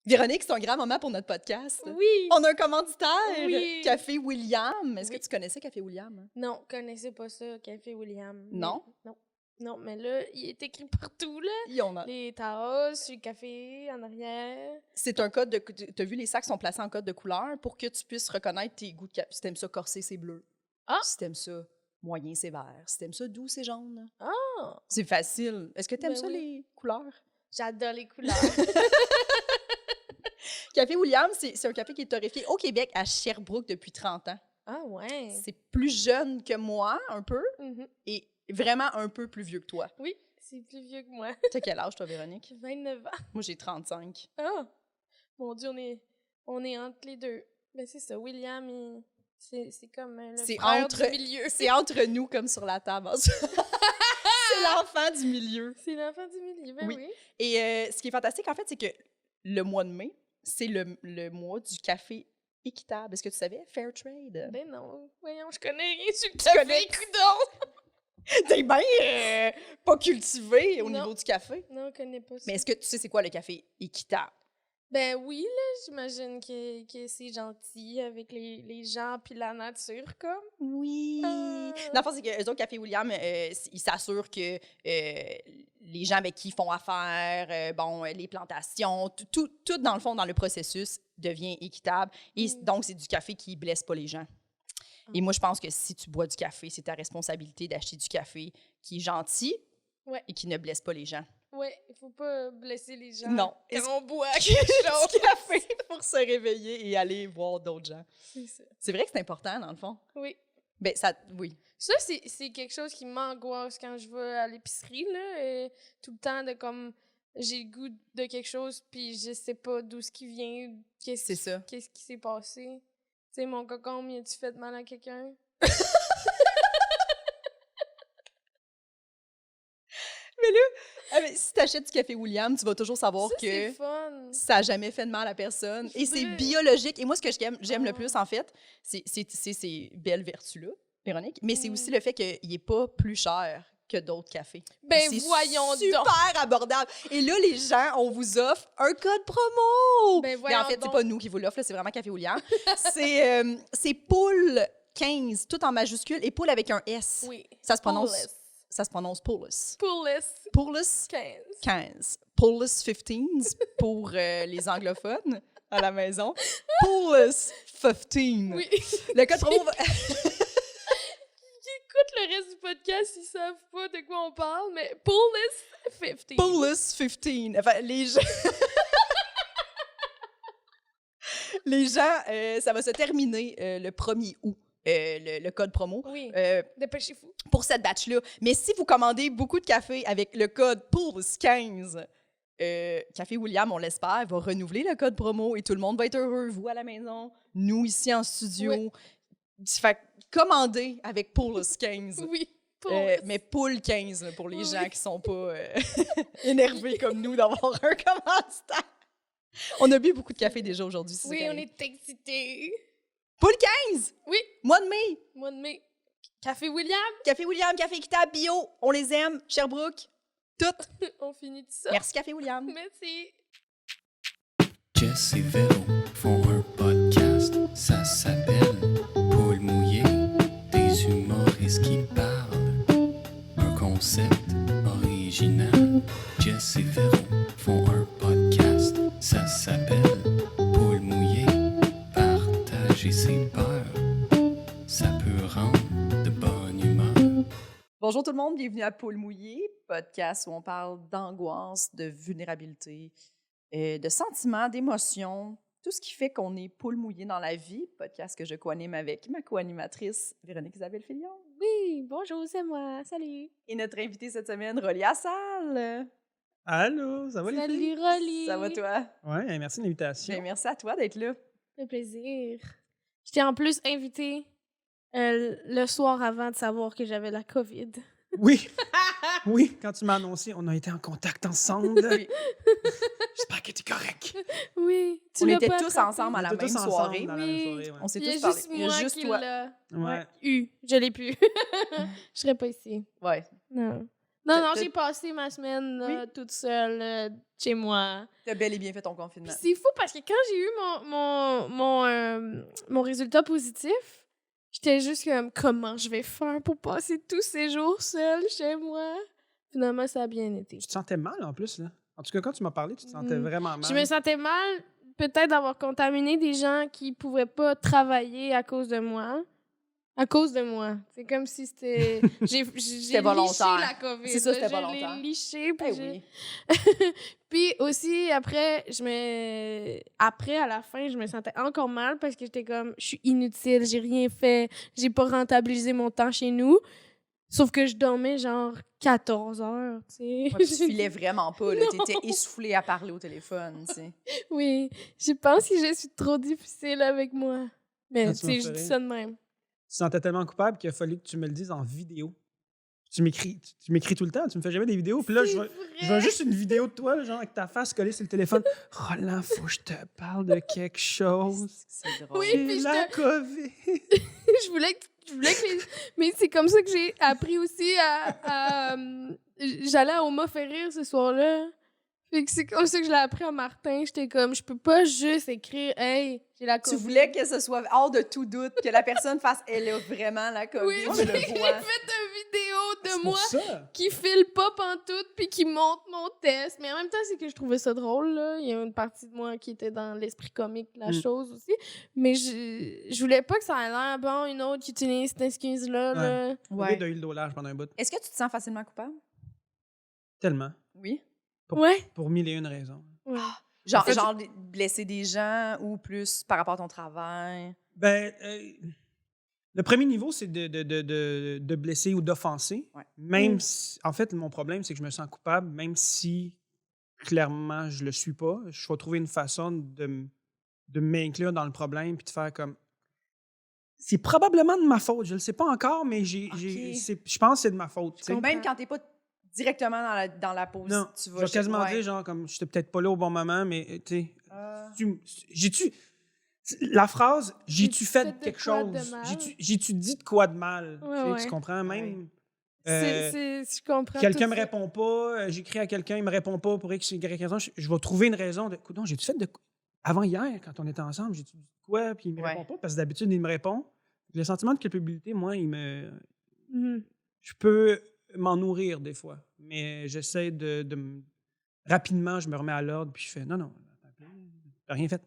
Véronique, c'est un grand moment pour notre podcast. Oui! On a un commanditaire, Oui. Café William. Est-ce Oui. que tu connaissais Café William? Non, connaissais pas ça, Café William. Non? Non, mais là, il est écrit partout, là. Il y en a. Les taos, le café, en arrière. C'est un code de... T'as vu, les sacs sont placés en code de couleur pour que tu puisses reconnaître tes goûts de café. Si t'aimes ça corsé, c'est bleu. Ah! Si t'aimes ça moyen, c'est vert. Si t'aimes ça doux, c'est jaune. Ah! C'est facile. Est-ce que t'aimes Ben ça, oui. les couleurs? J'adore les couleurs. Café William, c'est un café qui est torréfié au Québec, à Sherbrooke, depuis 30 ans. Ah ouais! C'est plus jeune que moi, un peu, Mhm. et vraiment un peu plus vieux que toi. Oui, c'est plus vieux que moi. T'as quel âge, toi, Véronique? 29 ans. Moi, j'ai 35. Ah! Mon Dieu, on est entre les deux. Ben c'est ça, William, c'est comme le C'est frère entre- du milieu. C'est entre nous, comme sur la table. C'est l'enfant du milieu. C'est l'enfant du milieu, ben Oui. oui. Et ce qui est fantastique, en fait, c'est que le mois de mai, c'est le mois du café équitable. Est-ce que tu savais? Fair trade. Ben non, voyons, je connais rien sur le connais- café, coudonc! T'es bien pas cultivé au Non. niveau du café. Non, je connais pas ça. Mais est-ce que tu sais c'est quoi le café équitable? Ben oui, là, j'imagine que c'est gentil avec les gens puis la nature, comme. Oui. Ah. Dans le fond, c'est que eux autres, Café William, ils s'assurent que les gens avec qui ils font affaire, les plantations, tout, dans le fond, dans le processus, devient équitable. Et donc, c'est du café qui blesse pas les gens. Et moi, je pense que si tu bois du café, c'est ta responsabilité d'acheter du café qui est gentil Ouais. et qui ne blesse pas les gens. Ouais, il faut pas blesser les gens Non. quand on boit quelque chose. Du café pour se réveiller et aller voir d'autres gens. C'est ça. C'est vrai que c'est important, dans le fond. Oui. Ben, ça, oui. Ça, c'est quelque chose qui m'angoisse quand je vais à l'épicerie, là. Et tout le temps, de comme, j'ai le goût de quelque chose, puis je sais pas d'où ce qui vient, C'est ça. qu'est-ce qui s'est passé. Tu sais, mon cocon, y a-tu fait mal à quelqu'un? Mais si tu achètes du café William, tu vas toujours savoir Ça, que c'est fun. ça n'a jamais fait de mal à personne. Et c'est Vrai. biologique. Et moi, ce que j'aime le Ah. plus, en fait, c'est ces belles vertus-là, Véronique. Mais c'est Mm. aussi le fait qu'il n'est pas plus cher que d'autres cafés. Ben C'est voyons super donc! abordable. Et là, les gens, on vous offre un code promo. Ben Mais voyons en fait, c'est donc. pas nous qui vous l'offre, là, c'est vraiment Café William. c'est Poule 15, tout en majuscule, et Poule avec un S. Oui. Ça se prononce, Poules. ça se prononce Poules. Poules. Poules 15. 15. Poules 15 pour les anglophones à la maison. Poules 15. Oui. Le code promo va... Écoute le reste du podcast, ils savent pas de quoi on parle, mais Poules 15. Poules 15. Enfin, les gens... les gens, ça va se terminer le 1er août, le code promo. Oui. Euh, Dépêchez-vous. pour cette batch-là. Mais si vous commandez beaucoup de café avec le code POULS15, Café William, on l'espère, va renouveler le code promo et tout le monde va être heureux. Vous à la maison, nous ici en studio. Ouais. Fait que commandez avec POULS15. Oui. Poules. Mais poule 15 là, pour les Oui, gens oui. qui sont pas énervés comme nous d'avoir un commanditaire. On a bu beaucoup de café déjà aujourd'hui. si Oui, c'est on correct. est excités. Poule 15! Oui. Mois de mai! Mois de mai. Café William. Café William, Café Équitable, Bio, on les aime. Sherbrooke, toutes. On finit tout ça. Merci Café William. Merci. Jess et Véro font un podcast, ça s'appelle Paul mouillé, des humoristes qui parlent. Un concept original. Jess et Véro font un podcast, ça s'appelle Paul mouillé, partager ses peurs, ça peut rendre de bonne humeur. Bonjour tout le monde, bienvenue à Poule mouillé, podcast où on parle d'angoisse, de vulnérabilité, de sentiments, d'émotions, tout ce qui fait qu'on est poule mouillé dans la vie. Podcast que je co-anime avec ma co-animatrice Véronique Isabelle Filion. Oui, bonjour, c'est moi. Salut. Et notre invitée cette semaine, Rolly Assal. Allô, ça va les filles? Salut, Rolly. Ça va toi? Ouais, merci de l'invitation. Bien, merci à toi d'être là. Ça fait plaisir. Je t'ai en plus invité le soir avant de savoir que j'avais la COVID. Oui, oui, quand tu m'as annoncé, on a été en contact ensemble. Oui. J'espère que tu es correct. Oui. Tu On l'as était pas tous attrapé? ensemble à la On était même tous ensemble soirée. dans la même Oui. soirée, ouais. On s'est Il y a tous parlé. juste Il y a moi juste qui toi. l'a Ouais. eu. Je l'ai plus. Je serais pas ici. Ouais. Non. Non, j'ai passé ma semaine Oui. toute seule chez moi. T'as bel et bien fait ton confinement. Puis c'est fou parce que quand j'ai eu mon résultat positif, j'étais juste comme, comment je vais faire pour passer tous ces jours seule chez moi? Finalement, ça a bien été. Tu te sentais mal en plus, là. En tout cas, quand tu m'as parlé, tu te sentais vraiment mal. Je me sentais mal, peut-être d'avoir contaminé des gens qui pouvaient pas travailler à cause de moi. À cause de moi. C'est comme si c'était... J'ai liché volontaire. la COVID. C'est ça, c'était Je volontaire. l'ai liché, puis Eh j'ai... oui. Puis aussi, après, à la fin, je me sentais encore mal parce que j'étais comme, je suis inutile, j'ai rien fait, j'ai pas rentabilisé mon temps chez nous. Sauf que je dormais genre 14 heures, tu sais. Ouais, puis tu filais vraiment pas, là. T'étais essoufflée à parler au téléphone, tu sais. Oui, je pense que je suis trop difficile avec moi. Mais Ah, tu tu m'as sais, fait je dis rire. ça de même. Tu te sentais tellement coupable qu'il a fallu que tu me le dises en vidéo. Tu m'écris tout le temps, tu me fais jamais des vidéos. Puis là, je veux juste une vidéo de toi, là, genre avec ta face collée sur le téléphone. Roland, faut que je te parle de quelque chose. C'est drôle. Oui, J'ai puis la COVID. je voulais que les... Mais c'est comme ça que j'ai appris aussi j'allais à Oma faire rire ce soir-là. Fait que c'est comme ça que je l'ai appris à Martin. J'étais comme, je peux pas juste écrire « Hey, j'ai la Tu COVID ». voulais que ce soit hors de tout doute, que la personne fasse « Elle a vraiment la COVID, Oui, je j'ai le fait vois. une vidéo C'est de pour moi ça. qui file pas pantoute puis qui monte mon test. Mais en même temps, c'est que je trouvais ça drôle, là. Il y a une partie de moi qui était dans l'esprit comique de la chose aussi. Mais je voulais pas que ça ait l'air, bon, une autre qui utilise cette excuse-là, là. Ouais. de huile d'eau large pendant un bout. Est-ce que tu te sens facilement coupable? Tellement. Oui. Pour mille et une raisons. Ouais. Genre, En fait, genre blesser des gens ou plus par rapport à ton travail? Ben, le premier niveau, c'est de blesser ou d'offenser. Ouais. Même si, en fait, mon problème, c'est que je me sens coupable, même si clairement je le suis pas. Je vais trouver une façon de m'inclure dans le problème puis de faire comme. C'est probablement de ma faute. Je le sais pas encore, mais je pense que c'est de ma faute. tu sais. Même quand t'es pas directement dans la pause, Non, tu je vas... vais quasiment ouais. dire, genre, comme, j'étais peut-être pas là au bon moment, mais, tu sais, Ah. j'ai-tu... La phrase « j'ai-tu fait de quelque quoi de chose? mal? J'ai-tu dit de quoi de mal? Ouais, Tu sais, ouais. tu comprends? Même... Je comprends. quelqu'un tout me ça. répond pas, j'écris à quelqu'un, il me répond pas pour X, Y raison, je vais trouver une raison de... Écoute, non, j'ai-tu fait de quoi? Avant hier, quand on était ensemble, j'ai-tu dit de quoi? Puis il me répond pas, parce que d'habitude, il me répond. Le sentiment de culpabilité, moi, il me... Mhm. Je peux m'en nourrir des fois, mais j'essaie rapidement, je me remets à l'ordre, puis je fais non, t'as rien fait,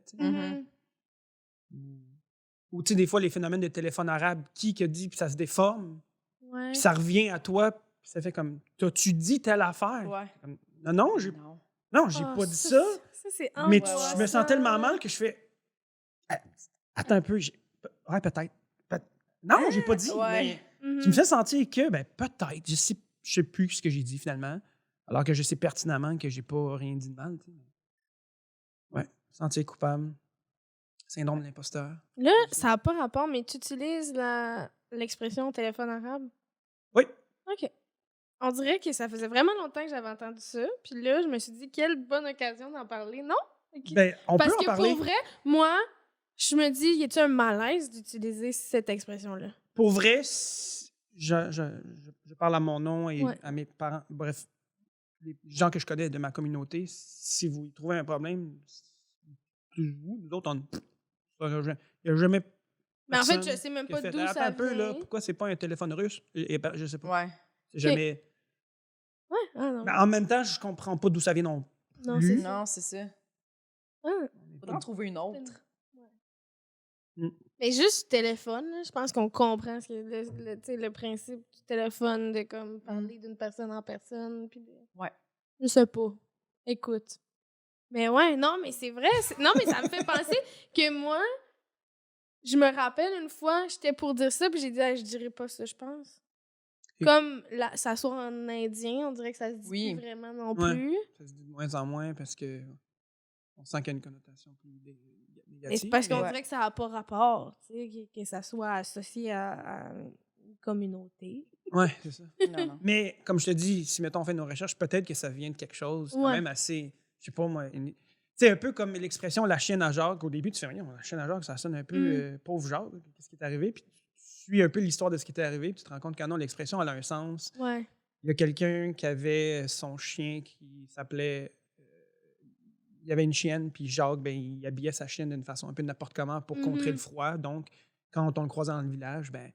tu sais. Mhm. Ou tu sais, des fois, les phénomènes de téléphone arabe, qui dit, puis ça se déforme, Ouais. puis ça revient à toi, puis ça fait comme, t'as-tu dit telle affaire? Ouais. Comme, non, j'ai Ah, pas dit ça, c'est mais angoissant. je me sens tellement mal que je fais, attends un peu, ouais, peut-être. Non, j'ai pas dit, Ouais. mais... Mhm. Tu me fais sentir que, ben, peut-être, je sais plus ce que j'ai dit finalement, alors que je sais pertinemment que j'ai pas rien dit de mal. Tu sais. Ouais, sentir coupable, syndrome de l'imposteur. Là, ça n'a pas rapport, mais tu utilises l'expression téléphone arabe? Oui. OK. On dirait que ça faisait vraiment longtemps que j'avais entendu ça. Puis là, je me suis dit, quelle bonne occasion d'en parler. Non? OK. Ben, on Parce peut en que parler. pour vrai, moi, je me dis, y a-tu un malaise d'utiliser cette expression-là? Pour vrai, je parle à mon nom et Ouais. à mes parents, bref, les gens que je connais de ma communauté. Si vous y trouvez un problème, nous autres, il n'y a jamais. Mais en fait, personne je sais même qui a pas fait, d'où attends ça un peu, là, vient. pourquoi c'est pas un téléphone russe? Je sais pas. Ouais. C'est jamais. Ouais, ah non. Mais en même temps, je comprends pas d'où ça vient non Non, plus. c'est ça. Non, c'est ça. Ah. Faudrait en trouver une autre. Mais juste téléphone, là, je pense qu'on comprend ce que tu sais, le principe du téléphone, de comme parler d'une personne en personne. Puis Ouais. Je sais pas. Écoute. Mais ouais, non, mais c'est vrai. Non, mais ça me fait penser que moi, je me rappelle une fois, j'étais pour dire ça, puis j'ai dit, ah, je dirais pas ça, je pense. Et- Comme ça soit en indien, on dirait que ça se dit Oui. plus vraiment non Ouais. plus. Ça se dit de moins en moins parce que on sent qu'il y a une connotation plus Mais négative. c'est parce qu'on Ouais. dirait que ça n'a pas rapport, tu sais, que ça soit associé à une communauté. Ouais, c'est ça. Non, non. Mais comme je te dis, si mettons on fait nos recherches, peut-être que ça vient de quelque chose quand Ouais. même assez, je sais pas moi, tu sais, un peu comme l'expression la chienne à Jacques. Au début, tu fais rien, la chienne à Jacques, ça sonne un peu pauvre Jacques, qu'est-ce qui est arrivé? Puis tu suis un peu l'histoire de ce qui est arrivé, puis tu te rends compte que non, l'expression elle a un sens. Ouais. Il y a quelqu'un qui avait son chien qui s'appelait... il y avait une chienne, puis Jacques, ben, il habillait sa chienne d'une façon un peu n'importe comment pour contrer le froid. Donc, quand on le croisait dans le village, ben,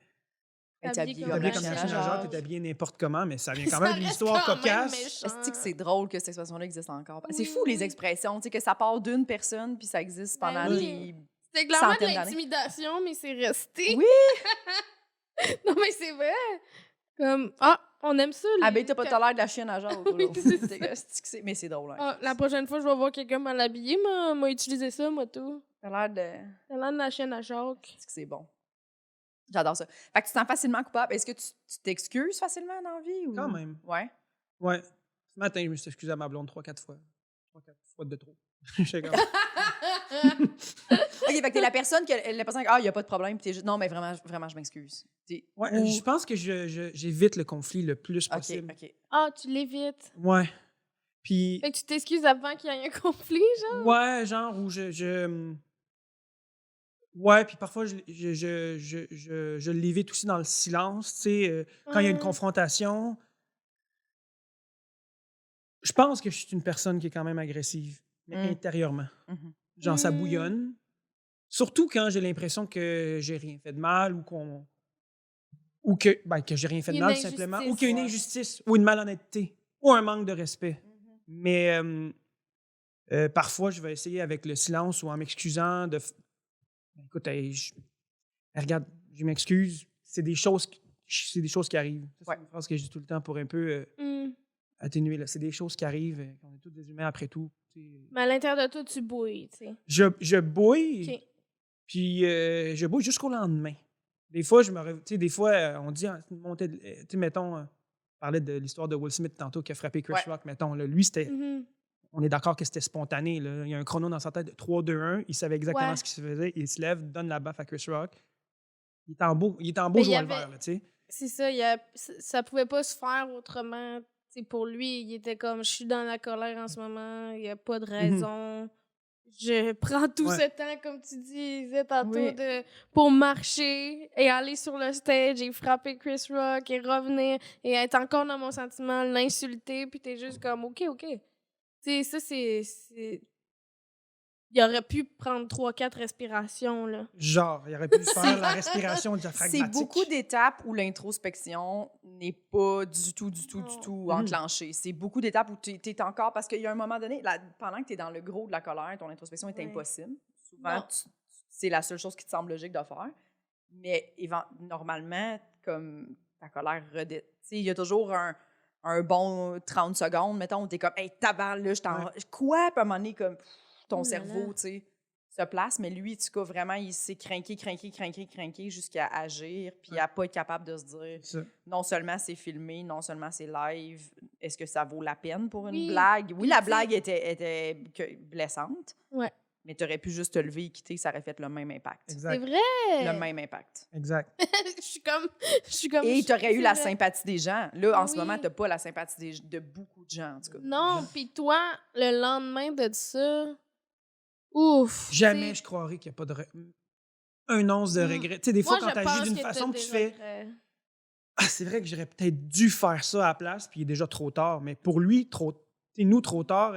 Elle est habillée t'es comme habillé la comme la chienne chienne à Jacques, Jacques. t'es habillé n'importe comment, mais ça vient quand Ça même d'une reste histoire quand même cocasse. méchant. Est-ce que c'est drôle que cette expression-là existe encore? C'est fou, Oui. les expressions, tu sais, que ça part d'une personne, puis ça existe Ben pendant oui. des... C'était clairement de centaines d'années. l'intimidation, mais c'est resté. Oui! Non, mais c'est vrai. Comme, on aime ça. Ah ben, t'as pas l'air de la chienne à Jacques. Oui, c'est ça. Mais c'est drôle, hein. La prochaine fois, je vais voir quelqu'un mal habillé, m'a utilisé ça, moi, tout. T'as l'air de... T'as l'air de la chienne à Jacques. C'est que c'est bon. J'adore ça. Fait que tu te sens facilement coupable. Est-ce que tu t'excuses facilement dans la vie? Ou... Quand même. Ouais. Ouais. Ce matin, je me suis excusé à ma blonde 3-4 fois. 3-4 fois de trop. J'étais comme... OK, fait que t'es la personne qui... il n'y a pas de problème. Puis t'es juste... Non, mais vraiment, vraiment, je m'excuse. Ouais, Ou- je pense que j'évite le conflit le plus OK, possible. OK. Tu l'évites. Ouais. Puis... Fait que tu t'excuses avant qu'il y ait un conflit, genre? Ouais, genre où ouais, puis parfois, je l'évite aussi dans le silence, tu sais, quand il y a une confrontation. Je pense que je suis une personne qui est quand même agressive, mais intérieurement. Mhm. Genre, ça bouillonne. Surtout quand j'ai l'impression que j'ai rien fait de mal ou que j'ai rien fait de Une mal, tout simplement. Ou qu'il y a une injustice. injustice, ou une malhonnêteté, ou un manque de respect. Mais parfois, je vais essayer avec le silence ou en m'excusant de... Écoute, regarde, je m'excuse. C'est des choses qui arrivent. Ça, c'est une phrase que je dis tout le temps pour un peu atténuer. Là. C'est des choses qui arrivent. On est tous des humains après tout. Mais à l'intérieur de toi, tu bouilles, tu sais. Je bouille, OK. puis je bouille jusqu'au lendemain. Des fois, on dit, mettons, on parlait de l'histoire de Will Smith tantôt qui a frappé Chris Rock, mettons. Là, lui, c'était... On est d'accord que c'était spontané. Là. Il y a un chrono dans sa tête de 3, 2, 1. Il savait exactement ce qui se faisait. Il se lève, donne la baffe à Chris Rock. Il est en beau joint le vert, là, tu sais. C'est ça, ça pouvait pas se faire autrement. T'sais, pour lui, il était comme, je suis dans la colère en ce moment, il n'y a pas de raison. Je prends tout ce temps, comme tu disais tantôt, pour marcher et aller sur le stage et frapper Chris Rock et revenir et être encore dans mon sentiment, l'insulter, puis t'es juste comme, OK. Tu sais, ça, c'est... Il aurait pu prendre 3-4 respirations, là. Genre, il aurait pu faire la respiration diaphragmatique. C'est beaucoup d'étapes où l'introspection n'est pas du tout enclenchée. C'est beaucoup d'étapes où tu es encore... Parce qu'il y a un moment donné, pendant que tu es dans le gros de la colère, ton introspection est impossible. Souvent, c'est la seule chose qui te semble logique de faire. Mais normalement, comme ta colère redescend... Il y a toujours un bon 30 secondes, mettons, où t'es comme, hey, tabarnak, là, quoi? Puis à un moment donné, comme, ton cerveau, tu sais, se place, mais lui, tu cas, vraiment, il s'est craqué jusqu'à agir, puis à pas être capable de se dire, non seulement c'est filmé, non seulement c'est live, est-ce que ça vaut la peine pour une blague? Oui, la blague était blessante. Ouais. Mais tu aurais pu juste te lever et quitter, ça aurait fait le même impact. Exact. C'est vrai! Le même impact. Exact. Je suis comme... Et tu aurais eu la sympathie des gens. Là, en ce Oui. moment, tu n'as pas la sympathie de beaucoup de gens, en tout cas. Non, puis toi, le lendemain de ça... Ouf! Jamais je croirais qu'il n'y a pas de... un once de regret. Tu sais, des fois, quand tu agis d'une façon, tu fais... c'est vrai que j'aurais peut-être dû faire ça à la place, puis il est déjà trop tard. Mais pour lui, nous, trop tard,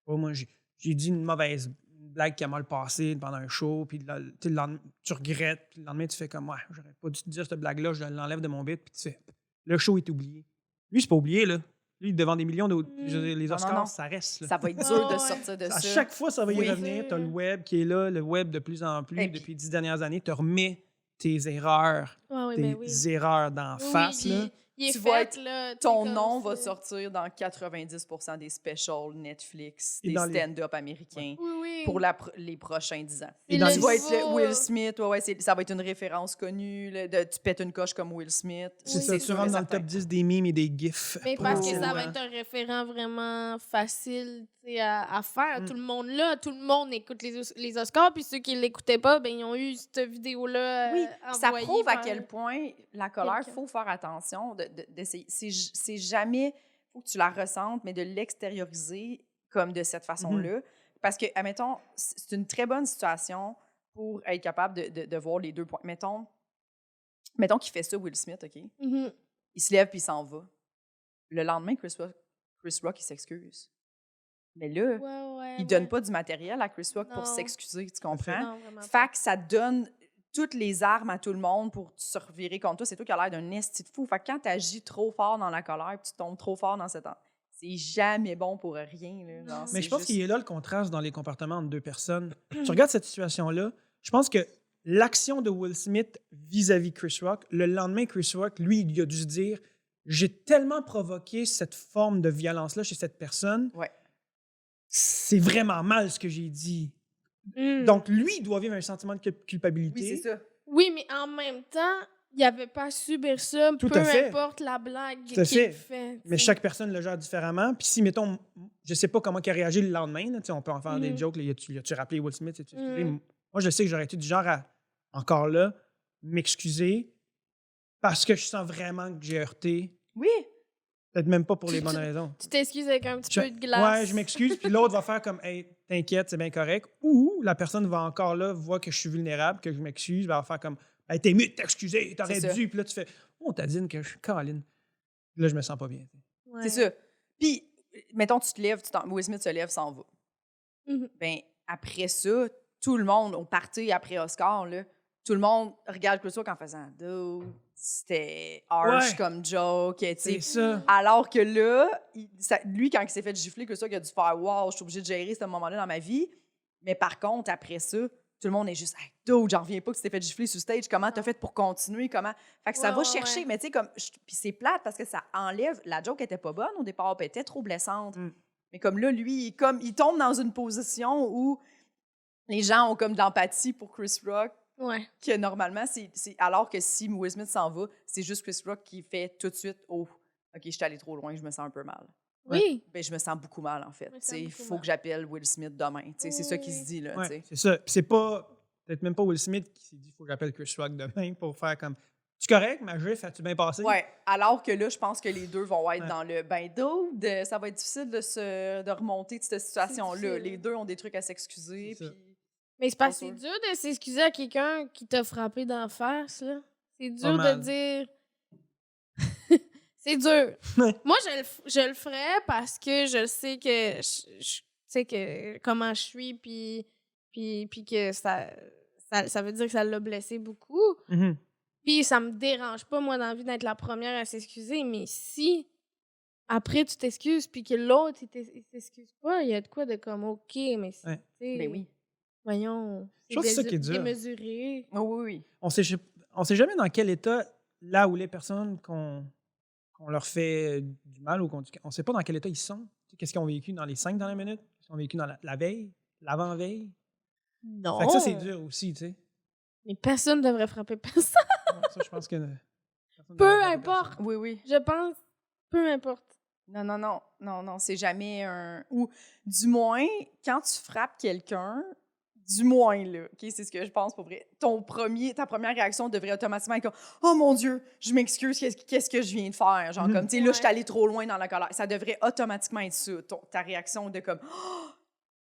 moi, j'ai dit une mauvaise blague qui a mal passé pendant un show, puis le lendemain, tu regrettes, puis le lendemain, tu fais comme, ouais, j'aurais pas dû te dire cette blague-là, je l'enlève de mon bit, puis tu fais, le show est oublié. Lui, c'est pas oublié, là. Lui, devant des millions de... je veux dire, les Oscars, non. ça reste, là. Ça va être dur de sortir de ça. À chaque fois, ça va y Oui. revenir. Tu as le web qui est là, le web de plus en plus, Et puis- depuis 10 dernières années. Tu remets tes erreurs, erreurs d'en face, là. Il est Tu fait, vas être- là, Ton t'es nom comme va ça. sortir dans 90% des specials Netflix, Et des dans les- stand-up américains Oui. pour les prochains 10 ans. C'est dans le les- Tu vas être le nouveau- Will Smith, ça va être une référence connue, là, tu pètes une coche comme Will Smith. C'est Oui. ça, tu sûr rentres et dans le certain. top 10 des memes et des gifs. Mais parce que ça progressivement. va être un référent vraiment facile tu sais, à faire. Tout le monde là, tout le monde écoute les Oscars, puis ceux qui ne l'écoutaient pas, ben, ils ont eu cette vidéo-là. Oui, ça envoyée prouve à par- quel point la colère, il quelqu'un. faut faire attention d'essayer. C'est jamais, il faut que tu la ressentes, mais de l'extérioriser comme de cette façon-là. Parce que, admettons, c'est une très bonne situation pour être capable de voir les deux points. Mettons qu'il fait ça, Will Smith, OK? Mhm. Il se lève puis il s'en va. Le lendemain, Chris Rock, il s'excuse. Mais là, Ouais, il donne pas du matériel à Chris Rock pour Non. s'excuser, tu comprends? Non, vraiment pas. Fait que ça donne toutes les armes à tout le monde pour se revirer contre toi. C'est toi qui as l'air d'un esti de fou. Fait que quand tu agis trop fort dans la colère, puis tu tombes trop fort dans cette... C'est jamais bon pour rien. Là. Genre, Non. Mais c'est je pense juste- qu'il y a là le contraste dans les comportements entre deux personnes. Tu regardes cette situation-là, je pense que l'action de Will Smith vis-à-vis Chris Rock, le lendemain, Chris Rock, lui, il a dû se dire « J'ai tellement provoqué cette forme de violence-là chez cette personne. Ouais. C'est vraiment mal ce que j'ai dit. » Donc, lui, il doit vivre un sentiment de culpabilité. Oui, c'est ça. Oui, mais en même temps, il n'avait pas à subir ça, Tout peu à fait. importe la blague Tout à qu'il fait. fait. Mais chaque personne le gère différemment. Puis si, mettons, je sais pas comment il a réagi le lendemain, là, tu sais, on peut en faire des Mhm. jokes. Là, as-tu rappelé Will Smith? As-tu excusé? Mhm. Moi, je sais que j'aurais été du genre à, encore là, m'excuser parce que je sens vraiment que j'ai heurté. Oui. Peut-être même pas pour les bonnes raisons. Tu t'excuses avec un petit Je- peu de glace. Ouais, je m'excuse. Puis l'autre va faire comme, hey, t'inquiète, c'est bien correct. Ou la personne va encore là, voit que je suis vulnérable, que je m'excuse, va faire comme, hey, t'es mieux de t'excuser, t'aurais C'est ça. dû. Puis là, tu fais, oh, t'as dit que je suis Caroline. Là, je me sens pas bien. Ouais. C'est ça. Puis, mettons, tu te lèves, Will Smith se lève, s'en va. Mhm. Ben, après ça, tout le monde, au party après Oscar, là, tout le monde regarde Chris Rock en faisant « Dude, c'était harsh Ouais. comme joke. » tu sais. C'est ça. Alors que là, lui, quand il s'est fait gifler, Chris Rock il a dû faire « Wow, je suis obligé de gérer ce moment-là dans ma vie. » Mais par contre, après ça, tout le monde est juste hey, « Dude, j'en reviens pas que tu t'es fait gifler sur stage. Comment t'as fait pour continuer? Comment... » Fait que ça Ouais, va ouais, chercher. ouais. Mais tu sais, comme... Puis c'est plate parce que ça enlève... La joke était pas bonne au départ, puis elle était trop blessante. Mm. Mais comme là, lui, il tombe dans une position où les gens ont comme de l'empathie pour Chris Rock, Ouais. que normalement, alors que si Will Smith s'en va, c'est juste Chris Rock qui fait tout de suite « Oh, OK, je suis allé trop loin, je me sens un peu mal. » Oui. Ben, je me sens beaucoup mal, en fait. Je me sens Il beaucoup faut mal. que j'appelle Will Smith demain. C'est ça qui Oui. se dit, là. Ouais, tu sais. c'est ça. Puis c'est pas, peut-être même pas Will Smith qui s'est dit, il faut que j'appelle Chris Rock demain pour faire comme, tu correct, ma gifle, as-tu bien passé? Ouais, alors que là, je pense que les deux vont être Ouais. dans le bain d'eau. Ça va être difficile de remonter de cette situation-là. difficile. Les deux ont des trucs à s'excuser. C'est ça. Puis... Mais c'est parce que Pas c'est dur de s'excuser à quelqu'un qui t'a frappé d'en face, là. C'est dur de mal. dire... c'est dur. Ouais. Moi, je le ferais parce que je sais que... Je sais que comment je suis, puis que ça veut dire que ça l'a blessé beaucoup. Mhm. Puis ça me dérange pas, moi, d'envie d'être la première à s'excuser, mais si après tu t'excuses puis que l'autre il s'excuse pas, il y a de quoi de comme OK, mais Ouais. tu sais, Ben oui. voyons, Je trouve que c'est ça qui est dur. démesuré. Oh, oui, oui. On sait jamais dans quel état, là où les personnes qu'on leur fait du mal ou on sait pas dans quel état ils sont. Tu sais, qu'est-ce qu'ils ont vécu dans les 5 dernières minutes? Qu'est-ce qu'ils ont vécu dans la veille? L'avant-veille? Non. Fait que ça, c'est dur aussi, tu sais. Mais personne devrait frapper personne. Ouais, ça, je pense que... personne Peu devrait frapper importe. personne. Oui, oui. Je pense, peu importe. Non, c'est jamais un... Ou du moins, quand tu frappes quelqu'un, du moins, là, OK, c'est ce que je pense pour vrai, ta première réaction devrait automatiquement être comme « Oh mon Dieu, je m'excuse, qu'est-ce que je viens de faire? » Genre comme, tu sais, là, je suis allée trop loin dans la colère. Ça devrait automatiquement être ça, ta réaction de comme « Oh,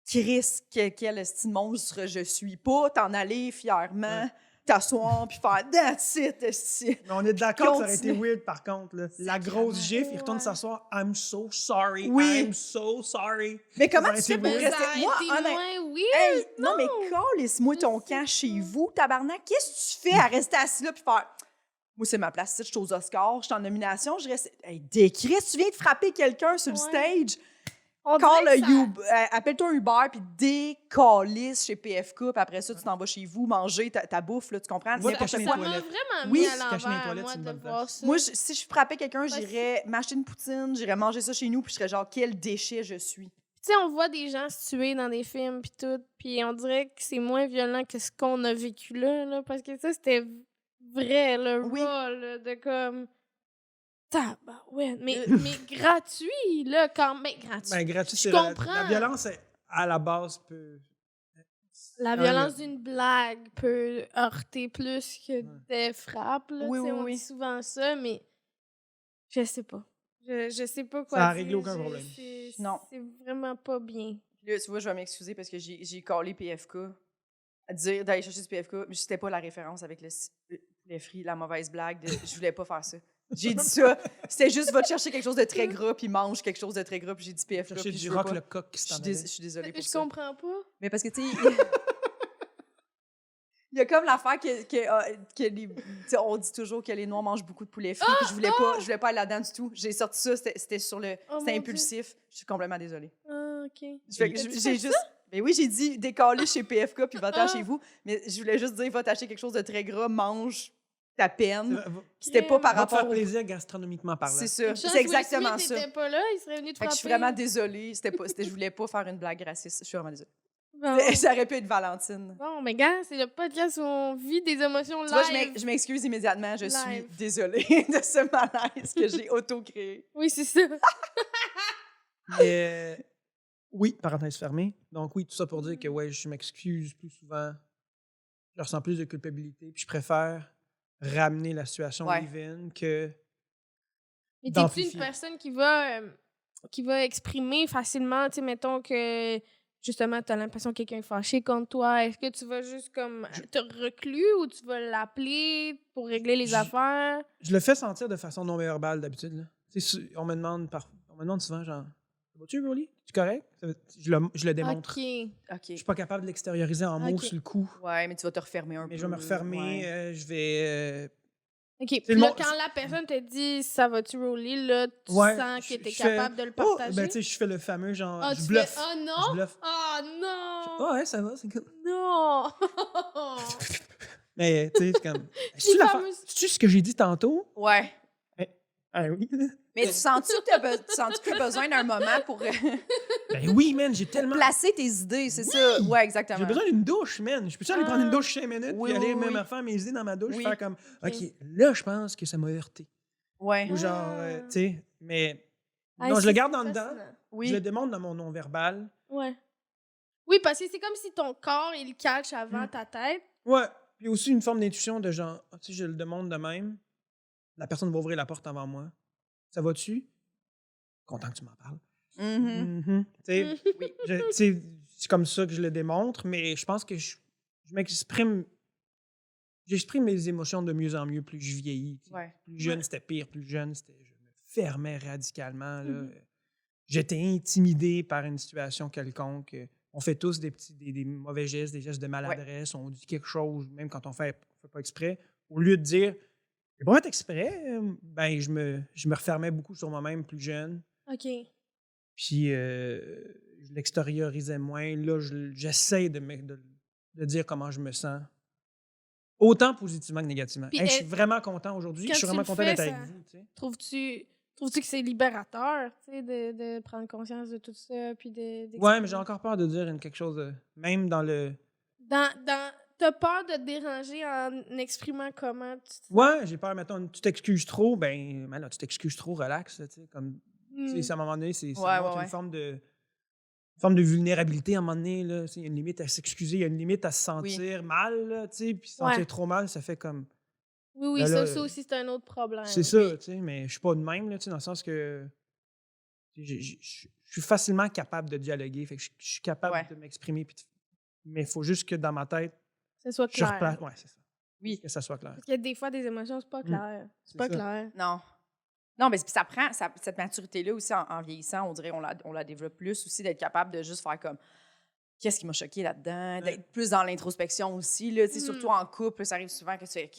Chris, quel estime monstre je suis. » Pas t'en aller fièrement, Ouais. t'asseoir puis faire « That's it, esti. Mais on est d'accord que ça aurait été Continue. weird, par contre. Là. La grosse gifle, il retourne Ouais. s'asseoir. I'm so sorry. Oui. I'm so sorry. » Mais comment Ça tu aurait fais été pour weird. Mais ça rester... a Moi, été honnêtement... moins weird. Hey, non, mais non. calisse-moi ton Je camp sais chez pas. vous, tabarnak. Qu'est-ce que tu fais à rester assis là puis faire... Moi, c'est ma place ici, je suis aux Oscars, je suis en nomination, je reste... Hey, décris, tu viens de frapper quelqu'un sur le Ouais. stage. On Call dirait que ça- appelle-toi un Uber puis décalisse chez PFK, puis après ça, tu t'en vas chez vous manger ta bouffe, là, tu comprends? Moi, N'importe cacher mes quoi. Ça m'a toilettes. vraiment Oui, mis à cacher mes l'envers, toilettes, moi, c'est une de bonne voir place. ça. Moi, si je frappais quelqu'un, Parce- j'irais m'acheter une poutine, j'irais manger ça chez nous, puis je serais genre, quel déchet je suis. Tu sais, on voit des gens se tuer dans des films puis tout, puis on dirait que c'est moins violent que ce qu'on a vécu là, parce que ça, c'était vrai, le Oui. raw, là, de comme... Tabarouette, mais gratuit, là, quand même, gratuit. Ben, gratuit, Je c'est comprends. la violence, à la base, peut... La violence d'une blague peut heurter plus que des frappes, là, Oui, tu sais, oui, on oui. dit souvent ça, mais je sais pas. Je sais pas quoi Ça a dire, réglé aucun problème. Non. C'est vraiment pas bien. Puis là, tu vois, je vais m'excuser parce que j'ai callé PFK à dire d'aller chercher du PFK, mais c'était pas la référence avec le poulet frit, la mauvaise blague. Je voulais pas faire ça. J'ai dit ça. C'était juste, va te chercher quelque chose de très gras, puis mange quelque chose de très gras, puis j'ai dit PFK, Chercher puis du je veux rock pas. le coq qui Je s'en suis, allait. je suis désolée pour Je ça. comprends pas. Mais parce que, tu sais, il y a comme l'affaire que les, tu sais, on dit toujours que les Noirs mangent beaucoup de poulet frit, puis je voulais pas aller là-dedans du tout. J'ai sorti ça, c'était sur le... Oh c'était mon impulsif. Je suis complètement désolée. Ah, OK. Fait que T'as-tu j'ai fait juste... Mais oui, j'ai dit décaler chez PFK, puis va-t'en Ah. chez vous. Mais je voulais juste dire, va t'acheter quelque chose de très gras, mange ta peine. Va C'était pas par va te faire rapport au... plaisir gastronomiquement parlant. C'est ça. Une chance, C'est exactement Will Smith ça. n'était pas là, il serait venu te Fait que frapper. je suis vraiment désolée. Je voulais pas faire une blague raciste. Je suis vraiment désolée. Bon. Ça aurait pu être Valentine. Bon, mais gars, c'est le podcast où on vit des émotions live. Tu vois, je m'excuse immédiatement. Je suis Live. désolée de ce malaise que j'ai auto-créé. Oui, c'est ça. Mais, oui, parenthèse fermée. Donc oui, tout ça pour dire que ouais, je m'excuse plus souvent. Je ressens plus de culpabilité. Puis je préfère ramener la situation Ouais. live-in que Mais t'es-tu une d'amplifier. personne qui va exprimer facilement, tu sais, mettons que justement, t'as l'impression que quelqu'un est fâché contre toi. Est-ce que tu vas juste comme te reclus ou tu vas l'appeler pour régler les Je- affaires? Je le fais sentir de façon non verbale d'habitude. Là. Tu sais, on me demande souvent genre ça va-tu, Rolly? Tu correct? Je le démontre. OK. OK. Je suis pas capable de l'extérioriser en mots Ok. sur le coup. Ouais, mais tu vas te refermer un peu. Mais je vais me refermer, Ouais. je vais. OK. le Puis là, monde- quand la personne te dit « ça va-tu rouler », là, tu Ouais, sens que t'es je fais, capable de le Oh! partager? Ben, tu sais, je fais le fameux genre. Ah, je tu bluffe. fais « oh Je non! bluffe. Oh non! Ah ouais, ça va, c'est cool. Non! » Mais, tu sais, c'est comme. C'est-tu c'est-tu ce que j'ai dit tantôt? Ouais. Ah oui. Mais tu sens-tu que tu as besoin d'un moment pour Ben oui, man, j'ai tellement. placer tes idées, c'est ça? Ouais, exactement. J'ai besoin d'une douche, man. Je peux-tu aller prendre une douche 5 minutes Oui, puis aller oui, même oui. faire mes idées dans ma douche, Oui. faire comme, OK, là, je pense que ça m'a heurté. Ouais. Ou genre, tu sais, mais. Ah, Non, je c'est le garde en dedans. fascinant. Oui. Je le démontre dans mon non-verbal. Ouais. Oui, parce que c'est comme si ton corps, il catch avant Mm. ta tête. Ouais. Puis aussi une forme d'intuition de genre, ah, tu sais, je le demande de même. La personne va ouvrir la porte avant moi. Ça va-tu? Content que tu m'en parles. Mhm. Mhm. Tu sais, Oui. tu sais, c'est comme ça que je le démontre, mais je pense que je m'exprime. J'exprime mes émotions de mieux en mieux plus je vieillis. Tu sais. Ouais. Plus jeune, c'était pire. Plus jeune, je me fermais radicalement. Là. Mhm. J'étais intimidé par une situation quelconque. On fait tous des mauvais gestes, des gestes de maladresse. On dit quelque chose, même quand on fait pas exprès. Au lieu de dire « j'ai pas fait exprès », ben, je me refermais beaucoup sur moi-même plus jeune. OK. Puis je l'extériorisais moins. Là, j'essaie de dire comment je me sens. Autant positivement que négativement. Puis, Hey, je suis vraiment content aujourd'hui. quand Je suis tu vraiment le content fais, d'être avec ça- vous. Tu sais. Trouves-tu que c'est libérateur, tu sais, de prendre conscience de tout ça, puis Ouais, mais j'ai encore peur de dire quelque chose de... Même dans le... T'as peur de te déranger en exprimant comment tu te sens? Ouais, j'ai peur, mettons, tu t'excuses trop, ben là, tu t'excuses trop, relax, tu sais, comme... Tu sais, à un moment donné, ça Ouais, montre ouais, une forme de vulnérabilité à un moment donné, là. Tu sais, il y a une limite à s'excuser, il y a une limite à se sentir mal, là, tu sais, puis se sentir Ouais. trop mal, ça fait comme... Oui, Ben là, ça aussi, c'est un autre problème. C'est ça, tu sais, mais je suis pas de même, là, tu sais, dans le sens que je suis facilement capable de dialoguer, fait que je suis capable Ouais. de m'exprimer, mais il faut juste que dans ma tête, Que ce soit je clair. replace... Ouais, c'est ça. Oui. Que ça soit clair. Parce qu'il y a des fois des émotions, c'est pas clair. C'est c'est pas ça. clair. Non. Non, mais ça prend cette maturité-là aussi en vieillissant, on dirait on la développe plus aussi, d'être capable de juste faire comme qu'est-ce qui m'a choqué là-dedans, d'être plus dans l'introspection aussi, là, tu sais, surtout en couple, ça arrive souvent que tu fais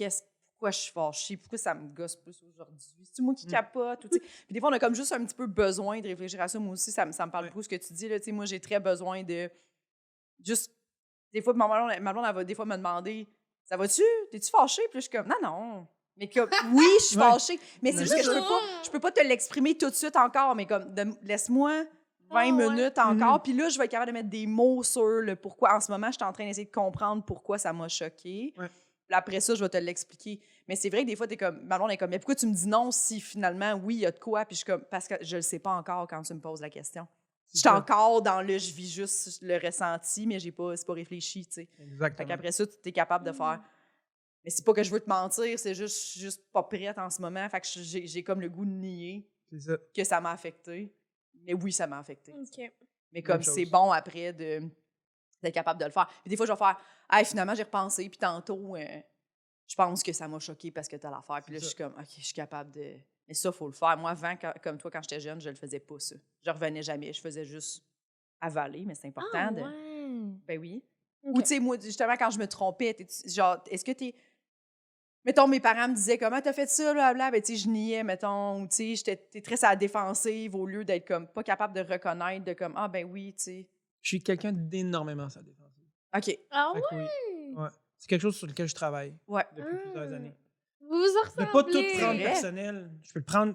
pourquoi je suis fâchée, pourquoi ça me gosse plus aujourd'hui, c'est moi qui capote, ou, tu sais. Puis des fois on a comme juste un petit peu besoin de réfléchir à ça, moi aussi ça me parle beaucoup ce que tu dis, là, tu sais, moi j'ai très besoin de juste, des fois ma blonde elle va des fois me demander ça va-tu, t'es-tu fâchée, puis là, je suis comme non. Mais comme, oui, je suis Ouais. fâchée. Mais c'est Mais juste que c'est je peux pas te l'exprimer tout de suite encore, mais comme, laisse-moi 20 minutes encore, puis là, je vais être capable de mettre des mots sur le pourquoi. En ce moment, je suis en train d'essayer de comprendre pourquoi ça m'a choquée. Ouais. Puis après ça, je vais te l'expliquer. Mais c'est vrai que des fois, t'es comme, ma blonde est comme, mais pourquoi tu me dis non si finalement, oui, il y a de quoi? Puis je suis comme, parce que je le sais pas encore quand tu me poses la question. Je suis ça. encore dans le, je vis juste le ressenti, mais c'est pas réfléchi, tu sais. Fait Exactement. qu'après ça, tu es capable de faire. Mais c'est pas que je veux te mentir, c'est juste, je suis juste pas prête en ce moment. Fait que j'ai comme le goût de nier C'est ça. que ça m'a affecté. Mais oui, ça m'a affecté. OK. Mais comme chose. c'est bon après d'être capable de le faire. Puis des fois, je vais faire, hey, finalement, j'ai repensé, puis tantôt, je pense que ça m'a choqué parce que t'as l'affaire. Puis là, je suis comme, OK, je suis capable de... Mais ça, il faut le faire. Moi, avant, comme toi, quand j'étais jeune, je le faisais pas, ça. Je revenais jamais. Je faisais juste avaler, mais c'est important. Ah, de... ouais. Ben oui. Ok. Ou, tu sais, moi, justement, quand je me trompais, genre, est-ce que t'es... Mettons, mes parents me disaient, comment t'as fait ça, blablabla. Ben, tu sais, je niais, mettons. Ou, tu sais, t'es très à la défensive au lieu d'être comme pas capable de reconnaître, de comme, ah, ben oui, tu sais. Je suis quelqu'un d'énormément ça défensive. OK. Ah Fait que ouais? oui. Ouais. C'est quelque chose sur lequel je travaille Ouais. depuis plusieurs années. Vous vous en Je ne pas tout ressemblez. prendre vrai. personnel. Je peux le prendre.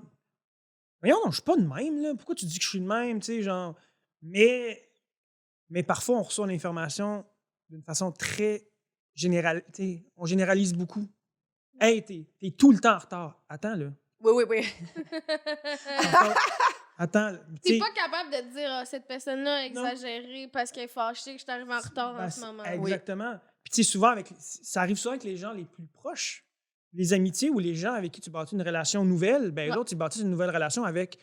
Voyons, non, je suis pas de même, là. Pourquoi tu dis que je suis de même, tu sais, genre. Mais parfois, on reçoit l'information d'une façon très générale. Tu sais, on généralise beaucoup. Hey, t'es tout le temps en retard. Attends, là. Oui. Attends, là. Tu T'es sais, pas capable de dire ah, cette personne-là a exagéré parce qu'elle est fâchée que je suis arrivée en retard ben, en ce moment. Exactement. Puis, tu sais, souvent, ça arrive souvent avec les gens les plus proches. Les amitiés ou les gens avec qui tu bâtis une relation nouvelle, ben Ouais. l'autre, tu bâtis une nouvelle relation avec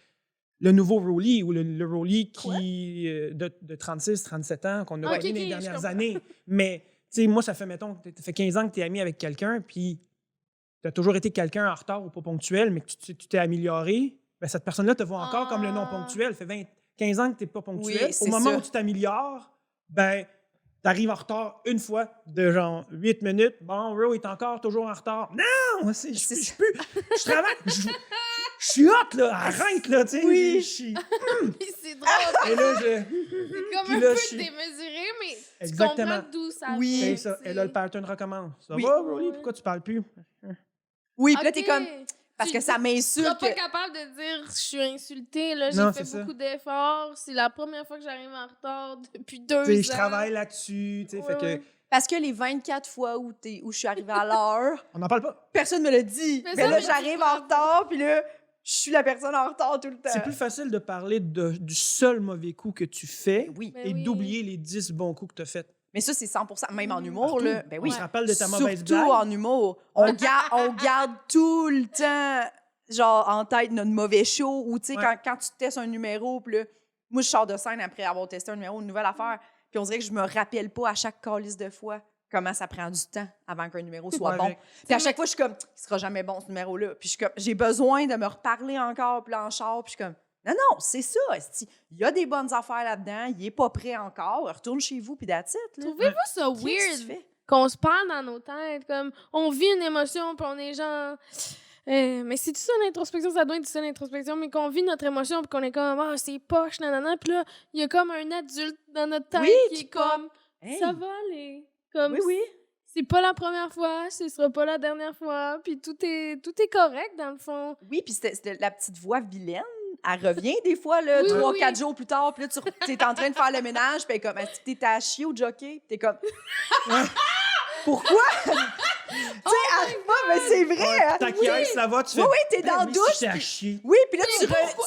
le nouveau Rolly ou le Rolly qui de 36, 37 ans qu'on a Ok, connu ok, les je dernières comprends. années. Mais, tu sais, moi, ça fait, mettons, ça fait 15 ans que tu es ami avec quelqu'un, puis tu as toujours été quelqu'un en retard ou pas ponctuel, mais que tu t'es amélioré, ben cette personne-là te voit encore comme le non ponctuel. Ça fait 15 ans que tu n'es pas ponctuel. Oui, Au c'est moment ça. où tu t'améliores, ben tu arrives en retard une fois de genre 8 minutes. Bon, Ro est encore toujours en retard. Non! Je travaille. Je suis hot, là. Arrête, là, tu sais. Oui. Puis c'est drôle. Et là, C'est comme Puis un là, peu je suis- démesuré, mais Exactement. tu comprends d'où ça Oui. vient. C'est ça. tu sais. Et là, le pattern recommence. Ça Oui. va, Rolly? Ouais. Pourquoi tu parles plus? Oui, puis là, t'es Ok. comme... Parce Tu que ça Tu seras m'insulte. pas que- capable de dire je suis insultée, là, Non, j'ai c'est fait ça. beaucoup d'efforts, c'est la première fois que j'arrive en retard depuis 2 ans. Tu sais, je travaille là-dessus. Tu sais, fait Ouais. que Parce que les 24 fois où je suis arrivée à l'heure, on n'en parle pas. personne me l'a dit. Mais Mais ça, là, mais j'arrive tu en parles retard, puis là, je suis la personne en retard tout le temps. C'est plus facile de parler du seul mauvais coup que tu fais Oui. Ben et oui. d'oublier les 10 bons coups que tu as faits. Mais ça, c'est 100%. Même en humour, Partout. là. Ben oui. On se rappelle de ta mauvaise Surtout blague. en humour. On garde tout le temps, genre, en tête notre mauvais show. Ou, tu sais, Ouais. quand tu testes un numéro, puis là, moi, je sors de scène après avoir testé un numéro, une nouvelle affaire. Puis on dirait que je me rappelle pas à chaque calice de fois comment ça prend du temps avant qu'un numéro soit Ouais, bon. avec- Puis à chaque fois, je suis comme, il sera jamais bon, ce numéro-là. Puis je suis comme, j'ai besoin de me reparler encore, puis là, en char, puis je suis comme, non, c'est ça. esti. Il y a des bonnes affaires là-dedans, il est pas prêt encore. Retourne chez vous, puis that's it, là. Trouvez-vous ça Qu'est-ce que tu weird fais? qu'on se parle dans nos têtes, comme on vit une émotion, puis on est genre... mais c'est tout ça l'introspection, ça doit être tout ça l'introspection, mais qu'on vit notre émotion, puis qu'on est comme, ah, c'est poche, nanana, puis là, il y a comme un adulte dans notre tête Oui, qui qui est comme, Hey. ça va aller. Comme, Oui. c'est pas la première fois, ce sera pas la dernière fois, puis tout est correct, dans le fond. Oui, puis c'était la petite voix vilaine. Elle revient des fois, là, Oui, 3-4 oui. jours plus tard, puis là, tu es en train de faire le ménage, puis elle est comme, est-ce que t'es à chier au jockey? Puis t'es comme, pourquoi? Tu sais, arrive pas, mais c'est vrai. hein? Ta caisse, ça va, tu fais. Oui, t'es dans la oui, douche. c'est à puis- chier. Oui, puis là,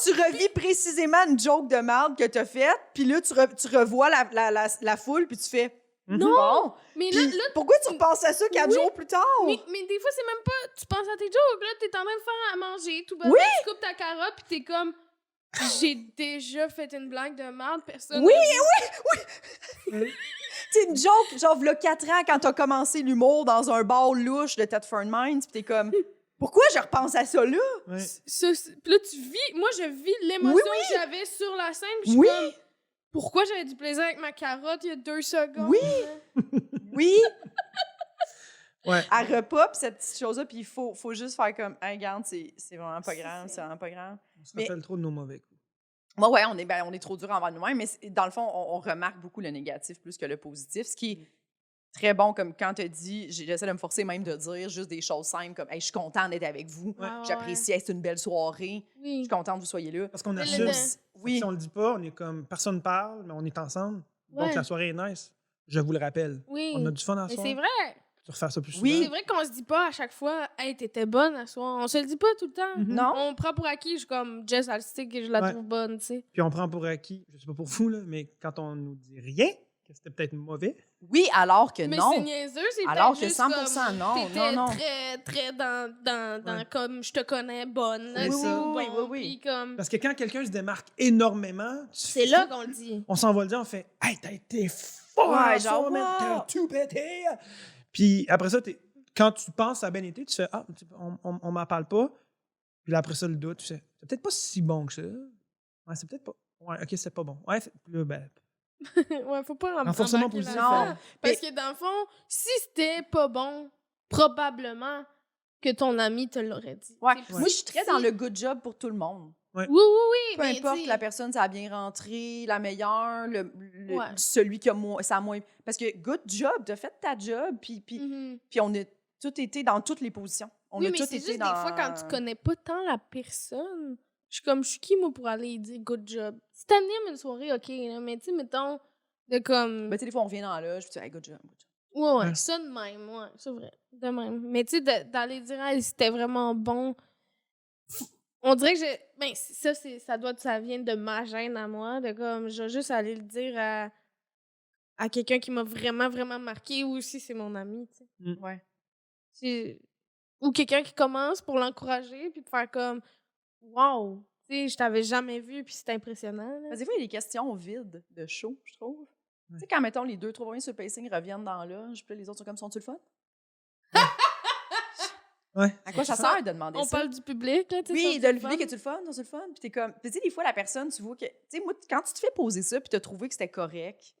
tu revis précisément une joke de merde que t'as faite, puis là, tu revois la foule, puis tu fais, Non! bon, Mais puis là, pourquoi tu repenses à ça 4 Oui, jours plus tard? mais des fois, c'est même pas. Tu penses à tes jokes, là, t'es en train de faire à manger, tout bas, Oui. tu coupes ta carotte, pis t'es comme. J'ai déjà fait une blague de merde, personne. Oui, n'a dit. C'est une joke, genre, v'là 4 ans, quand t'as commencé l'humour dans un bar louche de Thetford Mines, pis t'es comme, pourquoi je repense à ça là? Ouais. Puis là, tu vis. Moi, je vis l'émotion Oui, que j'avais sur la scène, pis je suis Oui. comme. Pourquoi j'avais du plaisir avec ma carotte il y a 2 secondes? Oui. là? Oui, Ouais. à repas, pis cette petite chose-là, puis il faut juste faire comme, hey, regarde, c'est vraiment pas grave, c'est vraiment pas grave. On se Mais- rappelle trop de nos mauvais coups. Moi, ouais, on est trop dur envers nous-mêmes, mais dans le fond, on remarque beaucoup le négatif plus que le positif, ce qui est très bon, comme quand tu dis, j'essaie de me forcer même de dire juste des choses simples comme, hey, je suis contente d'être avec vous, Ouais. j'apprécie, hey, c'est une belle soirée, je Oui. suis contente que vous soyez là. Parce qu'on Mais assume. le- Oui, Si on le dit pas, on est comme personne parle, mais on est ensemble. Donc Ouais. la soirée est nice. Je vous le rappelle. Oui. On a du fun à Mais soir. c'est vrai. Tu refais ça plus souvent. Oui. C'est vrai qu'on se dit pas à chaque fois, hey, t'étais bonne à soir. On se le dit pas tout le temps. Mhm. non? On prend pour acquis, je suis comme Jess Alstic et je la Ouais. trouve bonne, tu sais. Puis on prend pour acquis, je sais pas pour vous, là, mais quand on nous dit rien, que c'était peut-être mauvais, Oui, alors que Mais non. c'est niaiseux, c'est Alors peut-être que juste 100% comme, non, t'étais non. très dans Ouais. comme je te connais bonne. C'est là, ça. tout Oui, bon, oui. puis comme parce que quand quelqu'un se démarque énormément, c'est là qu'on le dit. on s'en va le dire, on fait « Hey, t'as été fort! Ouais, à genre, soir, man, wow! t'as tout pété! » Puis après ça, quand tu penses que ça a bien été, tu fais « Ah, on m'en parle pas. » Puis là, après ça, le doute, tu fais « C'est peut-être pas si bon que ça. Ouais, c'est peut-être pas... Ouais, OK, c'est pas bon. Ouais, puis là, ben... Ouais, faut pas Renforcement embarquer positif. là-dedans. Non. Parce que dans le fond, si c'était pas bon, probablement que ton ami te l'aurait dit. Ouais. T'sais, Moi, je suis très si- dans le good job pour tout le monde. Oui, oui, oui. Peu mais importe t'sais, la personne, ça a bien rentré, la meilleure, Ouais. celui qui a moins, ça a moins. Parce que good job, t'as fait ta job, puis mhm. on a tout été dans toutes les positions. On Oui, a mais tout c'est été juste dans... des fois quand tu connais pas tant la personne. Je suis comme, je suis qui, moi, pour aller dire good job? Si t'animes une soirée, OK, là, mais tu sais, mettons, de comme. Ben, tu sais, des fois, on vient dans la loge, puis tu dis, hey, good job, good job. Ouais, Ouais. ça de même, ouais, c'est vrai. De même. Mais tu sais, d'aller dire, hey, c'était vraiment bon. On dirait que ben, ça vient de ma gêne à moi, de comme, je vais juste aller le dire à quelqu'un qui m'a vraiment, vraiment marqué, ou si c'est mon ami, tu sais. Ouais. Ou quelqu'un qui commence pour l'encourager, puis de faire comme, wow, tu sais, je t'avais jamais vu, puis c'est impressionnant. Là. Parce que des fois, il y a des questions vides de show, je trouve. Ouais. Tu sais, quand, mettons, les 2-3 premiers sur le pacing reviennent dans la loge, puis là, les autres sont comme, sont-tu le fun? Ouais. À quoi ça sert de demander On ça? parle du public, là, tu sais. Oui, sont-tu de le le public, fun? es-tu le fun? Sont-tu le fun? Puis t'es comme... Puis tu sais, des fois, la personne, tu vois que... Tu sais, moi, quand tu te fais poser ça, puis t'as trouvé que c'était correct,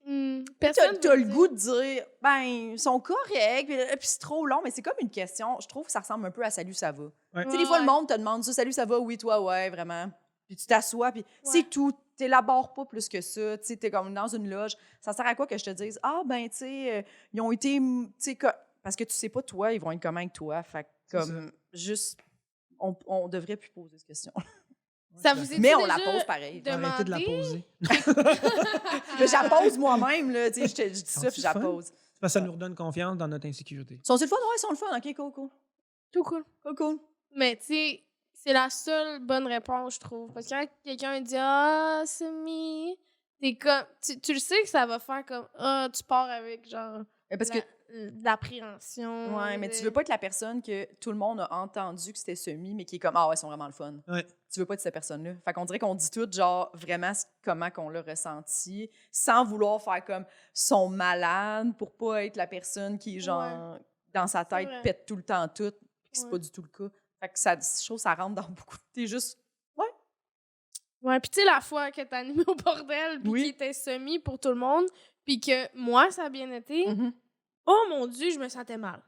Personne t'as veut le dire. goût de dire, ben, ils sont corrects, puis c'est trop long, mais c'est comme une question. Je trouve que ça ressemble un peu à Salut, ça va. Ouais. Tu sais, des fois, le monde te demande ça, Salut, ça va? Oui, toi, ouais, vraiment. Puis tu t'assois, puis c'est tout. T'élabores pas plus que ça. Tu sais, t'es comme dans une loge. Ça sert à quoi que je te dise, ah, ben, tu sais, ils ont été, tu sais, parce que tu sais pas, toi, ils vont être comment avec toi. Fait que, C'est comme, juste, on devrait plus poser cette question. Ça vous est Mais on la pose pareil. Arrêtez de la demandé? poser. Mais je la pose moi-même, là. Tu sais, je dis ça, Sont-ils puis je la fun? pose. C'est parce que ça nous redonne confiance dans notre insécurité. Sont-ils le fun? Ouais, ils sont le fun. OK, cool, cool. Tout cool. Cool, cool. Mais tu sais, c'est la seule bonne réponse, je trouve. Parce que quand quelqu'un dit « Ah, Semi », t'es comme... Tu le sais que ça va faire comme « Ah, tu pars avec, genre, Parce que, de l'appréhension. » ouais, mais tu veux pas être la personne que tout le monde a entendu que c'était semi, mais qui est comme, ah ouais, ils sont vraiment le fun. Ouais. Tu veux pas être cette personne-là. Fait qu'on dirait qu'on dit tout, genre, vraiment comment qu'on l'a ressenti, sans vouloir faire comme, sont malades pour pas être la personne qui, genre, dans sa tête, vrai. pète tout le temps tout, puis que c'est Ouais. pas du tout le cas. Fait que ça, je trouve que ça rentre dans beaucoup. T'es juste, Ouais, puis tu sais, la fois que t'as animé au bordel, puis Oui. qui était semi pour tout le monde, puis que moi, ça a bien été, mhm. oh mon Dieu, je me sentais mal.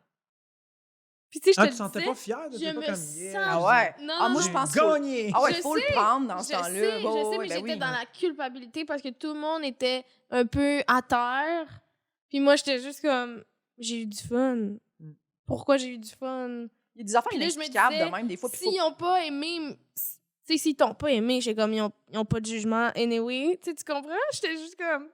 Puis tu sais, je Ah, te tu te sentais disais, pas fier de je pas me comme sens- yeah, Ah ouais. Non, Ah, non, moi, non. je pense j'ai qu'il faut... gagné. Ah ouais, Je il faut le sais, prendre dans ce Je temps-là. sais, Ouais, je sais, ouais, mais ben j'étais oui. dans la culpabilité parce que tout le monde était un peu à terre. Puis moi, j'étais juste comme, j'ai eu du fun. Pourquoi j'ai eu du fun? Il y a des affaires Puis là, je me inexplicables disais, de même, des fois. puis faut- S'ils n'ont pas aimé, tu sais, s'ils t'ont pas aimé, j'ai comme, ils ont pas de jugement anyway. Tu sais, tu comprends? J'étais juste comme,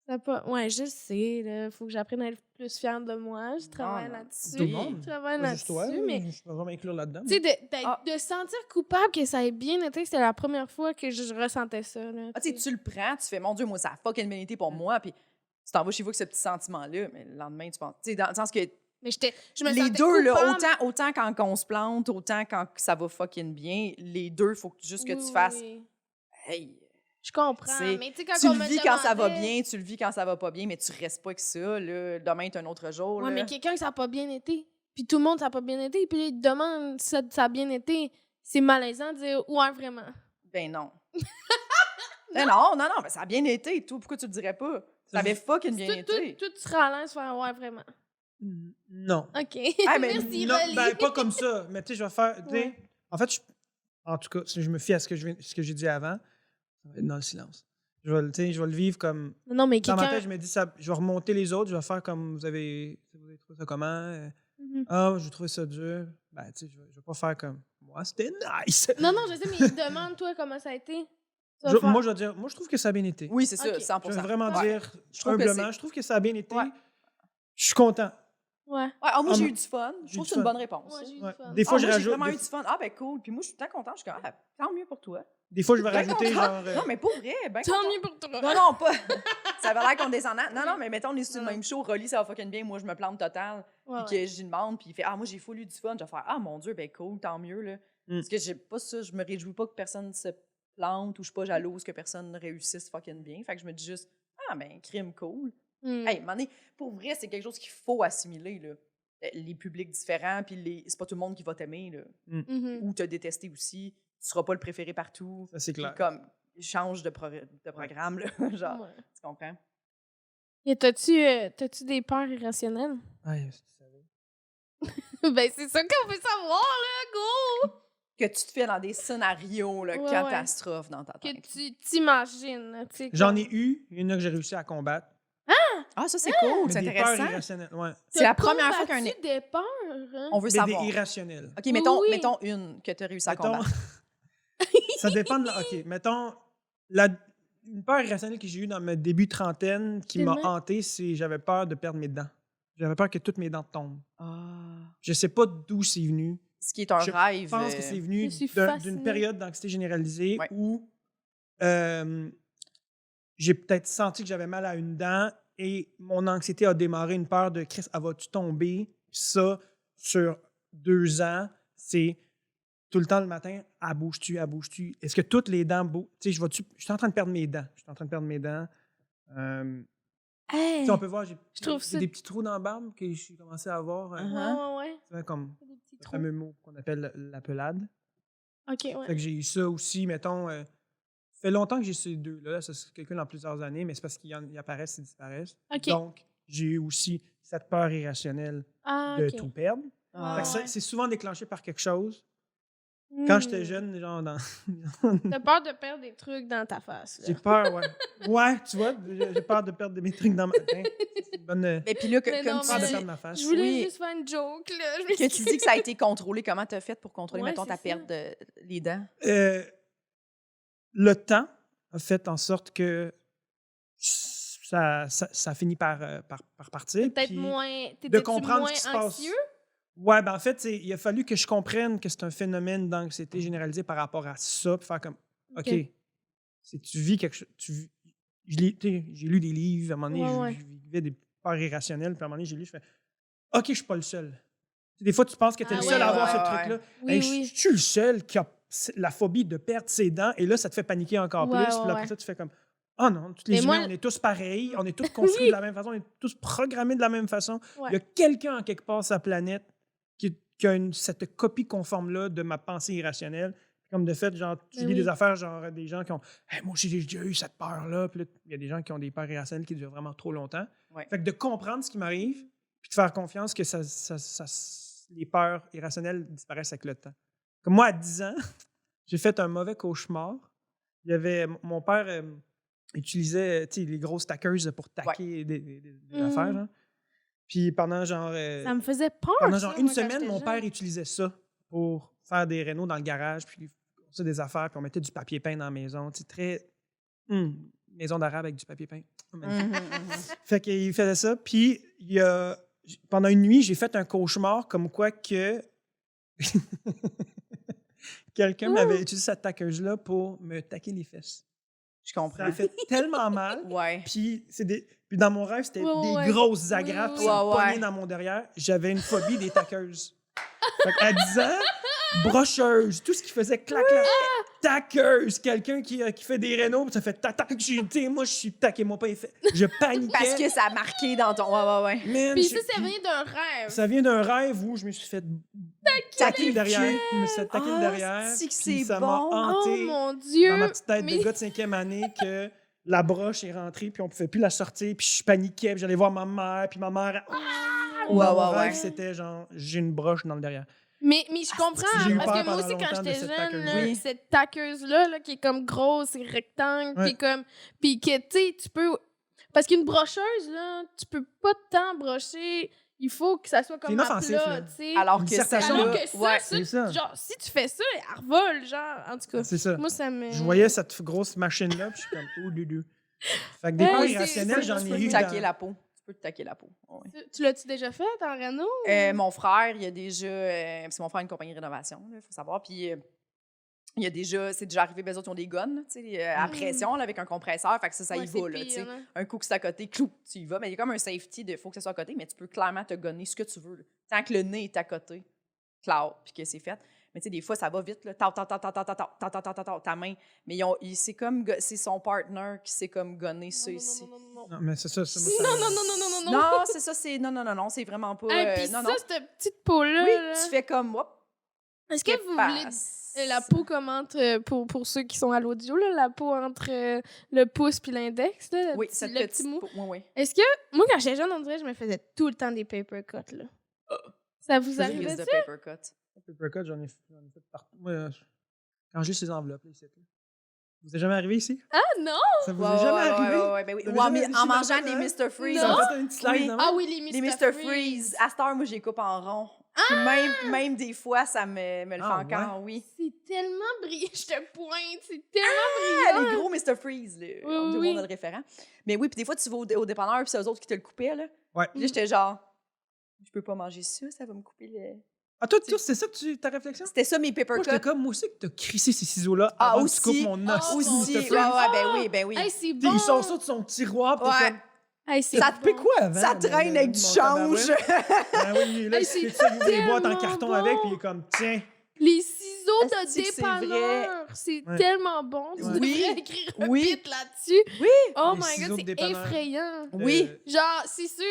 ça a pas... Ouais, je sais, là, faut que j'apprenne à être plus fière de moi. Je travaille non. là-dessus. Tout le monde. Je travaille Pas juste là-dessus, toi, mais... je peux vraiment inclure là-dedans. Tu sais, Ah. de sentir coupable que ça ait bien été, c'était la première fois que je ressentais ça. Là, Ah, tu sais, tu le prends, tu fais, mon Dieu, moi, ça a fucking bien été pour moi, puis tu t'en vas chez vous avec ce petit sentiment-là, mais le lendemain, tu penses. Tu sais, dans le sens que Mais je me les sentais deux, là, coupable. autant quand on se plante, autant quand ça va fucking bien, les deux, faut que juste que Oui, tu fasses. oui. Hey, Je comprends. C'est- Mais tu sais, quand tu on le me vis quand ça va demandait- bien, tu le vis quand ça va pas bien, mais tu restes pas avec ça, là. Demain est un autre jour, Ouais, là. mais quelqu'un que ça n'a pas bien été. Puis tout le monde, ça n'a pas bien été. Puis là, il te demande si ça a bien été. C'est malaisant de dire ouais, vraiment. Ben non. Ben non, mais ça a bien été et tout. Pourquoi tu le dirais pas? Ça avait fucking bien été. Tout sera à l'aise faire ouais, vraiment. Non. OK. Ah, mais Merci, Non, Rolly. ben, pas comme ça. Mais tu sais, je vais faire. tu sais, Ouais. En fait, en tout cas, si je me fie à ce que j'ai dit avant, ça va être dans le silence. Je vais, tu sais, je vais le vivre comme. Non, mais Dans ma quelqu'un... tête, je me dis, ça, je vais remonter les autres, je vais faire comme vous avez trouvé ça comment. Mhm. Ah, j'ai trouvé ça dur. Ben, tu sais, je vais pas faire comme. Moi, c'était nice. Non, je sais, mais il te demande, toi, comment ça a été. Tu vas faire- Moi, je vais dire, moi, je trouve que ça a bien été. Oui, c'est ça, Ok. 100%. Je vais vraiment Ouais. dire Je trouve que humblement, c'est- je trouve que ça a bien été. Ouais. Je suis content. Ouais. Ouais, ah, moi, Ah, j'ai moi, eu du fun. Je j'ai trouve du que c'est une fun. bonne réponse. Ouais, j'ai eu Ouais. du fun. Des fois, je moi, j'ai rajoute. vraiment eu du fun. Ah, ben cool. Puis moi, je suis très contente. Je suis comme, ah, tant mieux pour toi. Des fois, je vais Ben rajouter content. genre. Non, mais pour vrai, ben Tant content. mieux pour toi. Non, pas. Ça avait l'air condescendant. Non, mais mettons, on est sur le Non. même show. Rolly, ça va fucking bien. Moi, je me plante total. Ouais, Puis que j'y demande. Puis il fait, ah, moi, j'ai full eu du fun. Je vais faire, ah, mon Dieu, ben cool, tant mieux, là. Parce que j'ai pas ça. Je me réjouis pas que personne se plante ou je suis pas jalouse que personne réussisse fucking bien. Fait que je me dis juste, ah, ben, crime cool. Hmm. Hey, mané, pour vrai, c'est quelque chose qu'il faut assimiler, là. les publics différents, puis c'est pas tout le monde qui va t'aimer, là. Mhm. Ou te détester aussi. Tu seras pas le préféré partout. Ça, c'est Puis clair. comme, change de programme, là, genre, Ouais. tu comprends? Et t'as-tu des peurs irrationnelles? Ouais, tu savais. Ben, c'est ça qu'on veut savoir, là, go! Que tu te fais dans des scénarios, là, Ouais, catastrophes dans ta Que tête. tu t'imagines, là, tu sais. J'en comme- ai eu, une que j'ai réussi à combattre. Ah, ça, c'est cool, Mais c'est des peurs intéressant. irrationnelles, ouais. C'est la T'as première fois qu'un... combattu des peurs, hein? On veut Mais savoir. des irrationnels. OK, mettons, Oui. mettons une que tu as réussi à Mettons, combattre. ça dépend de la... OK, mettons, une peur irrationnelle que j'ai eue dans mes débuts de trentaine qui m'a Tellement. hanté, c'est j'avais peur de perdre mes dents. J'avais peur que toutes mes dents tombent. Ah. Je sais pas d'où c'est venu. Ce qui est un Je rêve. Je pense que c'est venu Je suis d'une fascinée. période d'anxiété généralisée Ouais. où j'ai peut-être senti que j'avais mal à une dent et mon anxiété a démarré une peur de « Chris, elle va-tu tomber? » Puis ça, sur 2 ans, c'est tout le temps le matin, « Elle bouge-tu? Elle bouge-tu? Est-ce que toutes les dents bougent? » Tu sais, je suis en train de perdre mes dents. Je suis en train de perdre mes dents. Tu Hey! sais, on peut voir, j'ai Je trouve ça- des petits trous dans la barbe que j'ai commencé à avoir. Ouais. C'est comme Des petits le trous. fameux mot qu'on appelle la pelade. OK, ouais. Fait que j'ai eu ça aussi, mettons. Ça fait longtemps que j'ai ces deux-là. Là, ça se calcule dans plusieurs années, mais c'est parce qu'ils apparaissent et disparaissent. OK. Donc, j'ai eu aussi cette peur irrationnelle Ah, de OK. tout perdre. Ah. Fait que Ouais. c'est souvent déclenché par quelque chose. Quand j'étais Hmm. jeune, genre dans. T'as peur de perdre des trucs dans ta face, là. J'ai peur, ouais. Ouais, tu vois, j'ai peur de perdre mes trucs dans ma. Hein, c'est une bonne. Mais puis là, Mais comme non, tu Peur de mais- dis, perdre ma face. Je voulais Oui. juste faire une joke, là. Je me que suis tu dis que ça a été contrôlé, comment tu as fait pour contrôler, Ouais, mettons, c'est ta ça. perte de les dents? Le temps a fait en sorte que ça finit par partir. peut-être puis moins... de T'étais-tu comprendre moins ce qui se passe. anxieux? Ouais, ben en fait, il a fallu que je comprenne que c'est un phénomène d'anxiété généralisée par rapport à ça, puis faire comme, OK, tu vis quelque chose. J'ai lu des livres, à un moment donné, Ouais. je vivais des peurs irrationnelles, puis à un moment donné, j'ai lu, je fais, OK, je suis pas le seul. Des fois, tu penses que tu es Ah le ouais, seul à avoir ouais, ce ouais. truc-là. Oui, Hey, oui. Je suis le seul qui a la phobie de perdre ses dents, et là, ça te fait paniquer encore Ouais, plus. ouais, Puis là, après ouais. ça, tu fais comme, oh non, tous les Mais humains, moi- on est tous pareils, on est tous construits de la même façon, on est tous programmés de la même façon. Ouais. Il y a quelqu'un en quelque part sur la planète qui a cette copie conforme-là de ma pensée irrationnelle. Comme de fait, genre, tu Ben lis oui. des affaires, genre, des gens qui ont hey, moi aussi, j'ai déjà eu cette peur-là. Puis là, il y a des gens qui ont des peurs irrationnelles qui durent vraiment trop longtemps. Ouais. Fait que de comprendre ce qui m'arrive, puis de faire confiance que les peurs irrationnelles disparaissent avec le temps. Comme moi, à 10 ans, j'ai fait un mauvais cauchemar. Il y avait, mon père utilisait tu sais, les grosses taqueuses pour taquer des affaires. Genre. Puis pendant genre. Ça me faisait peur, Pendant ça, genre une moi, quand semaine, j'étais mon jeune. père utilisait ça pour faire des rénaux dans le garage, puis ça, des affaires, puis on mettait du papier peint dans la maison. Tu sais, très. Maison d'arabe avec du papier peint. Magnifique. Fait qu'il faisait ça, puis pendant une nuit, j'ai fait un cauchemar comme quoi que quelqu'un m'avait utilisé cette taqueuse-là pour me taquer les fesses. Je Ça comprends. m'a fait tellement mal. Ouais. Puis dans mon rêve, c'était Ouais, des ouais. grosses agrafes Oui, qui ça me oui. Ouais, pognait ouais. dans mon derrière. J'avais une phobie des taqueuses. Fait qu'à 10 ans, brocheuse, tout ce qui faisait clac-clac. Taqueuse, quelqu'un qui fait des rénaux, puis ça fait tac-tac. Moi, je suis taquez-moi pas les fesses. Je paniquais. Parce que ça a marqué dans ton... Ouais. Man, Puis je- ça vient d'un rêve. ça vient d'un rêve où je me suis fait taquer le derrière. Je me suis fait taquer le derrière. c'est que puis c'est ça bon. m'a Oh hanté mon Dieu! dans ma petite tête mais- de gars de 5e année que la broche est rentrée, puis on pouvait plus la sortir, puis je paniquais, puis j'allais voir ma mère, puis ma mère... Ouais, Dans mon ouais, rêve, ouais. c'était genre, j'ai une broche dans le derrière. Mais je comprends, j'ai eu parce peur que moi pendant aussi, quand longtemps de j'étais cette jeune, taqueuse. là, Oui. cette taqueuse-là, là, qui est comme grosse et rectangle, Ouais. puis que, tu sais, tu peux... Parce qu'une brocheuse, là, tu peux pas tant brocher, il faut que ça soit comme à inoffensif, là. plat, tu sais. Alors Une que dissertation, celle-là... Alors que ça, ouais. C'est ça. genre, si tu fais ça, elle revole, genre, en tout cas. C'est ça. Moi, ça me... Je voyais cette grosse machine-là, puis je suis comme, oh, Lulu. Fait que des Hey, peurs c'est- irrationnelles, c'est- j'en Tu ai peux eu. te taquer dans- la peau. Tu peux te taquer la peau. Ouais. Tu l'as-tu déjà fait en Renault? Mon frère, il a déjà... parce que mon frère a une compagnie de rénovation, il faut savoir. Puis il y a déjà... C'est déjà arrivé, ben, eux autres, ils ont des guns, tu sais, à pression, là, avec un compresseur. Fait que ça Ouais, y c'est va, là, tu sais. pire, hein. Un coup que c'est à côté, clou, tu y vas. Mais il y a comme un safety de faut que ça soit à côté, mais tu peux clairement te gonner ce que tu veux, là. Tant que le nez est à côté, cloud, puis que c'est fait. Mais tu sais, des fois, ça va vite, là. Ta main. Mais c'est comme, c'est son partner qui s'est comme gonné ça ici. Non, mais c'est ça. Moi, Non. Non, c'est ça, c'est. Non, c'est vraiment pas. Puis non, ça, non. cette petite peau-là. Oui, là, tu fais comme. Hop, est-ce que vous voulez la peau comme entre, pour ceux qui sont à l'audio, là, la peau entre le pouce puis l'index, là, Oui, le cette petit petite mot? peau. Oui. Est-ce que, moi, quand j'étais jeune, on dirait que je me faisais tout le temps des paper cuts, là. Ça vous arrivait Crise de ça? paper cut. Papercut, j'en ai fait partout. Moi, quand j'ai ces enveloppes, là, ici. Vous êtes jamais arrivé ici? Ah non! Ça vous est jamais arrivé? Ben oui. Vous Ou avez jamais en ici mangeant dans des le Mr. Freeze. Ça Non. a fait une slice Oui. dans Ah oui, les Les Mr. Freeze. À cette heure, moi, je les coupe en rond. Puis même des fois, ça me le fait Ah, encore, oui. C'est tellement brillant, je te pointe, c'est tellement Ah, brillant! les gros Mr. Freeze, là. On dit oui. on a le référent. Mais oui, puis des fois, tu vas au dépanneur, puis c'est eux autres qui te le coupaient, là. Ouais. Puis là, j'étais genre, je peux pas manger ça va me couper le... Ah, toi, c'est ça ta réflexion? C'était ça, mes paper Moi, j'étais cuts. comme, moi aussi, que t'as crissé ces ciseaux-là Ah, avant aussi. que tu coupes mon os. Oh, Aussi, mon ouais, Dieu. ben oui. Hey, c'est Puis bon! il sort ça de son tiroir, pis t'es Ouais. comme... Hey, c'est Ça bon. Fais quoi avant? Ça traîne avec du change. Ben oui, là, Hey, c'est c'est ça, il ouvre des boîtes en tellement carton bon. avec, puis il est comme, tiens. Les ciseaux de Asti que c'est dépanneur, c'est Ouais. tellement bon. Tu Ouais. devrais Oui. écrire un Oui. bit là-dessus. Oui. Oh Les my ciseaux god, de c'est dépanneur. effrayant. Oui. Genre, c'est sûr,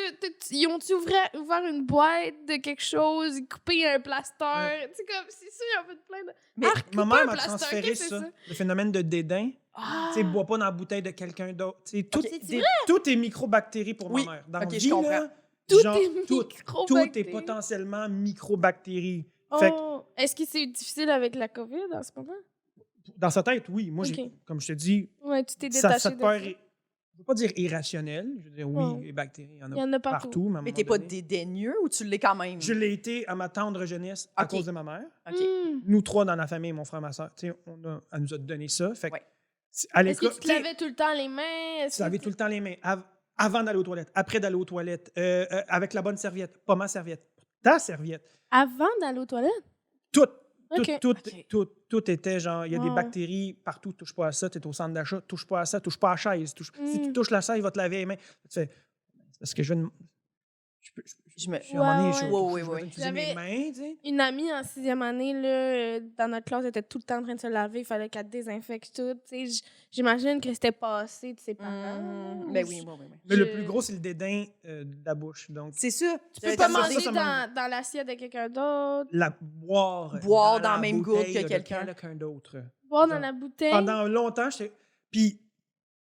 ils ont-tu ouvert une boîte de quelque chose, coupé un plaster? Ouais. Tu sais, comme, c'est sûr, ils ont fait plein de... Mais Ma couper mère un m'a plaster, transféré qu'est-ce que ça, c'est le phénomène de dédain. Ah. Tu sais, bois pas dans la bouteille de quelqu'un d'autre. Tu sais, tout, C'est tout est microbactérie pour Oui. ma mère. Dans Ok, la je vie, comprends. là, Tout genre, est tout est microbactérie. potentiellement microbactérie. Fait que, Oh, est-ce que c'est difficile avec la COVID en ce moment? dans sa tête, oui. Moi, Ok. comme je te dis, Ouais, tu t'es ça détaché te de peur, ça. je veux pas dire irrationnel. Je veux dire, oui, Ouais. les bactéries, il Il y en a partout. mais à un Mais moment t'es pas donné- dédaigneux ou tu l'es quand même? Je l'ai été à ma tendre jeunesse à Ok. cause de ma mère. OK. Nous trois dans la famille, mon frère, ma soeur, elle nous a donné ça. Fait que, Ouais. à Est-ce que l'école, tu te lavais tout le temps les mains? Est-ce tu lavais que tout le temps les mains. Avant d'aller aux toilettes, après d'aller aux toilettes, avec la bonne serviette, pas ma serviette, ta serviette. Avant d'aller aux toilettes? Tout, Ok. tout était genre, il y a des Wow. bactéries partout, touche pas à ça, tu es au centre d'achat, touche pas à ça, touche pas à la chaise. Si tu touches la chaise, il va te laver les mains. Tu fais, c'est parce que je veux une... Je me... à un moment donné, je Ouais, vais ouais. utiliser mes J'avais- mains, tu sais. Une amie en 6e année, là, dans notre classe, elle était tout le temps en train de se laver. Il fallait qu'elle désinfecte tout. Tu sais, j'imagine que c'était passé de ses parents. Ben oui. Mais le Je- plus gros, c'est le dédain de la bouche. Donc, C'est ça. Tu peux pas manger dans l'assiette de quelqu'un d'autre, boire dans la le même bouteille gourde que de quelqu'un. d'autre. boire dans Genre, la bouteille. Pendant longtemps, puis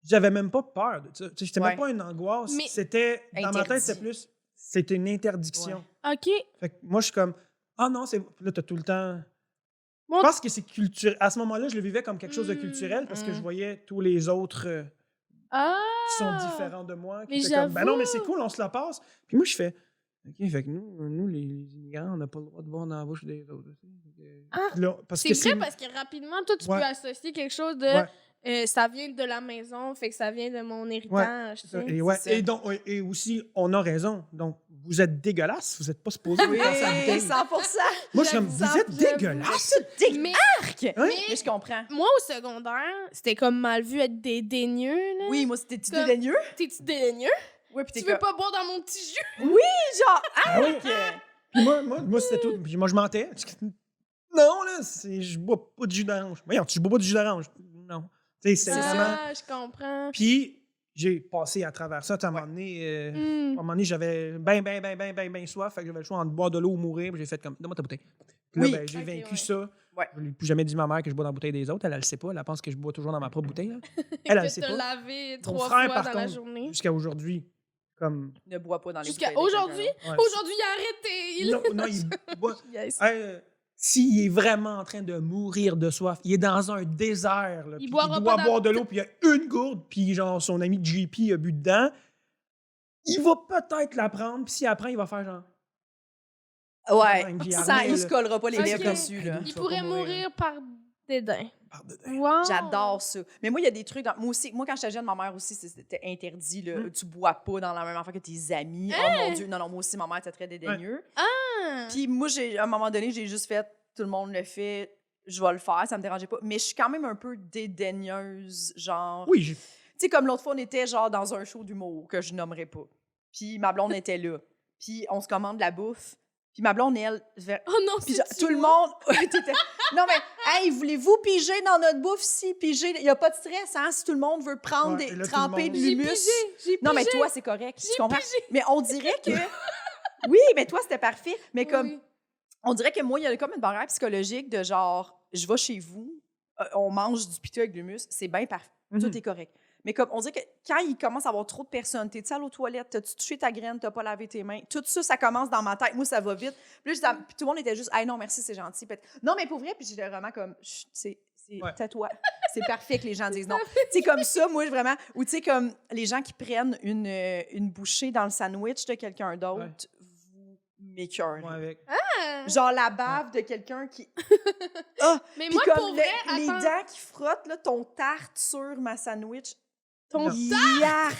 j'avais même pas peur de ça. Tu sais, c'était Ouais. même pas une angoisse. Mais- C'était, dans ma tête, Interdit. c'était plus, c'était une interdiction. OK. Fait que moi, je suis comme, ah non, c'est. Là, t'as tout le temps. Moi- Je pense que c'est culturel. À ce moment-là, je le vivais comme quelque chose de culturel parce que je mm. voyais tous les autres Ah! qui sont différents de moi. Qui Mais étaient comme, ben non, mais c'est j'avoue. cool, on se la passe. Puis moi, je fais, OK, fait que nous les immigrants, on n'a pas le droit de boire dans la bouche des autres. aussi. Ah, Puis là, parce C'est que vrai parce que rapidement, toi, tu Ouais. peux associer quelque chose de Ouais. ça vient de la maison, fait que ça vient de mon héritage. tu sais. Et, ouais, c'est ça. et, donc, et aussi, on a raison. Donc, vous êtes dégueulasse, vous n'êtes pas supposé Oui, vous faire ça à la bouteille. 100%. Moi, je suis comme, J'avoue, vous êtes j'avoue. dégueulasse. Mais Mais je comprends. moi, au secondaire, c'était comme mal vu être dédaigneux. Là. Oui, moi, c'était tu Comme- dédaigneux. T'es-tu dédaigneux? Oui, puis Tu t'es veux comme... pas boire dans mon petit jus? Genre, Ah oui. arc! Puis moi c'était tout. Puis moi, je mentais. Non, là, je bois pas de jus d'orange. Voyons, tu bois pas de jus d'orange. Non. Tu sais, c'est vraiment. Ah, je comprends. Puis, j'ai passé à travers ça. À un moment donné, à un Hmm. moment donné, j'avais ben soif. Fait que j'avais le choix entre boire de l'eau ou mourir. Puis j'ai fait comme, donne-moi ta bouteille. Puis là, Oui. ben, j'ai Ok, vaincu ouais. ça. Ouais. Je n'ai plus jamais dit à ma mère que je bois dans la bouteille des autres. Elle le sait pas. Elle pense que je bois toujours dans ma propre bouteille. Là. Elle le Que sait te pas. laver Mon 3 frère, fois par dans la contre, journée. jusqu'à aujourd'hui, comme. Ne bois pas dans les Jusqu'à bouteilles de aujourd'hui? quelqu'un Ouais. Aujourd'hui, il a arrêté. Il... Non, il boit. Yes. S'il est vraiment en train de mourir de soif, il est dans un désert, là, Il puis boira il pas doit dans- boire de l'eau, puis il y a une gourde, puis genre son ami JP a bu dedans, il va peut-être la prendre, puis s'il la prend, il va faire genre... Ouais. Même, puis Ça, il là. se collera pas les Ok. lèvres dessus, là. Il Tu vas pourrait pas mourir. mourir par dédain. Par dedans. Wow. J'adore ça. Mais moi, il y a des trucs. Moi aussi, moi, quand j'étais jeune, ma mère aussi, c'était interdit. Là. Tu bois pas dans la même affaire que tes amis. Oh mon Dieu. Non, moi aussi, ma mère était très dédaigneuse. Ah. Puis moi, à un moment donné, j'ai juste fait tout le monde le fait, je vais le faire, ça me dérangeait pas. Mais je suis quand même un peu dédaigneuse, genre. Oui, Tu sais, comme l'autre fois, on était genre dans un show d'humour que je nommerais pas. Puis ma blonde était là. Puis on se commande de la bouffe. Puis ma blonde, elle, Oh non, puis c'est genre, tout le monde... non, mais, hey, voulez-vous piger dans notre bouffe? Si, piger... Il n'y a pas de stress, hein, si tout le monde veut prendre Ouais, et là, tout le tremper de monde- l'humus. J'ai Non, mais pigé. toi, c'est correct, tu J'ai comprends? pigé. Mais on dirait que... Oui, mais toi, c'était parfait. Mais comme, Oui. on dirait que moi, il y a comme une barrière psychologique de genre, je vais chez vous, on mange du pita avec de l'humus, c'est bien parfait, tout est correct. Mais comme, on dirait que quand il commence à avoir trop de personnes, t'es allé aux toilettes, t'as-tu touché ta graine, t'as pas lavé tes mains, tout ça, ça commence dans ma tête. Moi, ça va vite. Puis là, puis tout le monde était juste, « Hey, non, merci, c'est gentil. » Non, mais pour vrai, puis j'étais vraiment comme, Chut, Ouais. tais-toi. C'est parfait que les gens disent non. Tu sais, comme ça, moi, vraiment, ou tu sais, comme les gens qui prennent une bouchée dans le sandwich de quelqu'un d'autre, vous m'écœurez. Moi, avec. Genre la bave de quelqu'un qui... Mais Puis moi, comme pour vrai, les attends, dents qui frottent, là, ton tarte sur ma sandwich. ton Non. Yark!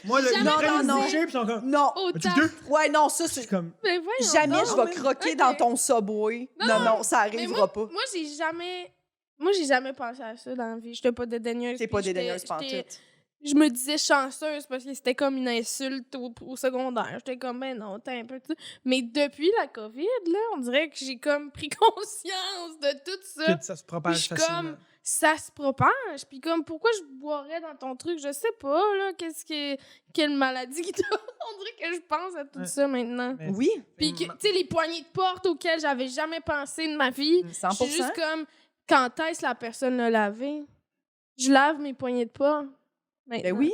Moi, là, Jamais ils prennent une pensé. bouchée, puis ils sont comme. Non. au As-tu tarte. deux? Ouais, non, ça, Je suis c'est... comme. Mais voyons Jamais donc. je vais mais- croquer ok. dans ton Subway. Non, Non, ça mais arrivera pas. Moi, j'ai jamais pensé à ça dans la vie. J'étais pas dédaigneuse. T'es pas puis dédaigneuse j'étais- pantoute. Je me disais chanceuse parce que c'était comme une insulte au secondaire. J'étais comme, ben non, t'es un peu... Mais depuis la COVID, là, on dirait que j'ai comme pris conscience de tout ça. Que ça se propage Puis je suis facilement. comme, ça se propage. Puis comme, pourquoi je boirais dans ton truc? Je sais pas, là, quelle maladie qui t'a... On dirait que je pense à tout Ouais. ça maintenant. Mais- Oui, Puis, tu sais, les poignées de porte auxquelles j'avais jamais pensé de ma vie, 100%. je suis juste comme, quand est-ce la personne l'a lavé? Je lave mes poignées de porte. Ben maintenant. oui.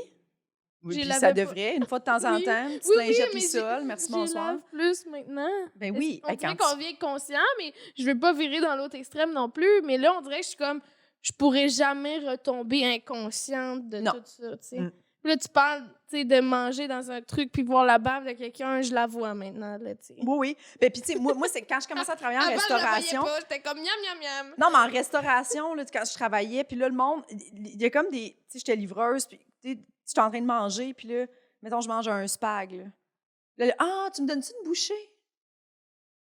Oui, J'y puis lavais ça pas. devrait, une fois de temps en Oui. temps, petite Oui, lingette mais lissole, merci, j'y bonsoir. lave plus maintenant. Ben oui, On hey, dirait quand qu'on vient conscient, mais je veux pas virer dans l'autre extrême non plus. Mais là, on dirait que je suis comme, je pourrais jamais retomber inconsciente de Non. tout ça, tu sais. Mm. Puis là, tu parles, tu sais, de manger dans un truc puis voir la bave de quelqu'un, je la vois maintenant, là, tu sais. Oui, oui. Ben, puis, tu sais, moi, c'est quand je commençais à travailler en Avant, je la voyais restauration. pas, j'étais comme miam, miam, miam. Non, mais en restauration, là, quand je travaillais, puis là, le monde, il y a comme des. Tu sais, j'étais livreuse, puis tu sais, j'étais en train de manger, puis là, mettons, je mange un spag, là. Là, ah, tu me donnes-tu une bouchée?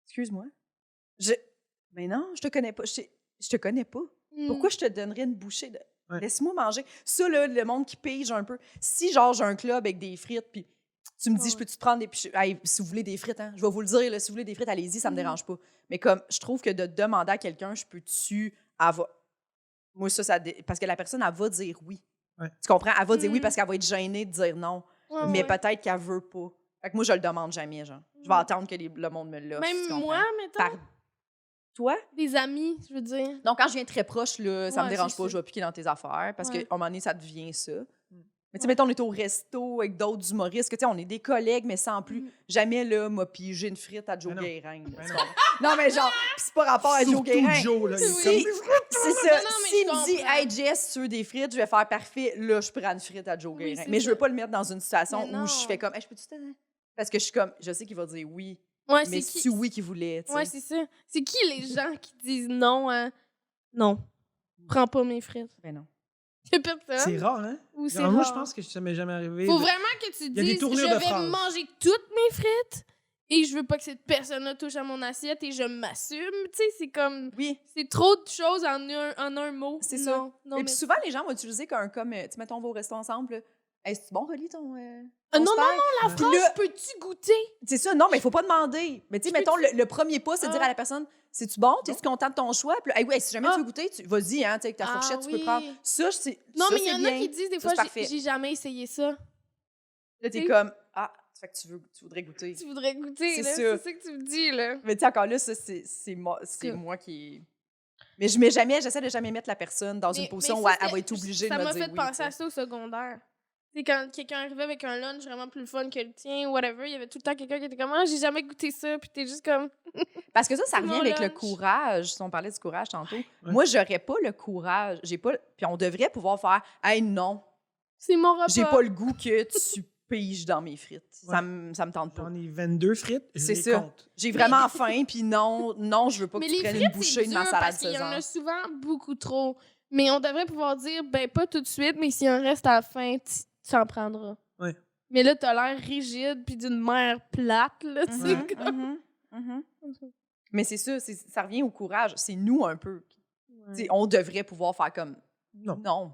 Excuse-moi. Mais non, je te connais pas. Je te connais pas. Mm. Pourquoi je te donnerais une bouchée de. Ouais. Laisse-moi manger. Ça, là, le monde qui pige un peu. Si, genre, j'ai un club avec des frites, puis tu me dis, Ouais. je peux-tu te prendre des. Hey, si vous voulez des frites, hein, je vais vous le dire, là, si vous voulez des frites, allez-y, ça me dérange pas. Mais comme, je trouve que de demander à quelqu'un, je peux-tu avoir. Moi, parce que la personne, elle va dire oui. Ouais. Tu comprends? Elle va dire oui Mhm. parce qu'elle va être gênée de dire non. Ouais, Mais ouais. peut-être qu'elle veut pas. Fait que moi, je le demande jamais, genre. Je vais Mhm. attendre que le monde me l'offre. Même tu comprends? moi, mettons, Par- Toi? des amis, je veux dire. Donc, quand je viens très proche, là, ça me Ouais, dérange c'est pas, ça. je vais piquer dans tes affaires parce Ouais. qu'à un moment donné, ça devient ça. Mais tu sais, Ouais. mettons, on est au resto avec d'autres humoristes, que tu sais, on est des collègues, mais sans plus. Mhm. Jamais, là, m'a pigé une frite à Joe Ben non. Guérin. là, Ben tu non. comprends? Non, mais genre, pis c'est pas rapport à Joe Surtout Guérin. Joe, là. il est Oui. Si- comme- C'est ça. Non, non, mais S'il je me dit, comprends. hey Jess, tu veux des frites, je vais faire parfait. Là, je prends une frite à Joe Oui, Guérin. c'est Mais je veux ça. pas le mettre dans une situation Mais où non. je fais comme, hey, je peux-tu te. Parce que je suis comme, je sais qu'il va dire oui. Ouais, Mais c'est c'est oui qu'il voulait, tu sais. Ouais, c'est ça. C'est qui les gens qui disent non à... Non, prends pas mes frites. Ben non. C'est personne. C'est rare, hein? Ou c'est Alors, moi, je rare? pense que ça m'est jamais arrivé. Faut de- vraiment que tu y a des dises, tournures je de vais phrases. manger toutes mes frites et je veux pas que cette personne-là touche à mon assiette et je m'assume. Tu sais, c'est comme... Oui. C'est trop de choses en un mot. C'est Non, ça. Non, Et mais... puis souvent, les gens vont utiliser comme, tu sais, mettons, on va au resto ensemble. là. Hey, c'est bon, Rolly, ton. Ah, non, spag? non, la Puis phrase, là, peux-tu goûter? c'est ça, non, mais il faut pas demander. Mais tu sais, Je mettons, le premier pas, c'est de dire Ah. à la personne, c'est-tu bon? T'es-tu content de ton choix? Puis là, hey, ouais, si jamais Ah. tu veux goûter, vas-y, hein, tu sais, avec ta Ah, fourchette, tu peux oui. prendre. Ça, c'est. Non, ça, mais il y c'est en a bien. qui disent des Ça, fois, c'est parfait. j'ai jamais essayé ça. Là, t'es Oui. comme, ah, ça fait que tu voudrais goûter. Tu voudrais goûter, C'est là. ça. C'est ça que tu me dis, là. Mais tu sais, encore là, ça, c'est moi qui. Mais j'essaie de jamais mettre la personne dans une position où ça, elle va être obligée de me dire Ça m'a fait oui, penser tu sais. à ça au secondaire. Tu sais, quand quelqu'un arrivait avec un lunch vraiment plus fun que le tien, whatever, il y avait tout le temps quelqu'un qui était comme « Ah, j'ai jamais goûté ça », puis t'es juste comme... Parce que ça revient Mon avec le lunch. courage. Si on parlait du courage tantôt. Moi, j'aurais pas le courage. Puis on devrait pouvoir faire « Hey, non, C'est mon repas. j'ai pas le goût que tu piges dans mes frites. Ouais. Ça me tente pas. J'en ai 22 frites, je C'est les ça. compte. J'ai vraiment faim, puis non, je veux pas Mais que tu les prennes frites, une bouchée c'est de ma dur salade parce qu'il y en a César. souvent beaucoup trop. Mais on devrait pouvoir dire « Ben, pas tout de suite, mais s'il en reste à la fin, tu en prendras. Ouais. » Mais là, t'as l'air rigide puis d'une mère plate, là, tu sais. Mhm, comme- mhm, mhm. Mais c'est ça, ça revient au courage. C'est nous un peu. Ouais. T'sais, on devrait pouvoir faire comme Non.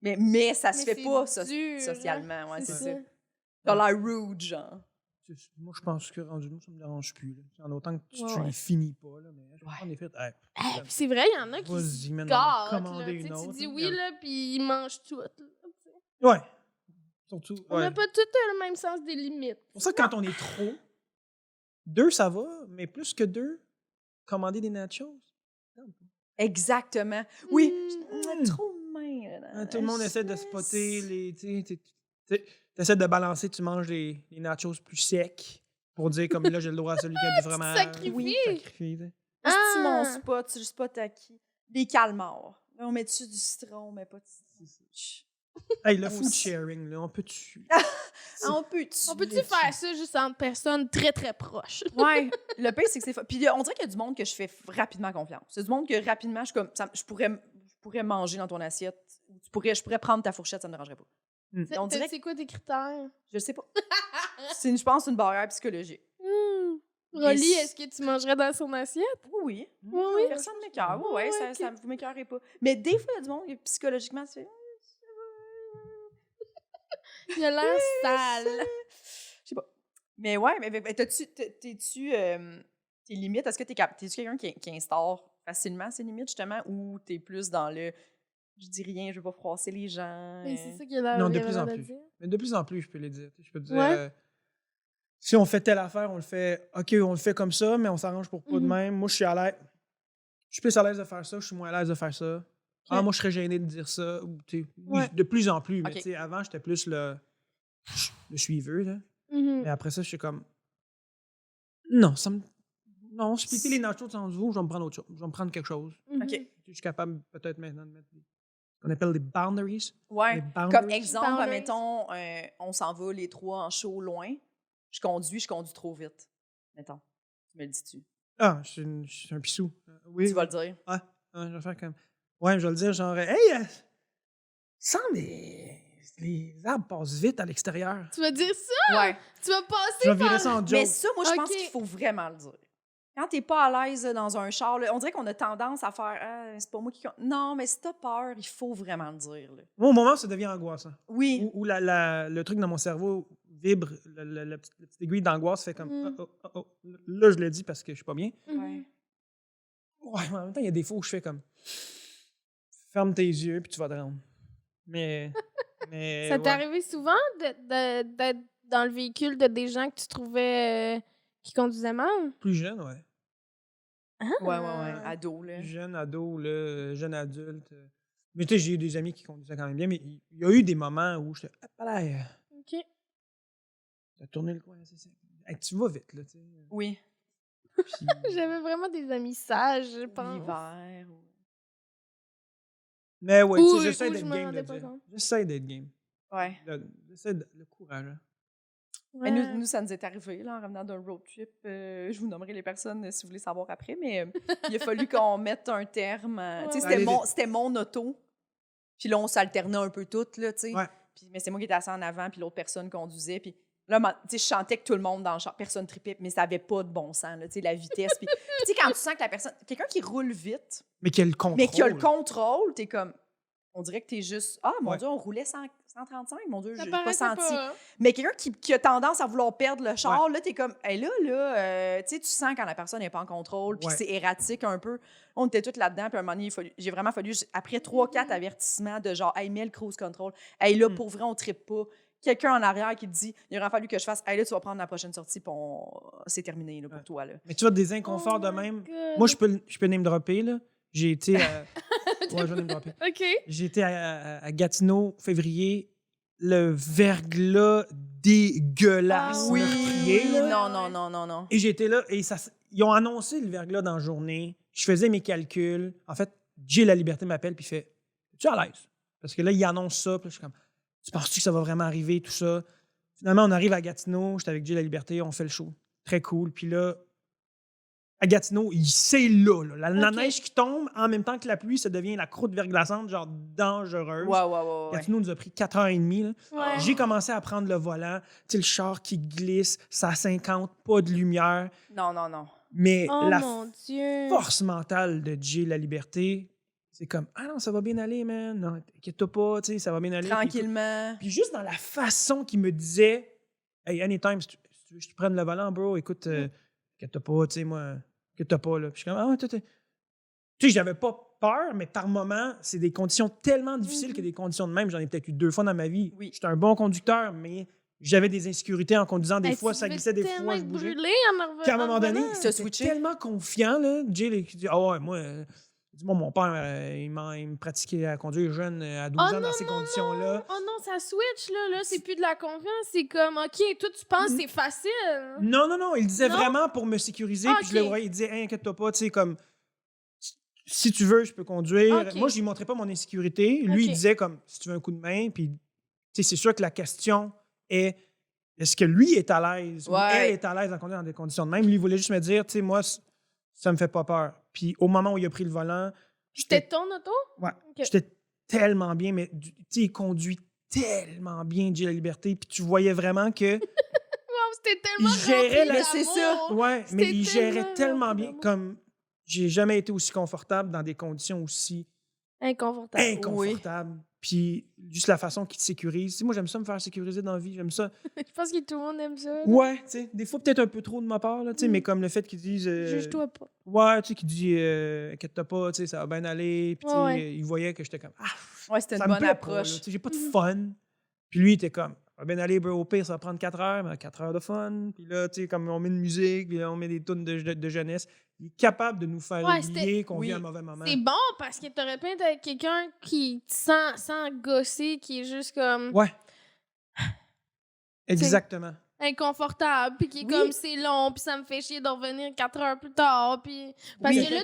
Mais ça se Mais fait c'est pas dur, socialement. Ouais, c'est c'est ça. ça. T'as l'air rude, genre. Moi, je pense que rendu nous, ça me dérange plus. Là. En autant que tu Ouais. les finis pas. Là, mais je Ouais. prends des frites. Puis c'est vrai, il y en a qui Vas-y, se man, gâtent, là. commander Tu sais, une tu autre, dis là. oui, là, puis ils mangent tout. Là, tu sais. Ouais. Surtout. On Ouais. n'a pas tous le même sens des limites. C'est pour ça que quand on est trop, 2, ça va, mais plus que 2, commander des nachos. Exactement. Oui. Mm. Trop de main. là. Tout le monde essaie de spotter les. Tu essaies de balancer, tu manges les nachos plus secs pour dire comme là, j'ai le droit à celui qui a du fromage. sacrifies. Oui. Sacrifié, tu sais. C'est mon Ah. spot, tu le spot à qui? Des calmars. Là, on met dessus du citron, mais pas de citron. Hey, le food Aussi. sharing, là, on peut-tu. Ah, on peut-tu? On peut-tu faire ça juste entre personnes très, très proches? Ouais. Le pire, c'est que c'est... Puis on dirait qu'il y a du monde que je fais rapidement confiance. C'est du monde que rapidement, je suis comme... je pourrais manger dans ton assiette. Je pourrais prendre ta fourchette, ça me dérangerait pas. On dirait que... C'est quoi tes critères? Je sais pas. Je pense une barrière psychologique. Rolly, Mais est-ce que tu mangerais dans son assiette? Oui. Oui, oui. Personne ne m'écoeure. Oui, Ouais, ça, ok. ça vous m'écoeurez pas. Mais des fois, il y a du monde que psychologiquement, tu fais... Il a l'air sale. Je sais pas. Mais ouais, mais t'es-tu tes limites? Est-ce que t'es-tu quelqu'un qui instaure facilement ses limites, justement, ou t'es plus dans le je dis rien, je veux pas froisser les gens? Mais c'est ça qu'il a l'air Non, de il a plus l'air en de plus. dire. Mais de plus en plus, je peux les dire. Je peux te dire, Ouais. si on fait telle affaire, on le fait, OK, on le fait comme ça, mais on s'arrange pour pas de Mhm. même. Moi, je suis à l'aise. Je suis plus à l'aise de faire ça, je suis moins à l'aise de faire ça. Ah, moi, je serais gêné de dire ça. Ou, tu sais, oui, Ouais. de plus en plus. Mais OK. tu sais, avant, j'étais plus le suiveux. Là. Mhm. Mais après ça, je suis comme. Non, ça me. Non, splitter les nachos en vous, je vais me prendre autre chose. Je vais me prendre quelque chose. Mhm. OK. Je suis capable peut-être maintenant de mettre ce qu'on appelle des boundaries. Ouais. Les Comme boundaries. exemple, Boundaries. mettons, on s'en va les trois en show loin. Je conduis trop vite. Mettons. Tu me le dis-tu? Ah, je suis un pissou. Oui. Tu vas le dire. Ah, je vais faire comme. Ouais, je vais le dire genre, hey, semble les arbres passent vite à l'extérieur. Tu vas dire ça? Ouais. Tu vas passer Je vais virer ça en joke. Mais ça, moi, je pense OK. qu'il faut vraiment le dire. Quand t'es pas à l'aise dans un char, là, on dirait qu'on a tendance à faire ah, c'est pas moi qui. Non, mais si t'as peur, il faut vraiment le dire. Là. Moi, au moment où ça devient angoissant, Oui. où le truc dans mon cerveau vibre, la petite aiguille d'angoisse fait comme Mm. oh. Là, je le dis parce que je suis pas bien. Mhm. Ouais, mais en même temps, il y a des fois où je fais comme ferme tes yeux puis tu vas te rendre. Mais. Ça t'est ouais. arrivé souvent d'être dans le véhicule de des gens que tu trouvais qui conduisaient mal? Plus jeune, ouais. Ouais. Ado, là. Plus jeune, ado, là, jeune adulte. Mais tu sais, j'ai eu des amis qui conduisaient quand même bien, mais il y a eu des moments où j'étais. Ah, là, OK. t'as tourné le coin, c'est ça. Hey, tu vas vite, là, tu sais. Oui. Puis- J'avais vraiment des amis sages, je pense. L'hiver. Mais ouais, Ou- tu sais, j'essaie ou je d'être me game de rendais pas dire. compte. J'essaie d'être game. Ouais. J'essaie de le courage. Hein. Mais Ouais. nous, ça nous est arrivé, là, en revenant d'un road trip. Je vous nommerai les personnes si vous voulez savoir après, mais il a fallu qu'on mette un terme. Tu sais, Ouais. c'était mon auto. Puis là, on s'alternait un peu toutes, là, tu sais. Ouais. Mais c'est moi qui étais assis en avant, puis l'autre personne conduisait. Puis là, tu sais, je chantais que tout le monde dans le char, personne tripait, mais ça n'avait pas de bon sens, là, tu sais, la vitesse. Puis tu sais, quand tu sens que la personne, quelqu'un qui roule vite, Mais qui a le contrôle. mais qui a le contrôle, t'es comme, on dirait que t'es juste, ah, mon Ouais. Dieu, on roulait 135, mon Dieu, Ça j'ai pas paraissait senti. pas. Mais quelqu'un qui a tendance à vouloir perdre le char, là, t'es comme, hey, là, tu sais, tu sens quand la personne n'est pas en contrôle, puis Ouais. c'est erratique un peu. On était toutes là-dedans, puis à un moment donné, j'ai vraiment fallu, après 3-4 avertissements de genre, hey, mets le cruise control. Hey, là, pour vrai, on trippe pas. Quelqu'un en arrière qui te dit, il aurait fallu que je fasse, hey, là, tu vas prendre la prochaine sortie, puis c'est terminé, là, pour Ouais. toi, là. Mais tu vois, des inconforts Oh de my même. God. Moi, je peux name dropper, là. J'ai été à... ouais, je vais name dropper. OK. J'ai été à Gatineau, février. Le verglas dégueulasse. Ah oui. meurtrier, là. Non. Et j'étais là, et ils ont annoncé le verglas dans la journée. Je faisais mes calculs. En fait, Jay La Liberté m'appelle, puis il fait es-tu à l'aise? Parce que là, il annonce ça, puis là, je suis comme tu penses-tu que ça va vraiment arriver, tout ça? Finalement, on arrive à Gatineau, j'étais avec Jay La Liberté, on fait le show. Très cool. Puis là, à Gatineau, c'est là. La Ok. neige qui tombe, en même temps que la pluie, ça devient la croûte verglaçante, genre dangereuse. Ouais. Gatineau nous a pris 4h30. Là. Ouais. J'ai commencé à prendre le volant. Tu sais, le char qui glisse, ça à 50, pas de lumière. Non. Mais Oh la mon Dieu. force mentale de Jay La Liberté, c'est comme ah non, ça va bien aller, man. Non, t'inquiète-toi pas, tu sais, ça va bien aller. Tranquillement. Puis juste dans la façon qu'il me disait hey, anytime, si tu tu veux que je te prenne le volant, bro? Écoute, inquiète-toi pas, tu sais, moi, inquiète-toi pas, là. Puis je suis comme, ah ouais, tu sais, j'avais pas peur, mais par moment, c'est des conditions tellement difficiles que des conditions de même. J'en ai peut-être eu 2 fois dans ma vie. Oui. J'étais un bon conducteur, mais j'avais des insécurités en conduisant. Des Hey, fois, tu ça devais glissait, des tellement fois, je être bougeais. brûlé Puis à un moment donné, T'as c'était switché? tellement confiant, là. Jay, il dit, ah ouais, moi, dis-moi, mon père, il me pratiquait à conduire jeune à 12 ans dans ces conditions-là. Oh non, ça switch, là, c'est plus de la confiance, c'est comme, OK, toi, tu penses que c'est facile. Non, il le disait Non? vraiment pour me sécuriser. Ah, Puis je le ok. voyais, il disait, hey, inquiète-toi pas, tu sais, comme, si tu veux, je peux conduire. Ok. Moi, je lui montrais pas mon insécurité. Lui, il Ok. disait, comme, si tu veux un coup de main, puis, tu sais, c'est sûr que la question est, est-ce que lui est à l'aise ou Ouais. elle est à l'aise à conduire dans des conditions de même? Lui, il voulait juste me dire, tu sais, moi, ça me fait pas peur. Puis au moment où il a pris le volant, C'était ton auto? ouais, Ok. j'étais tellement bien, mais tu sais, il conduit tellement bien, Jay La Liberté, puis tu voyais vraiment que Wow, c'était tellement il gérait rempli la- Mais c'est ça. d'amour. ouais, mais C'était il gérait tellement tellement rempli bien d'amour. comme j'ai jamais été aussi confortable dans des conditions aussi Inconfortable. inconfortables. Puis juste la façon qu'il te sécurise. Tu sais, moi, j'aime ça me faire sécuriser dans la vie, j'aime ça. Je pense que tout le monde aime ça. là. Ouais, tu sais, des fois peut-être un peu trop de ma part là, tu sais, mais comme le fait qu'ils disent Juge-toi pas. ouais, tu sais, qu'il dit inquiète-toi pas, tu sais, ça va bien aller, puis tu sais, Ouais. il voyait que j'étais comme Ouais, c'était ça une me bonne plaît pas, là, approche. tu sais, j'ai pas de fun. Puis lui, il était comme, ça va bien aller, bro, au pire, ça va prendre 4 heures, mais 4 heures de fun. Puis là, tu sais, comme on met une musique, puis là, on met des tunes de jeunesse. Il est capable de nous faire Ouais, oublier qu'on oui. vit un mauvais moment. C'est bon parce que t'aurais pu être avec quelqu'un qui, sans gosser, qui est juste comme Ouais. Exactement. inconfortable, puis qui est Oui. comme c'est long, puis ça me fait chier de revenir 4 heures plus tard, puis parce Oui. que là,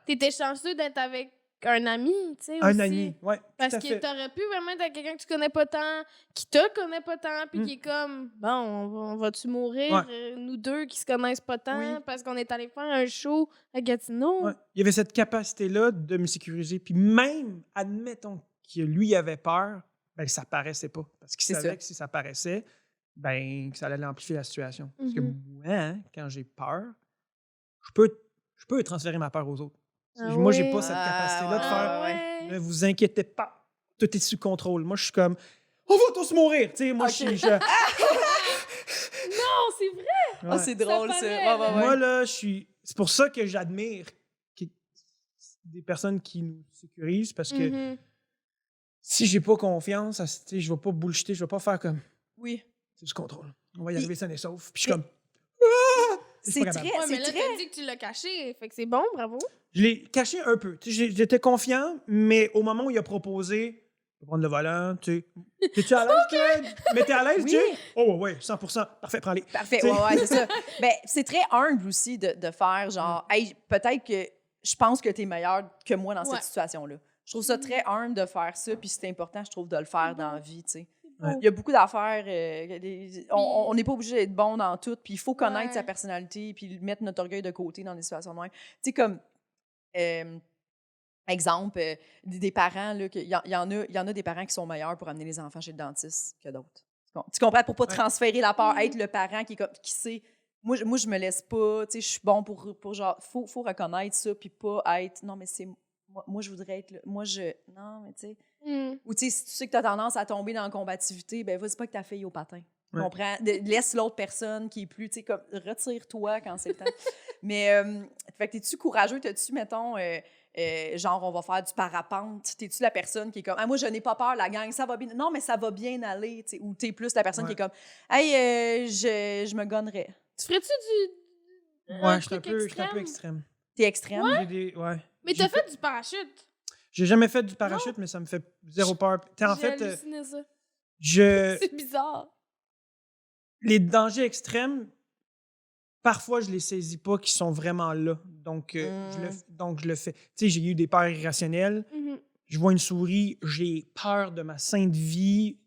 t'étais chanceux d'être avec un ami, tu sais, Un aussi. ami, ouais. Parce tout à que fait. t'aurais pu vraiment être avec quelqu'un que tu connais pas tant, qui te connaît pas tant, puis qui est comme, bon, on va-tu mourir, nous deux qui se connaissent pas tant, Oui. parce qu'on est allé faire un show à Gatineau? Ouais. Il y avait cette capacité-là de me sécuriser. Puis même, admettons que lui avait peur, ben ça paraissait pas. Parce qu'il C'est savait ça. que si ça paraissait, ben que ça allait amplifier la situation. Parce que Mhm. moi, hein, quand j'ai peur, je peux transférer ma peur aux autres. Ah Moi, j'ai ouais. pas cette capacité-là de faire Ah ouais. ne vous inquiétez pas, tout est sous contrôle. Moi, je suis comme on va tous mourir. Tu sais, moi, Ok. Non, c'est vrai! Ah, c'est drôle, ça. paraît, Ouais, là. ouais, ouais. Moi, là, c'est pour ça que j'admire des personnes qui nous sécurisent parce que Mhm. si j'ai pas confiance, tu sais, je vais pas bullshiter, je vais pas faire comme Oui. c'est du contrôle. On va y Puis- arriver sain et sauf. Puis je suis comme C'est pas capable. très. Ouais, mais C'est là, très. t'as dit que tu l'as caché, fait que c'est bon, bravo. Je l'ai caché un peu. Tu sais, j'étais confiant, mais au moment où il a proposé je vais prendre le volant, tu sais. T'es-tu à l'aise, toi? Mais t'es à l'aise, Oui. tu sais? Oh, ouais, 100%. Parfait, prends-les. Parfait, T'sais. ouais, c'est ça. Ben, c'est très humble aussi de faire genre, hey, peut-être que je pense que tu es meilleur que moi dans Ouais. cette situation-là. Je trouve ça très humble de faire ça, puis c'est important, je trouve, de le faire dans la vie, tu sais. Ouais. Il y a beaucoup d'affaires, on n'est pas obligé d'être bon dans tout, puis il faut connaître Ouais. sa personnalité, puis mettre notre orgueil de côté dans des situations de même. Tu sais, comme, exemple, des parents, là, il y en a des parents qui sont meilleurs pour amener les enfants chez le dentiste que d'autres. Tu comprends? Pour pas Ouais. transférer la peur, Mhm. être le parent qui sait. Moi, je me laisse pas, tu sais, je suis bon pour genre, faut reconnaître ça, puis pas être, non, mais c'est, moi, je voudrais être, moi, non, mais tu sais, Mhm. ou tu sais, si tu sais que tu as tendance à tomber dans la combativité, ben vas-y pas que ta fille au patin. Tu Ouais. comprends? Laisse l'autre personne qui est plus, tu sais, comme, retire-toi quand c'est le temps. Mais, fait que t'es-tu courageux? T'as-tu, mettons, genre, on va faire du parapente? T'es-tu la personne qui est comme, ah, moi, je n'ai pas peur, la gang, ça va bien. Non, mais ça va bien aller, tu sais. Ou t'es plus la personne Ouais. qui est comme, hey, je me gonnerais. Tu ferais-tu du. Ouais, je suis un truc peu extrême. T'es extrême? Ouais. Mais J'ai t'as fait du parachute. J'ai jamais fait du parachute, mais ça me fait zéro peur. T'sais, en J'ai fait, halluciné ça. je... C'est bizarre. les dangers extrêmes, parfois, je les saisis pas qui sont vraiment là. Donc, je le fais. Tu sais, j'ai eu des peurs irrationnelles. Mhm. Je vois une souris, j'ai peur de ma sainte vie.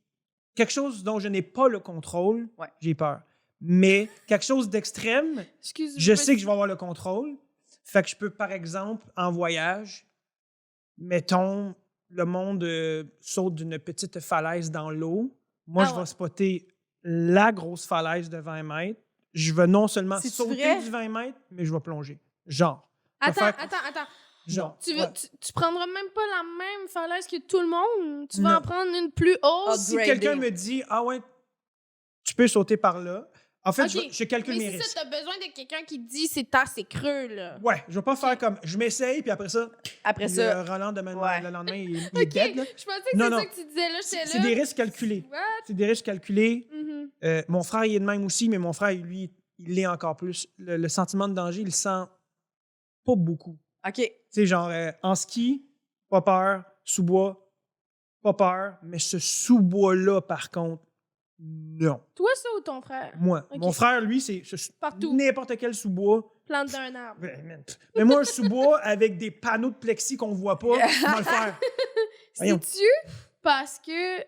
Quelque chose dont je n'ai pas le contrôle, Ouais. j'ai peur. Mais quelque chose d'extrême, Excuse, je sais que je vais avoir le contrôle. Fait que je peux, par exemple, en voyage, mettons, le monde saute d'une petite falaise dans l'eau. Moi, Ah je vais ouais. spotter la grosse falaise de 20 mètres. Je vais non seulement C'est-tu sauter vrai? du 20 mètres, mais je vais plonger. Genre. Je vais Attends, faire- attends. Genre. Tu Ouais. prendras même pas la même falaise que tout le monde. Tu vas Non. en prendre une plus haute. Ah, Si Upgrading. quelqu'un me dit, ah ouais, tu peux sauter par là, En fait, Ok. je calcule mes Mais risques. c'est ça, t'as besoin de quelqu'un qui te dit c'est assez creux, là. Ouais, je vais pas faire comme je m'essaye, puis après ça, Après ça, le Roland demain, ouais. le lendemain, il est dead. Là. Je pensais que Non, c'est non. ça que tu disais, là, j'étais C'est là. des risques calculés. What? C'est des risques calculés. Mhm. Mon frère, il est de même aussi, mais mon frère, lui, il l'est encore plus. Le sentiment de danger, il le sent pas beaucoup. OK. Tu sais, genre, en ski, pas peur. Sous-bois, pas peur. Mais ce sous-bois-là, par contre, non. Toi, ça ou ton frère? Moi. Ok. Mon frère, lui, c'est Partout. n'importe quel sous-bois. Plante d'un arbre. Mais moi, un sous-bois avec des panneaux de plexi qu'on voit pas, je vais le faire. Voyons. C'est-tu parce que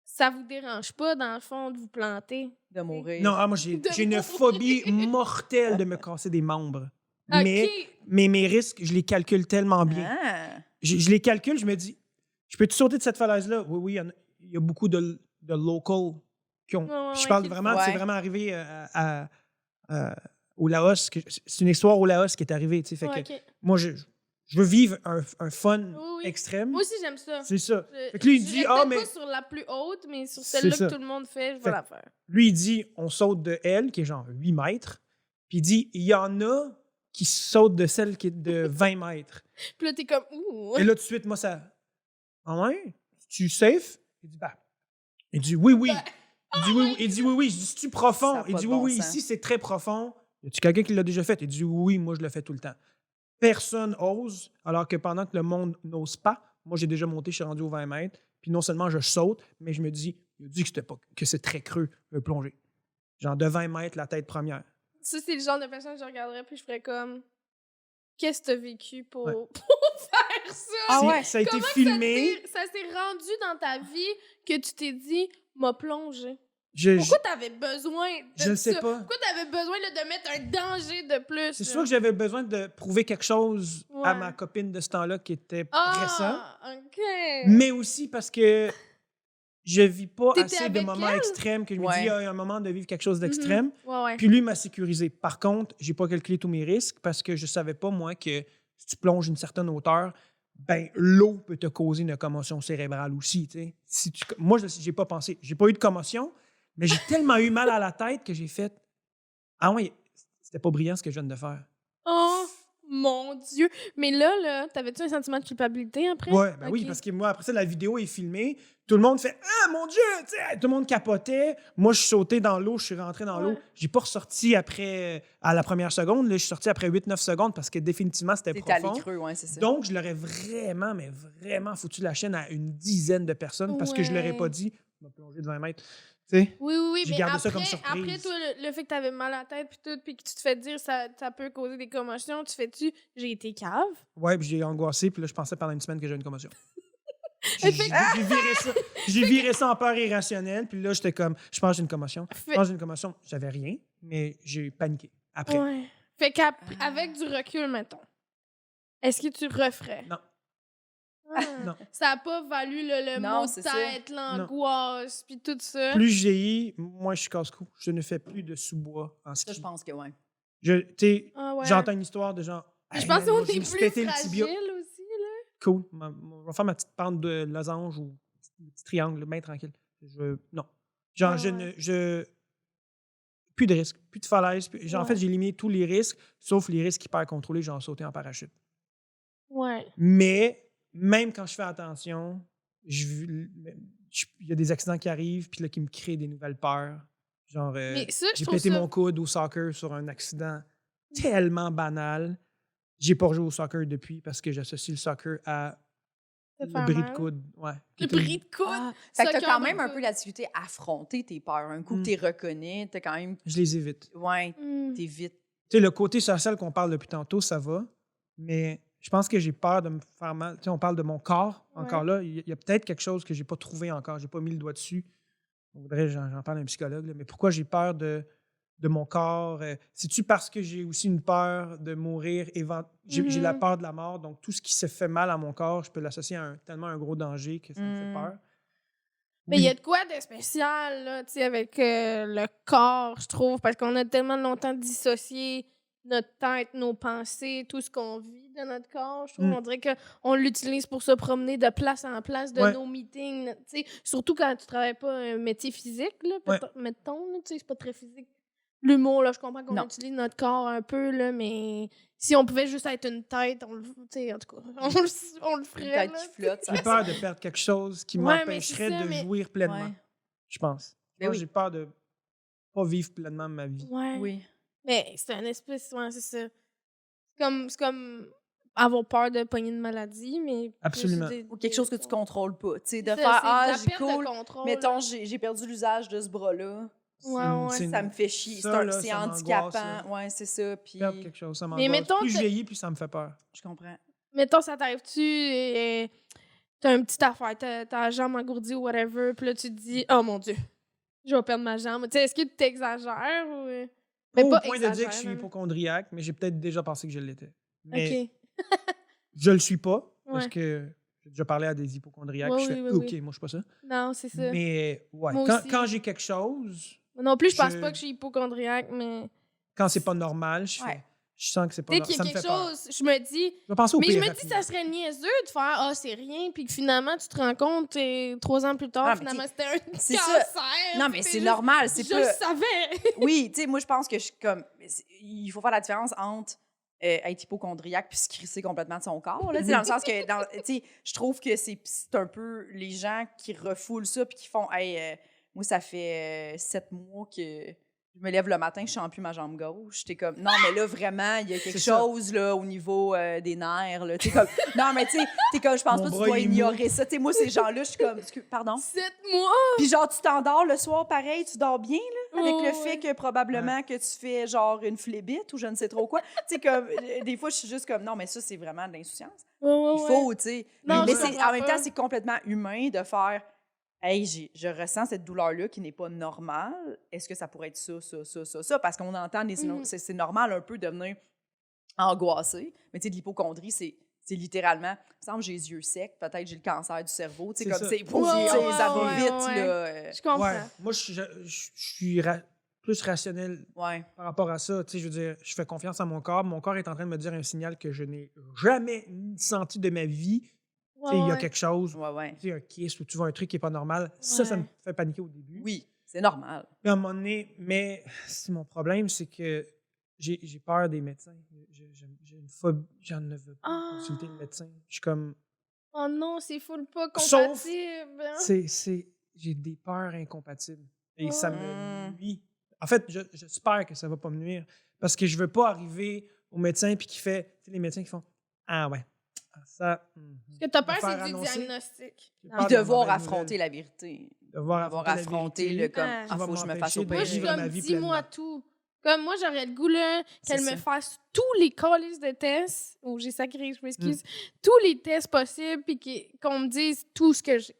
ça vous dérange pas, dans le fond, de vous planter? De mourir. Non, moi, j'ai une mourir. phobie mortelle de me casser des membres. OK. Mais mes risques, je les calcule tellement bien. Ah. Je les calcule, je me dis, je peux-tu sauter de cette falaise-là? Oui, il y a beaucoup de locals qui ont. Ouais, Puis je ouais, parle qui le vraiment, font. c'est Ouais. vraiment arrivé au Laos. C'est une histoire au Laos qui est arrivée. Tu sais, fait Ouais, que OK. moi, je veux vivre un fun Oui, oui. extrême. Moi aussi, j'aime ça. C'est ça. Je- Fait que lui, il je dit, dirais ah, peut-être mais. pas sur la plus haute, mais sur C'est celle-là ça. que tout le monde fait, je vais Fait- la faire. Lui, il dit, on saute de elle, qui est genre 8 mètres. Puis il dit, il y en a qui sautent de celle qui est de 20 mètres. Puis là, t'es comme, ouh. Et là, tout de suite, moi, ça. Ah ouais? Tu safe? Il dit, bah. Il dit, oui, oui. Il dit, oui, oui. Il dit, oui, oui. Je dis, c'est-tu Ça profond? a Il pas dit, de oui, bon oui, sens. ici, c'est très profond. Y a-tu quelqu'un qui l'a déjà fait? Il dit, oui, moi, je le fais tout le temps. Personne ose, alors que pendant que le monde n'ose pas, moi, j'ai déjà monté, je suis rendu aux 20 mètres. Puis non seulement je saute, mais je me dis, il a dit que c'est très creux, je vais plonger. Genre de 20 mètres, la tête première. Ça, c'est le genre de personne que je regarderais, puis je ferais comme, qu'est-ce que t'as vécu pour, Ouais. pour faire ça? Ah Si ouais? ça a été Comment filmé. Ça s'est rendu dans ta vie que tu t'es dit, m'a plongé. Je, Pourquoi t'avais besoin de je ne sais ça? pas. Pourquoi t'avais besoin là, de mettre un danger de plus? C'est là? sûr que j'avais besoin de prouver quelque chose à Ouais. ma copine de ce temps-là qui était récent. Ah, OK. Mais aussi parce que je vis pas T'étais assez de avec moments elle? extrêmes que je me Ouais. dis, ah, il y a un moment de vivre quelque chose d'extrême. Ouais, ouais. Puis lui m'a sécurisé. Par contre, j'ai pas calculé tous mes risques parce que je savais pas, moi, que si tu plonges une certaine hauteur, ben l'eau peut te causer une commotion cérébrale aussi. Tu sais. Moi, j'ai pas pensé. J'ai pas eu de commotion, mais j'ai tellement eu mal à la tête que j'ai fait ah ouais, c'était pas brillant ce que je viens de faire. Oh, mon Dieu. Mais là, t'avais-tu un sentiment de culpabilité après? Ouais, ben oui, Ok. parce que moi, après ça, la vidéo est filmée. Tout le monde fait ah mon Dieu! Tu sais, tout le monde capotait. Moi, je suis sauté dans l'eau, je suis rentré dans l'eau. Ouais. J'ai pas ressorti après à la première seconde. Là, je suis sorti après 8-9 secondes parce que définitivement, c'était T'es allé profond. creux, ouais, c'est ça. Donc, je l'aurais vraiment, mais vraiment foutu la chaîne à une dizaine de personnes parce que je l'aurais Ouais. pas dit. Je vais plonger de 20 mètres. Tu sais? Oui, oui, oui. J'ai Mais gardé après, ça comme surprise. après, toi, le fait que t'avais mal à la tête puis tout, puis que tu te fais dire ça peut causer des commotions, tu fais-tu j'ai été cave? Ouais, puis j'ai angoissé, puis là, je pensais pendant une semaine que j'avais une commotion. Fait- J'ai viré ça en peur irrationnelle, puis là, j'étais comme, je pense que j'ai une commotion. Je Fait- pense que j'ai une commotion. J'avais rien, mais j'ai paniqué après. Ouais. Fait qu'avec du recul, mettons, est-ce que tu referais? Non. Ah. Non. Ça n'a pas valu le Non, mot de c'est ça. tête, l'angoisse, puis tout ça. Plus je vieillis, moins je suis casse-cou. Je ne fais plus de sous-bois en ski. Ça, je pense que oui. Tu sais, Ah ouais. j'entends une histoire de genre. Je Hey, pense man, qu'on moi, je est me suis plus pété le tibia. fragile aussi, là. Cool. Je vais faire ma petite pente de losange ou un petit triangle, bien tranquille. Non. Genre, Ah je ouais. ne. Plus de risques, plus de falaises. Genre, en Ouais. fait, j'ai éliminé tous les risques, sauf les risques hyper contrôlés, genre sauter en parachute. Ouais. Mais même quand je fais attention, il y a des accidents qui arrivent, puis là, qui me créent des nouvelles peurs. Genre, Mais ça, je j'ai trouve pété ça... mon coude au soccer sur un accident tellement banal. J'ai pas joué au soccer depuis parce que j'associe le soccer à te le faire bris mal. de coude. Ouais. Le bris de coude. Ah, fait que t'as Soccer quand de même un coude. peu la difficulté à affronter tes peurs. Un coup que Mm. t'es reconnais, t'as quand même... Je les évite. Ouais, Hmm. t'es vite. Tu sais, le côté social qu'on parle depuis tantôt, ça va, mais je pense que j'ai peur de me faire mal. Tu sais, on parle de mon corps, encore Ouais. là. Il y a peut-être quelque chose que j'ai pas trouvé encore. J'ai pas mis le doigt dessus. On voudrait, j'en parle à un psychologue, là, mais pourquoi j'ai peur de mon corps? C'est-tu parce que j'ai aussi une peur de mourir? J'ai la Mhm. peur de la mort, donc tout ce qui se fait mal à mon corps, je peux l'associer à tellement un gros danger que ça me fait Mm. peur. Mais il y a de quoi de spécial, là, tu sais, avec le corps, je trouve, parce qu'on a tellement longtemps dissocié notre tête, nos pensées, tout ce qu'on vit de notre corps. Je trouve, Mm. on dirait qu'on l'utilise pour se promener de place en place de Ouais. nos meetings, tu sais, surtout quand tu travailles pas un métier physique, là, Ouais. mettons, là, tu sais, c'est pas très physique l'humour, là, je comprends qu'on Non. utilise notre corps un peu, là, mais si on pouvait juste être une tête, on le, tu sais, en tout cas, on le Une ferait, tête là. qui flotte. J'ai peur de perdre quelque chose qui Ouais, mais m'empêcherait c'est ça, de mais- jouir pleinement, Ouais. je pense. Ben Moi, oui. j'ai peur de pas vivre pleinement ma vie. Ouais. Oui. Mais c'est un espèce, ouais, c'est ça. C'est comme avoir peur de pogner une maladie, mais... plus Absolument. des- Ou quelque chose que tu des- contrôles pas. Tu sais, de C'est faire ça, c'est ah, de la j'ai perte de cool. contrôle, Mettons, là. j'ai perdu l'usage de ce bras-là. Ouais, ouais. Ça me fait chier. Ça, là, C'est ça m'angoisse, handicapant. là. Ouais, c'est ça. Puis Perdre quelque chose, ça Mais m'angoisse. mettons, Plus je t'as- vieillis, plus ça me fait peur. je comprends. Mettons, ça t'arrive-tu et t'as une petite affaire, t'as la jambe engourdie ou whatever, puis là, tu te dis « Oh mon Dieu, je vais perdre ma jambe. » Tu sais, est-ce que tu t'exagères ou... Pas Mais au pas point de dire que je suis exagère, mais- hypochondriaque, mais j'ai peut-être déjà pensé que je l'étais. Mais OK. je le suis pas, parce Ouais. que j'ai déjà parlé à des hypochondriaques. Ouais, je fais oui, OK, oui. moi, je suis pas ça. Non, c'est ça. Mais ouais, Moi quand, aussi. quand j'ai quelque chose, Moi non plus, je pense je- pas que je suis hypochondriaque, mais... quand c'est pas normal, je fais. Ouais. Je sens que c'est pas Dès normal. qu'il y Ça a me fait quelque peur. chose, je me dis... Je vais penser au Mais pire je me dis que ça rapidement. serait niaiseux de faire « Ah, c'est rien », puis que finalement, tu te rends compte, 3 ans plus tard, Ah, mais finalement, t'sais, c'était un c'est ça. cancer. Non, mais Puis c'est juste- normal. C'est Je pas. le savais. Oui, tu sais, moi, je pense que je suis comme. Il faut faire la différence entre être hypochondriaque puis se crisser complètement de son corps. Là, tu sais, dans le sens que, tu sais, je trouve que c'est un peu les gens qui refoulent ça puis qui font, hey, moi, ça fait 7 mois que je me lève le matin, je sens plus ma jambe gauche. T'es comme, non, mais là, vraiment, il y a quelque C'est ça. chose là, au niveau des nerfs. Là. T'es comme, non, mais tu sais, t'es comme, je pense Mon pas que tu bras, dois il est mou. ignorer ça. Tu sais, moi, ces gens-là, je suis comme, pardon? 7 mois. Puis genre, tu t'endors le soir, pareil, tu dors bien, là, avec Oh, le ouais. fait que probablement que tu fais genre une flébite ou je ne sais trop quoi. Tu sais, comme, des fois, je suis juste comme, non, mais ça, c'est vraiment de l'insouciance. Il faut, tu sais. Non, Mais je c'est, comprends en même pas. temps, c'est complètement humain de faire, hey, je ressens cette douleur-là qui n'est pas normale. Est-ce que ça pourrait être ça? Parce qu'on entend, c'est normal un peu de devenir angoissé. Mais tu sais, de l'hypocondrie, c'est littéralement, il me semble que j'ai les yeux secs, peut-être j'ai le cancer du cerveau. Tu sais, C'est comme ça. c'est, Ouais, ça va ouais, vite, ouais. là. Je comprends. Ouais. Moi, je suis plus rationnel Ouais. par rapport à ça. Tu sais, je veux dire, je fais confiance à mon corps. Mon corps est en train de me dire un signal que je n'ai jamais senti de ma vie. Tu sais, il y a quelque chose, Ouais, ouais. tu sais, un kyste ou tu vois un truc qui n'est pas normal. Ça Ouais. me fait paniquer au début. Oui, c'est normal. Puis à un moment donné, mais c'est mon problème, c'est que j'ai peur des médecins. J'ai une phobie, j'en ne veux pas Ah. consulter le médecin. Je suis comme, Oh non, c'est full pas Sauf- compatible. hein. j'ai des peurs incompatibles. Et ça me Mm. nuit. En fait, j'espère que ça va pas me nuire. Parce que je veux pas arriver au médecin puis qui fait, tu sais, les médecins qui font, ah ouais, ah, ça. Ce que t'as peur, Me faire c'est du annoncer. diagnostic. J'ai Puis peur de devoir mauvaise affronter nouvelle. la vérité. Devoir Avoir affronter la affronté vérité. le comme, Ah. ah, faut que je me fasse Qui va m'empêcher de Moi, je suis opérer. vivre ma comme, vie dis-moi pleinement. tout. Comme moi, j'aurais le goût, là, qu'elle C'est me ça. fasse tous les calices de tests. Oh, j'ai sacré, je m'excuse. Mm. Tous les tests possibles, puis qu'on me dise tout ce que j'ai.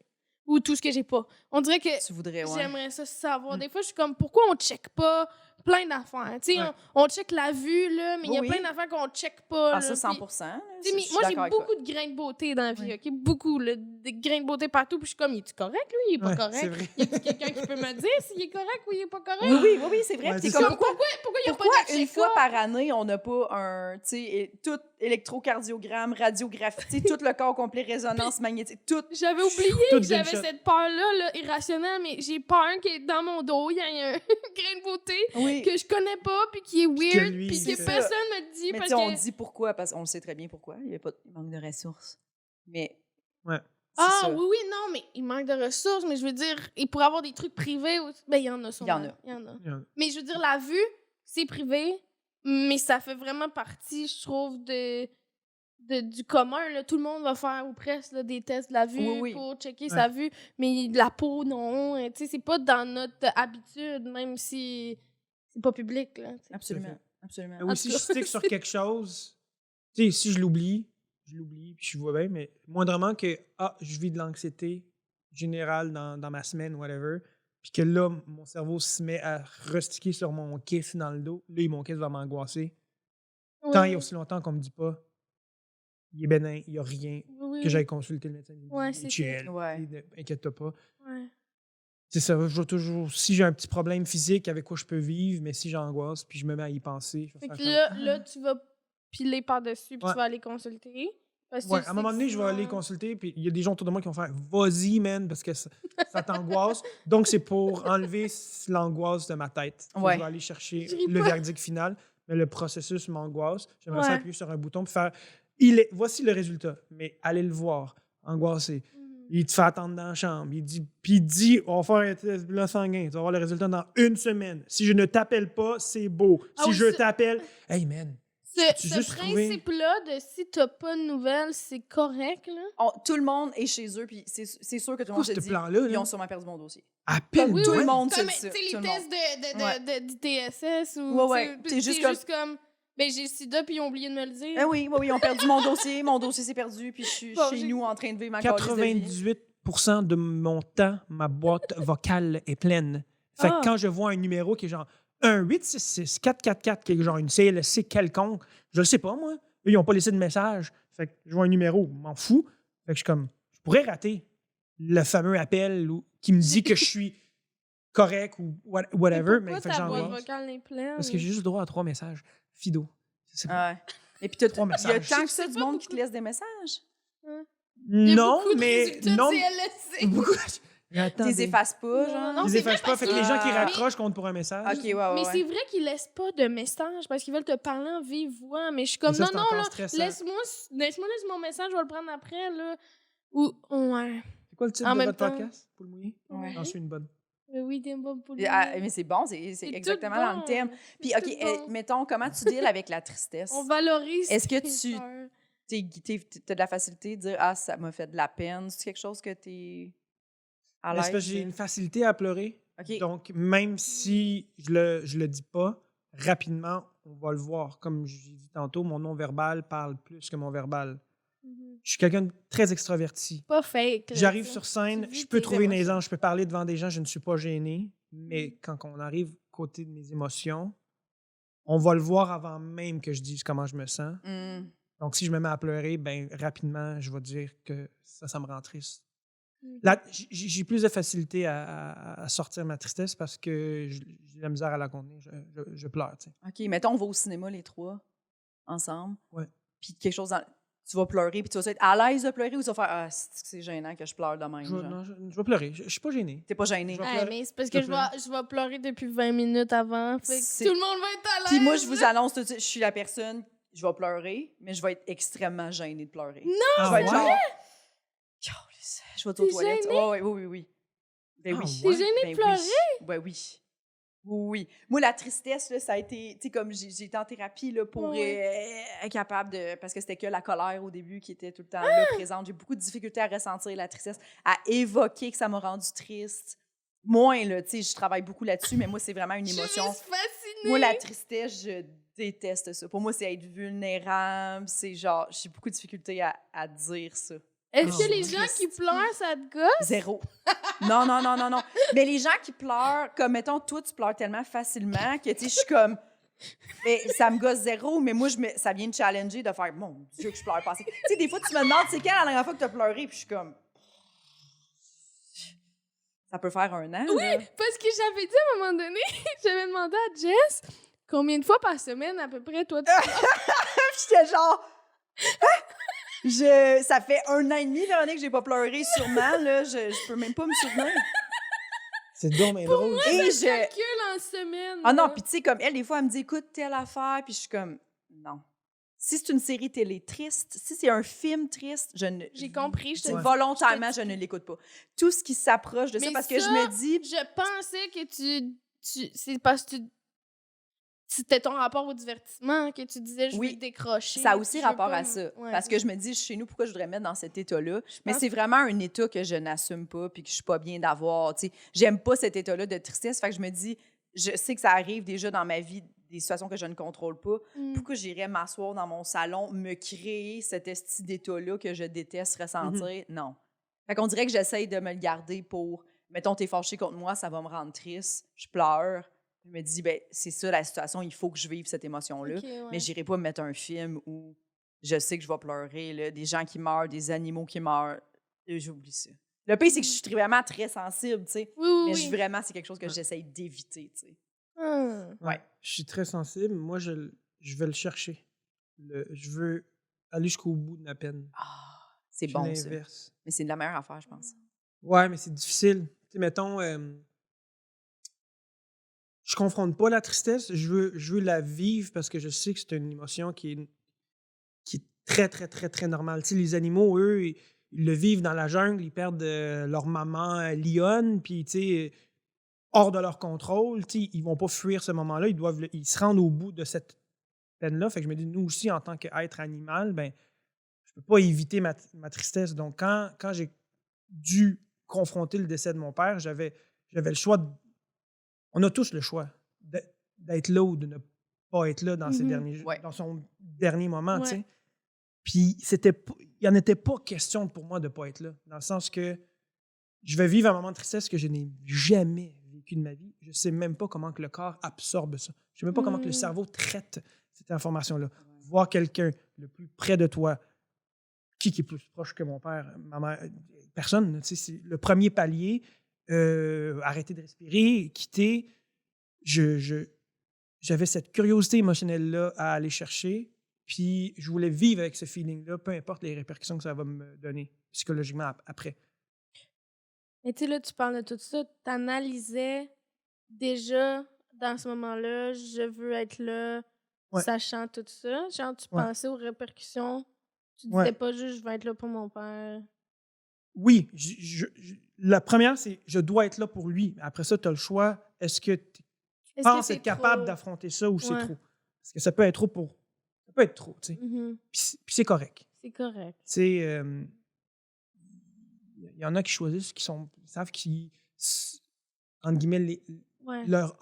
Ou tout ce que j'ai pas. On dirait que Tu voudrais, ouais. j'aimerais ça savoir. Mm. Des fois, je suis comme, pourquoi on check pas plein d'affaires? Tu sais, Ouais. on check la vue, là, mais il y a Oui, plein oui. d'affaires qu'on check pas. Ah, là, ça, puis- 100%. là, Tu sais, mais je suis moi, j'ai d'accord avec toi. beaucoup de grains de beauté dans la vie, Ouais. OK? Beaucoup, là, des grains de beauté partout. Puis je suis comme, est-tu correct, lui? Il est pas Ouais, correct. c'est vrai. Y a quelqu'un qui peut me dire s'il est correct ou il est pas correct? Oui, c'est vrai. Ouais, Puis c'est t'es comme, ça. pourquoi Pourquoi il y a Pourquoi pas de une fois check-up? par année, on n'a pas un, tu sais, tout électrocardiogramme, radiographie, tu sais, tout le corps complet, résonance magnétique, tout. J'avais oublié Tout que j'avais d'une shot. cette peur-là, là, irrationnelle, mais j'ai peur que dans mon dos, il y ait un grain de beauté Oui. que je connais pas, puis qui est Puis que weird, lui, puis c'est que ça. personne me dit. Mais Parce tu sais, on que... dit pourquoi, parce qu'on le sait très bien pourquoi. Il manque de ressources. Mais. Ouais. c'est Ah ça. oui, non, mais il manque de ressources, mais je veux dire, il pourrait avoir des trucs privés aussi. Ben, il y en a sûrement. Il y en a. Il y en a. Mais je veux dire, la vue, c'est privé, mais ça fait vraiment partie, je trouve, du commun. Là. Tout le monde va faire, ou presque, là, des tests de la vue Oui, oui. pour checker Ouais. sa vue, mais de la peau, non. Tu sais, c'est pas dans notre habitude, même si c'est pas public. Là, tu sais. Absolument. Absolument. Mais oui, si je stick sur quelque chose, tu sais, si je l'oublie, puis je vois bien, mais moindrement que, je vis de l'anxiété générale dans ma semaine, whatever, puis que là, mon cerveau se met à rustiquer sur mon kiss dans le dos, là, mon kiss va m'angoisser. Tant il y a aussi longtemps qu'on me dit pas, il est bénin, il y a rien, Oui, que j'aille consulter le médecin. Il me dit, Ouais, il c'est est ça. chill, Ouais. tu sais, inquiète-toi pas. Ouais. C'est ça, je vois toujours, si j'ai un petit problème physique avec quoi je peux vivre, mais si j'angoisse, puis je me mets à y penser, je vais Fait faire que comme, là, tu vas piler par-dessus, puis Ouais. tu vas aller consulter. Parce que Ouais, tu à un sais moment que donné, je vais aller sinon- consulter, puis il y a des gens autour de moi qui vont faire « Vas-y, man », parce que ça t'angoisse. Donc, c'est pour enlever l'angoisse de ma tête que Ouais. je vais aller chercher Je ris le pas. verdict final. Mais le processus m'angoisse. J'aimerais ça Ouais. appuyer sur un bouton puis faire voici le résultat, mais allez le voir, angoissé. Mhm. Il te fait attendre dans la chambre. Puis il dit on va faire un test là sanguin. Tu vas avoir le résultat dans 1 semaine. Si je ne t'appelle pas, c'est beau. Ah Si oui, je ça- t'appelle, hey man, peux-tu Ce juste trouver- principe-là de si t'as pas de nouvelles, c'est correct, là. Tout le monde est chez eux, puis c'est sûr que tout le quoi monde se ce dit plan-là? ils Là? ont sûrement perdu mon dossier. Appelle Oui, tout le monde Comme, sait tu ça. sais, tout les le monde. tests d'ITSS ou... Ouais, ouais. tu sais, C'est t'es juste comme... Ben, j'ai le sida, puis ils ont oublié de me le dire. Ah oui, ils ont perdu mon dossier. Mon dossier s'est perdu, puis je suis Bon, chez j'ai- nous en train de vivre ma calice de vie. 98% de mon temps, ma boîte vocale est pleine. Fait Ah. que quand je vois un numéro qui est genre 1-866 444 qui est genre une CLSC quelconque, je le sais pas, moi. Eux, ils n'ont pas laissé de message. Fait que je vois un numéro, m'en fous. Fait que je suis comme, je pourrais rater le fameux appel qui me dit que je suis correct ou whatever. Mais Pourquoi fait que ta boîte j'angoisse. vocale est pleine? Parce que j'ai juste le droit à 3 messages. Fido. C'est ça. Ouais. Et puis, il y a 3 messages. tant que ça C'est du pas monde qui te beaucoup. laisse des messages. Il y a Non, beaucoup de mais résultats de non. CLSC. Beaucoup. Tu Attendez. les effaces pas, Non, genre. non, Ils c'est effacent vrai pas. parce Fait que les que- gens qui Ah. raccrochent comptent pour un message. Ok, ouais. Mais c'est vrai qu'ils laissent pas de messages parce qu'ils veulent te parler en vive voix. Mais je suis comme, Mais ça, non, c'est non, encore là, stressant. laisse-moi laisse mon message, je vais le prendre après, là. Ou, ouais. C'est quoi le titre En de même votre temps. podcast? Pour le mouiller? Ouais. J'en suis une bonne. Oui, t'es bon pour le Mais c'est bon, c'est C'est exactement tout dans le bon. thème. Puis, C'est OK, tout bon. mettons, comment tu deals avec la tristesse? On valorise. Est-ce que tes tu- peurs. T'as de la facilité de dire « Ah, ça m'a fait de la peine ». C'est quelque chose que t'es à Mais c'est parce l'aise? que j'ai une facilité à pleurer. OK. Donc, même si je le dis pas, rapidement, on va le voir. Comme j'ai dit tantôt, mon non-verbal parle plus que mon verbal. Mhm. Je suis quelqu'un de très extraverti. Pas fake. là, J'arrive tu sais. sur scène, Tu vis je peux tes trouver une émotions. aisance, je peux parler devant des gens, je ne suis pas gêné. Mais quand on arrive côté de mes émotions, on va le voir avant même que je dise comment je me sens. Hmm. Donc, si je me mets à pleurer, ben rapidement, je vais dire que ça me rend triste. Mhm. J'ai plus de facilité à sortir ma tristesse parce que j'ai la misère à la contenir. Je pleure, tu sais. OK, mettons, on va au cinéma les trois, ensemble. Ouais. Puis quelque chose dans... Tu vas pleurer, puis tu vas être à l'aise de pleurer ou tu vas faire « Ah, c'est gênant que je pleure de même. » Je, genre. non, je vais pleurer. Je suis pas gêné. T'es pas gêné. Je vais Ouais, pleurer. mais c'est parce Je que vais je vais pleurer depuis 20 minutes avant. Fait que C'est- tout le monde va être à l'aise. Puis moi, je vous annonce tout de suite, je suis la personne, je vais pleurer, mais je vais être extrêmement gênée de pleurer. Ah Je vais être ouais? genre... Calisse, je vais être aux T'es toilettes. gênée? Ouais, oui. Ben Ah oui. ouais? T'es gênée de Ben pleurer? oui. Ben oui. Oui. Moi, la tristesse, là, ça a été, tu sais, comme j'ai été en thérapie là, pour être capable de. Parce que c'était que la colère au début qui était tout le temps là, présente. J'ai beaucoup de difficultés à ressentir la tristesse, à évoquer que ça m'a rendu triste. Moins, là, tu sais, je travaille beaucoup là-dessus, mais moi, c'est vraiment une Je suis émotion. juste fascinée. Moi, la tristesse, je déteste ça. Pour moi, c'est être vulnérable. C'est genre, j'ai beaucoup de difficultés à dire ça. Est-ce Oh, que les ouais. gens qui pleurent, ça te gosse? Zéro. Non. Mais les gens qui pleurent, comme mettons, toi, tu pleures tellement facilement que, tu sais, je suis comme. Mais ça me gosse zéro, mais moi, ça vient me challenger de faire, mon Dieu, que je pleure pas assez. Tu sais, des fois, tu me demandes, c'est quand la dernière fois que tu as pleuré, puis je suis comme. Ça peut faire 1 an. Oui, là. parce que j'avais dit à un moment donné, j'avais demandé à Jess combien de fois par semaine à peu près toi tu J'étais genre. Ça fait 1 an et demi, Véronique, que j'ai pas pleuré, sûrement. Là, je peux même pas me souvenir. C'est donc bien drôle. Et je. calcules en semaine. Ah non, là. puis tu sais, comme elle, des fois, elle me dit écoute telle affaire, puis je suis comme non. Si c'est une série télé triste, si c'est un film triste, je ne. J'ai compris, je te c'est dis. volontairement, je ne l'écoute pas. Tout ce qui s'approche de ça, Mais parce que je ça, me dis. Je pensais que c'est parce que c'était ton rapport au divertissement que tu disais je Oui. veux décrocher. Ça a aussi je veux rapport pas à me- ça. Ouais. Parce que je me dis, chez nous, pourquoi je voudrais mettre dans cet état-là? Mais pense c'est vraiment un état que je n'assume pas puis que je suis pas bien d'avoir. Tu sais, j'aime pas cet état-là de tristesse. Fait que je me dis, je sais que ça arrive déjà dans ma vie, des situations que je ne contrôle pas. Mm. Pourquoi j'irais m'asseoir dans mon salon, me créer cet esti d'état-là que je déteste ressentir? Non. Fait qu'on dirait que j'essaye de me le garder pour, mettons, t'es fâché contre moi, ça va me rendre triste, je pleure. Je me dis, ben c'est ça la situation, il faut que je vive cette émotion-là. Ok, ouais. Mais j'irai pas me mettre un film où je sais que je vais pleurer, là, des gens qui meurent, des animaux qui meurent. J'oublie ça. Le pire, c'est que je suis vraiment très sensible, tu sais. Oui, oui, Mais oui. vraiment, c'est quelque chose que j'essaye d'éviter, tu sais. Ah. Ouais. Je suis très sensible. Moi, je vais le chercher. Je veux aller jusqu'au bout de ma peine. Ah, c'est Je bon, fais ça. l'inverse. Mais c'est de la meilleure affaire, je pense. Ouais, mais c'est difficile. Tu sais, mettons, je confronte pas la tristesse, je veux la vivre parce que je sais que c'est une émotion qui est très, très, très, très normale. Tu sais, les animaux, eux, ils le vivent dans la jungle, ils perdent leur maman lionne, puis, tu sais, hors de leur contrôle, tu sais, ils vont pas fuir ce moment-là, ils se rendent au bout de cette peine-là. Fait que je me dis, nous aussi, en tant qu'être animal, ben, je peux pas éviter ma tristesse. Donc, quand j'ai dû confronter le décès de mon père, j'avais le choix. On a tous le choix d'être là ou de ne pas être là dans, dans son dernier moment. Tu sais. Puis, il n'y en était pas question pour moi de ne pas être là. Dans le sens que je vais vivre un moment de tristesse que je n'ai jamais vécu de ma vie. Je ne sais même pas comment que le corps absorbe ça. Je ne sais même pas comment que le cerveau traite cette information-là. Voir quelqu'un le plus près de toi, qui est plus proche que mon père, ma mère, personne. Tu sais, c'est le premier palier. Arrêter de respirer, quitter. J'avais cette curiosité émotionnelle-là à aller chercher, puis je voulais vivre avec ce feeling-là, peu importe les répercussions que ça va me donner psychologiquement après. Mais tu sais, là, tu parles de tout ça, t'analysais déjà dans ce moment-là, je veux être là, sachant tout ça. Genre, tu pensais aux répercussions, tu disais pas juste je vais être là pour mon père. Oui, la première, c'est je dois être là pour lui. Après ça, tu as le choix. Est-ce que tu penses être capable d'affronter ça ou c'est trop? Parce que ça peut être trop Ça peut être trop, tu sais. Puis c'est correct. C'est correct. Tu sais, il y en a qui choisissent, ils savent qu'ils, entre guillemets,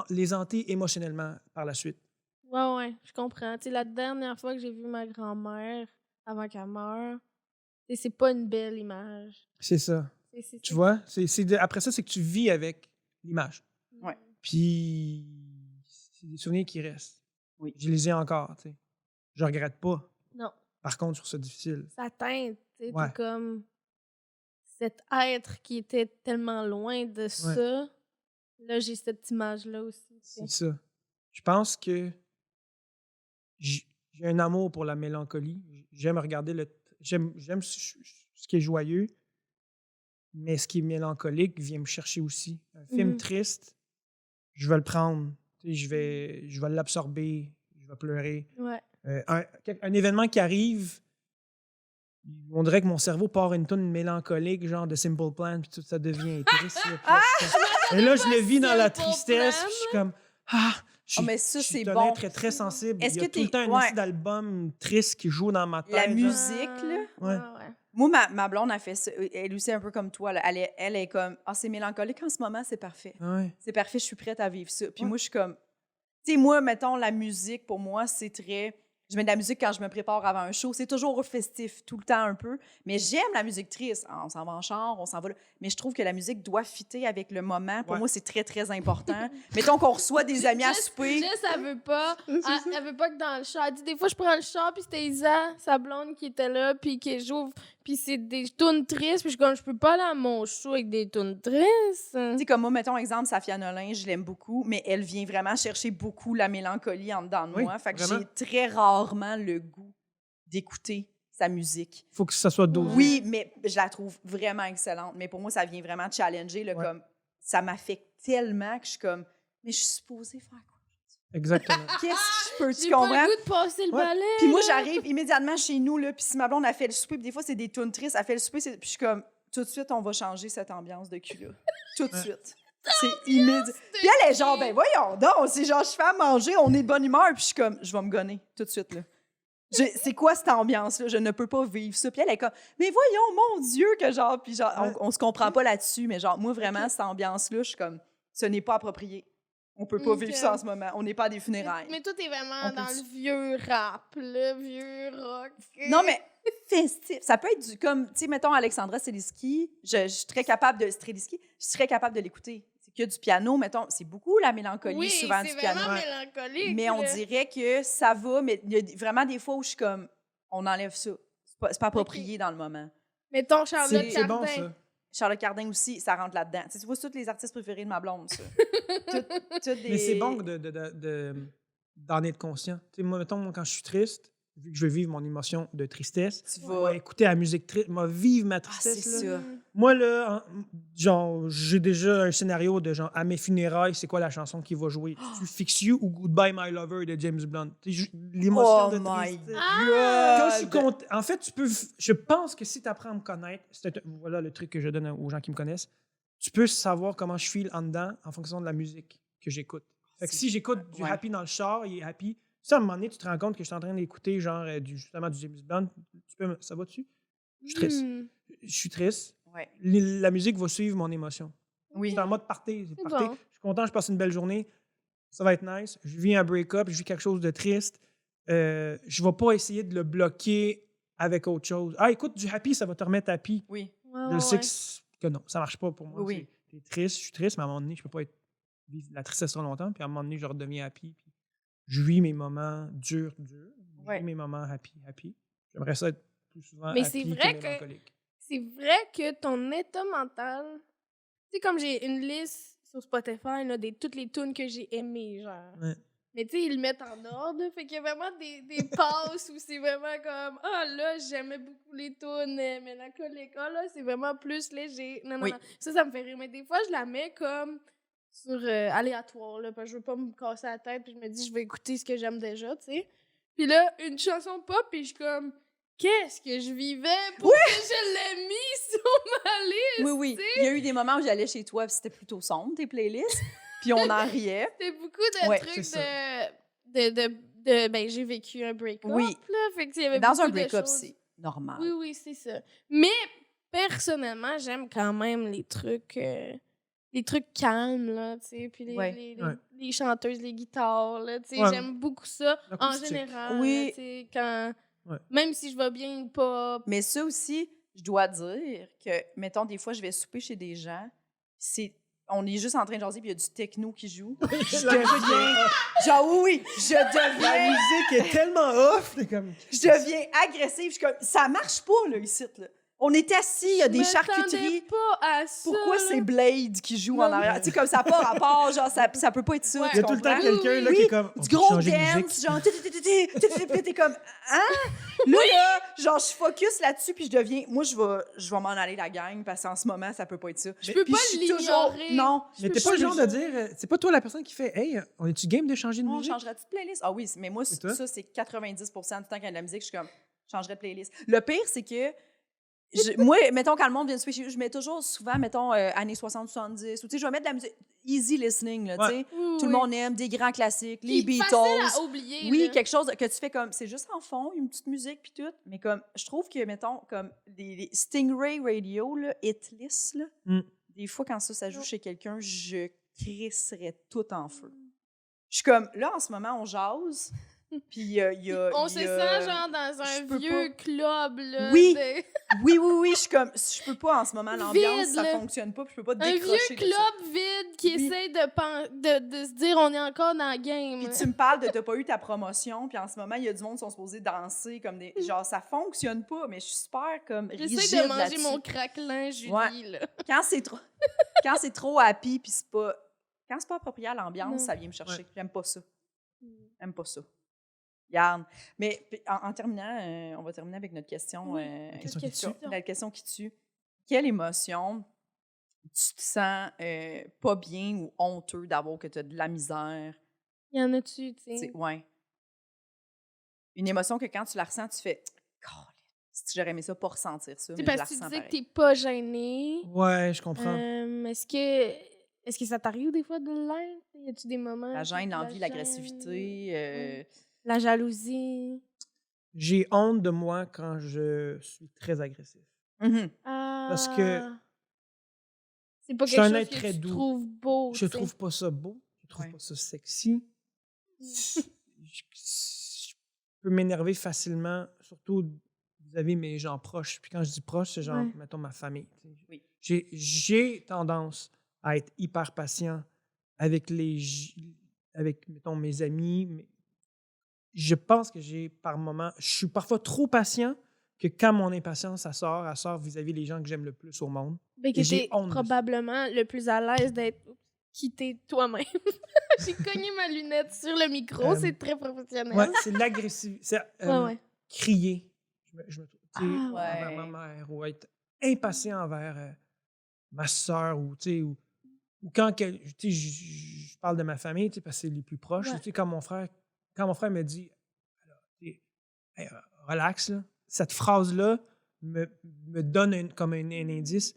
les hanter émotionnellement par la suite. Ouais, je comprends. Tu sais, la dernière fois que j'ai vu ma grand-mère avant qu'elle meure, c'est pas une belle image. C'est ça. Tu vois? Après ça, c'est que tu vis avec l'image. Ouais. Puis, c'est des souvenirs qui restent. Oui. Je les ai encore, tu sais. Je regrette pas. Non. Par contre, sur ça difficile. Ça teinte, tu sais, t'es comme cet être qui était tellement loin de ça. Là, j'ai cette image-là aussi. C'est ça. Je pense que j'ai un amour pour la mélancolie. J'aime regarder J'aime ce qui est joyeux, mais ce qui est mélancolique vient me chercher aussi. Un film triste, je vais le prendre. Je vais l'absorber, je vais pleurer. Ouais. Un événement qui arrive, on dirait que mon cerveau part une toune mélancolique, genre de Simple Plan, puis tout ça devient triste. Et là, je le vis dans la tristesse, puis je suis comme mais ça, je suis c'est un bon. être très sensible. Est-ce Il y a que tout le temps un essai d'album triste qui joue dans ma tête. La musique, là. Ouais. Moi, ma blonde a fait ça. Elle aussi, un peu comme toi. Là. Elle est comme, c'est mélancolique en ce moment, c'est parfait. Ouais. C'est parfait, je suis prête à vivre ça. Puis moi, je suis comme, tu sais, moi, mettons, la musique, pour moi, c'est très... Je mets de la musique quand je me prépare avant un show. C'est toujours festif, tout le temps un peu. Mais j'aime la musique triste. On s'en va en char, on s'en va là. Mais je trouve que la musique doit fitter avec le moment. Pour moi, c'est très, très important. Mettons qu'on reçoit des amis à souper. Jess, elle veut pas. Elle veut pas que dans le char. Elle dit des fois, je prends le char, puis c'était Isa, sa blonde, qui était là, puis qui joue. Puis c'est des tunes tristes. Puis je suis comme, je peux pas aller à mon show avec des tunes tristes. Tu sais, comme moi, mettons, exemple, Safia Nolin, je l'aime beaucoup, mais elle vient vraiment chercher beaucoup la mélancolie en dedans de moi. Fait que j'ai très rarement le goût d'écouter sa musique. Faut que ça soit dosé. Oui, mais je la trouve vraiment excellente. Mais pour moi, ça vient vraiment challenger. Là, comme, ça m'affecte tellement que je suis comme, mais je suis supposée faire quoi? Exactement. Qu'est-ce que je peux? Tu J'ai comprends? pas le goût de passer le balai. Puis moi, j'arrive immédiatement chez nous, là, puis si ma blonde a fait le souper, puis des fois, c'est des tunes tristes, elle fait le souper, puis je suis comme, tout de suite, on va changer cette ambiance de cul-là. Tout de suite. C'est immédiat. Puis elle est genre, ben voyons donc, c'est genre, je fais à manger, on est de bonne humeur, puis je suis comme, je vais me gonner tout de suite, là. C'est quoi cette ambiance-là? Je ne peux pas vivre ça. Puis elle est comme, mais voyons, mon Dieu, que genre, puis genre, on se comprend pas là-dessus, mais genre, moi, vraiment, cette ambiance-là, je suis comme, ce n'est pas approprié. On peut pas vivre ça en ce moment. On n'est pas à des funérailles. Mais toi, t'es vraiment dans le vieux rap, le vieux rock. Non, mais festif. Ça peut être comme, tu sais, mettons, Alexandra Streliski, je suis très capable de l'écouter. C'est que du piano, mettons, c'est beaucoup la mélancolie, souvent du piano. Oui, c'est vraiment mélancolique. Mais on dirait que ça va, mais il y a vraiment des fois où je suis comme, on enlève ça. C'est pas approprié dans le moment. Mettons Charlotte Cardin. C'est bon, ça. Charlotte Cardin aussi, ça rentre là-dedans. Tu vois, c'est tous les artistes préférés de ma blonde, ça. Mais c'est bon d'en être conscient. Tu sais, moi, mettons, quand je suis triste, vu que je veux vivre mon émotion de tristesse, Tu je vas... vais écouter la musique triste, je vais vivre ma Ah, c'est tristesse. là. ça. Moi, là, genre, j'ai déjà un scénario de genre, à mes funérailles, c'est quoi la chanson qui va jouer? Tu Fix You ou Goodbye My Lover de James Blunt? L'émotion Oh de my tristesse. Ah! Quand je suis content, en fait, je pense que si tu apprends à me connaître, voilà le truc que je donne aux gens qui me connaissent, tu peux savoir comment je feel en dedans en fonction de la musique que j'écoute. Fait que si j'écoute du Ouais. happy dans le char, il est happy. Ça, à un moment donné, tu te rends compte que je suis en train d'écouter genre justement du James Blunt. Ça va dessus? Je suis triste. Je suis triste. Ouais. La musique va suivre mon émotion. Oui. C'est en mode party. C'est Party. bon. Je suis content, je passe une belle journée. Ça va être nice. Je vis un break-up, je vis quelque chose de triste. Je ne vais pas essayer de le bloquer avec autre chose. Ah, écoute, du happy, ça va te remettre happy. Oui. Je sais que non, ça marche pas pour moi. Oui. T'es triste, je suis triste, mais à un moment donné, je peux pas vivre la tristesse trop longtemps. Puis à un moment donné, je redeviens happy. Puis je vis mes moments durs. Je Ouais. vis mes moments happy. J'aimerais ça être plus souvent Mais happy c'est vrai que mélancolique. C'est vrai que ton état mental... Tu sais, comme j'ai une liste sur Spotify là, de toutes les tunes que j'ai aimées, genre. Ouais. Mais tu sais, ils le mettent en ordre. Fait qu'il y a vraiment des passes où c'est vraiment comme ah là, j'aimais beaucoup les tunes mélancoliques. Ah là, c'est vraiment plus léger. Non, Oui. non. Ça me fait rire. Mais des fois, je la mets comme sur aléatoire, là, parce que je veux pas me casser la tête. Puis je me dis, je vais écouter ce que j'aime déjà, tu sais. Puis là, une chanson pop, puis je suis comme, qu'est-ce que je vivais pour que je l'ai mis sur ma liste? Oui, oui. Il y a eu des moments où j'allais chez toi, puis c'était plutôt sombre, tes playlists. Puis on en riait. C'était beaucoup de Ouais, trucs c'est ben, j'ai vécu un break-up, Oui. là. Fait qu'il y avait Dans beaucoup un de break-up, choses. c'est normal. Oui, oui, c'est ça. Mais, personnellement, j'aime quand même les trucs calmes, là, tu sais, puis Ouais. les chanteuses, les guitares, là, tu sais, Ouais. j'aime beaucoup ça, en L'acoustique. général, Oui. là, tu sais, quand... Ouais. Même si je vais bien ou pas... Mais ça aussi, je dois dire que, mettons, des fois, je vais souper chez des gens, on est juste en train de jaser, puis il y a du techno qui joue. Je deviens... Genre, oui, je La deviens... musique est tellement off. T'es comme... Je deviens agressive. Je suis comme, ça marche pas, là, ici, là. On est assis, il y a des Je m'attendais charcuteries. pas à ça, Pourquoi là. c'est Blade qui joue en Non, arrière? Tu sais, comme ça n'a pas rapport, genre, ça peut pas être ça. Ouais. Il y a tout le temps comprends? quelqu'un là, Oui, qui est comme. du on gros peut changer de dance, musique. genre, puis t'es comme, hein? Là, genre, je focus là-dessus, puis je deviens, moi, je vais m'en aller la gang, parce qu'en ce moment, ça peut pas être ça. Je peux Puis pas je suis toujours, l'ignorer. non. Mais t'es pas le genre de dire. C'est pas toi la personne qui fait Hey, on est-tu game de changer de On musique? changerait de playlist? Ah oui, mais moi, Et toi? ça, c'est 90% du temps qu'il y a de la musique, je suis comme, je changerais de playlist. Le pire, c'est que, moi, mettons, quand le monde vient de switcher, je mets toujours souvent, mettons, années 60-70, ou tu sais, je vais mettre de la musique easy listening, là, tu sais. Oui, Tout le oui. monde aime des grands classiques, les Puis Beatles. facile à oublier, Oui, là. quelque chose que tu fais comme, c'est juste en fond, une petite musique puis tout, mais comme, je trouve que, mettons, comme les Stingray Radio, là, Hitlist, là, Mm. des fois, quand ça joue Non. chez quelqu'un, je crisserais tout en feu. Je suis comme, là, en ce moment, on jase, puis il y a... On il se y a- sent genre dans je un peux vieux club, là. Oui. de- Oui, je suis comme, je peux pas en ce moment, l'ambiance, Vide, ça là. fonctionne pas, puis je peux pas Un décrocher vieux de ça. club vide qui Oui. essaie de se dire on est encore dans la game. Puis tu me parles de t'as pas eu ta promotion, puis en ce moment, il y a du monde qui sont supposés danser comme des... Genre, ça fonctionne pas, mais je suis super comme rigide J'essaie de manger là-dessus. mon craquelin, Julie, Ouais. là. Quand c'est trop happy, puis c'est pas... Quand c'est pas approprié à l'ambiance, Non. ça vient me chercher. Ouais. J'aime pas ça. J'aime pas ça. Regarde. Mais puis, en terminant, on va terminer avec notre question. Oui. La question qui tue. La question qui tue. Quelle émotion tu te sens pas bien ou honteux d'avoir que tu as de la misère? Y en a-tu, tu sais? Ouais. Une émotion que quand tu la ressens, tu fais si j'aurais aimé ça pas ressentir ça. Tu sais, Mais je la parce que tu ressens disais que pareil. t'es pas gêné. Ouais, je comprends. Est-ce que ça t'arrive des fois de l'être? Y a-tu des moments? La gêne, la l'envie, l'agressivité. La jalousie. J'ai honte de moi quand je suis très agressif. Mhm. Parce que c'est pas je suis quelque un chose être que très tu doux. trouves beau. Je tu sais. trouve pas ça beau. Je trouve Ouais. pas ça sexy. Je peux m'énerver facilement, surtout vis-à-vis mes gens proches. Puis quand je dis proche, c'est genre, Ouais. mettons, ma famille. tu sais. Oui. J'ai tendance à être hyper patient avec mettons, mes amis. Mais je pense que par moment, je suis parfois trop patient que quand mon impatience, elle sort vis-à-vis des gens que j'aime le plus au monde. Ben, que Et j'ai t'es honte de ça. probablement le plus à l'aise d'être quitter toi-même. J'ai cogné ma lunette sur le micro, c'est très professionnel. Ouais, c'est l'agressivité. C'est Ouais. crier. Je me trouve, tu sais, Ah, envers ouais. ma mère, ou être impatient envers ma soeur, ou, tu sais, ou quand tu sais, je parle de ma famille, tu sais, parce que c'est les plus proches. Ouais. Tu sais, quand mon frère me dit alors, hey, relax, là, cette phrase-là me donne comme un indice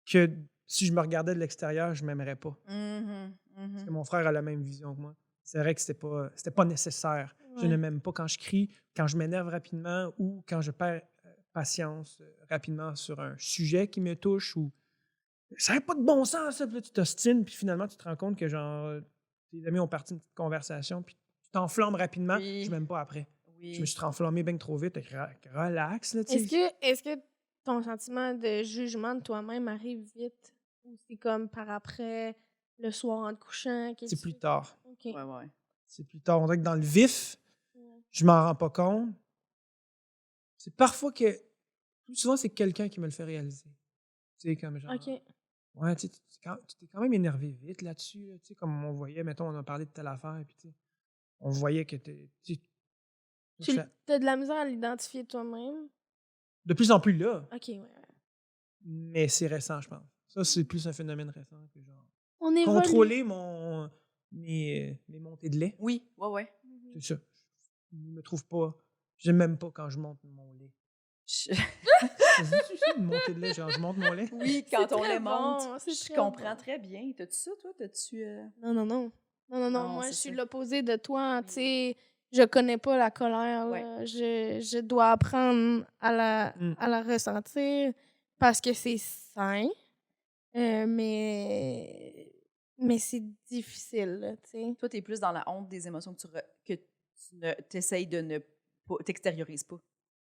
que si je me regardais de l'extérieur, je m'aimerais pas. Parce que mon frère a la même vision que moi. C'est vrai que c'était pas nécessaire. Je Ouais. ne m'aime pas quand je crie, quand je m'énerve rapidement ou quand je perds patience rapidement sur un sujet qui me touche ou ça n'a pas de bon sens, ça. Puis là, tu t'ostines, puis finalement, tu te rends compte que genre tes amis ont parti une petite conversation, puis tu t'enflammes rapidement. Oui. Je m'aime pas après. Oui. Je me suis enflammé bien trop vite. Relax, là, tu sais. Est-ce que ton sentiment de jugement de toi-même arrive vite? Ou c'est comme par après, le soir en te couchant? C'est plus tard. OK. Ouais. C'est plus tard. On dirait que dans le vif, Ouais. je m'en rends pas compte. C'est parfois que. Plus souvent, c'est quelqu'un qui me le fait réaliser. Tu sais, comme genre. OK. Ouais, tu t'es quand même énervé vite là-dessus. Là, tu sais, comme on voyait, mettons, on a parlé de telle affaire, puis tu sais, on voyait que tu Tu as de la misère à l'identifier toi-même? de plus en plus là. OK, ouais. Mais c'est récent, je pense. Ça, c'est plus un phénomène récent que genre. On évolue. Contrôler mes montées de lait. Oui, ouais. C'est ça. Je me trouve pas. J'aime même pas quand je monte mon lait. Je- Ça se dit-tu ça, une montée de lait? Genre, je monte mon lait? Oui, quand C'est on très les monte. bon, c'est Je très comprends bon. très bien. T'as-tu ça, toi? T'as-tu... Non. Non, Moi, je c'est suis ça. l'opposé de toi. Tu sais, je connais pas la colère. Ouais. Là. Je dois apprendre à la ressentir parce que c'est sain. Mais c'est difficile, là, tu sais. Toi, t'es plus dans la honte des émotions que tu t'essayes de ne pas... T'extériorises pas.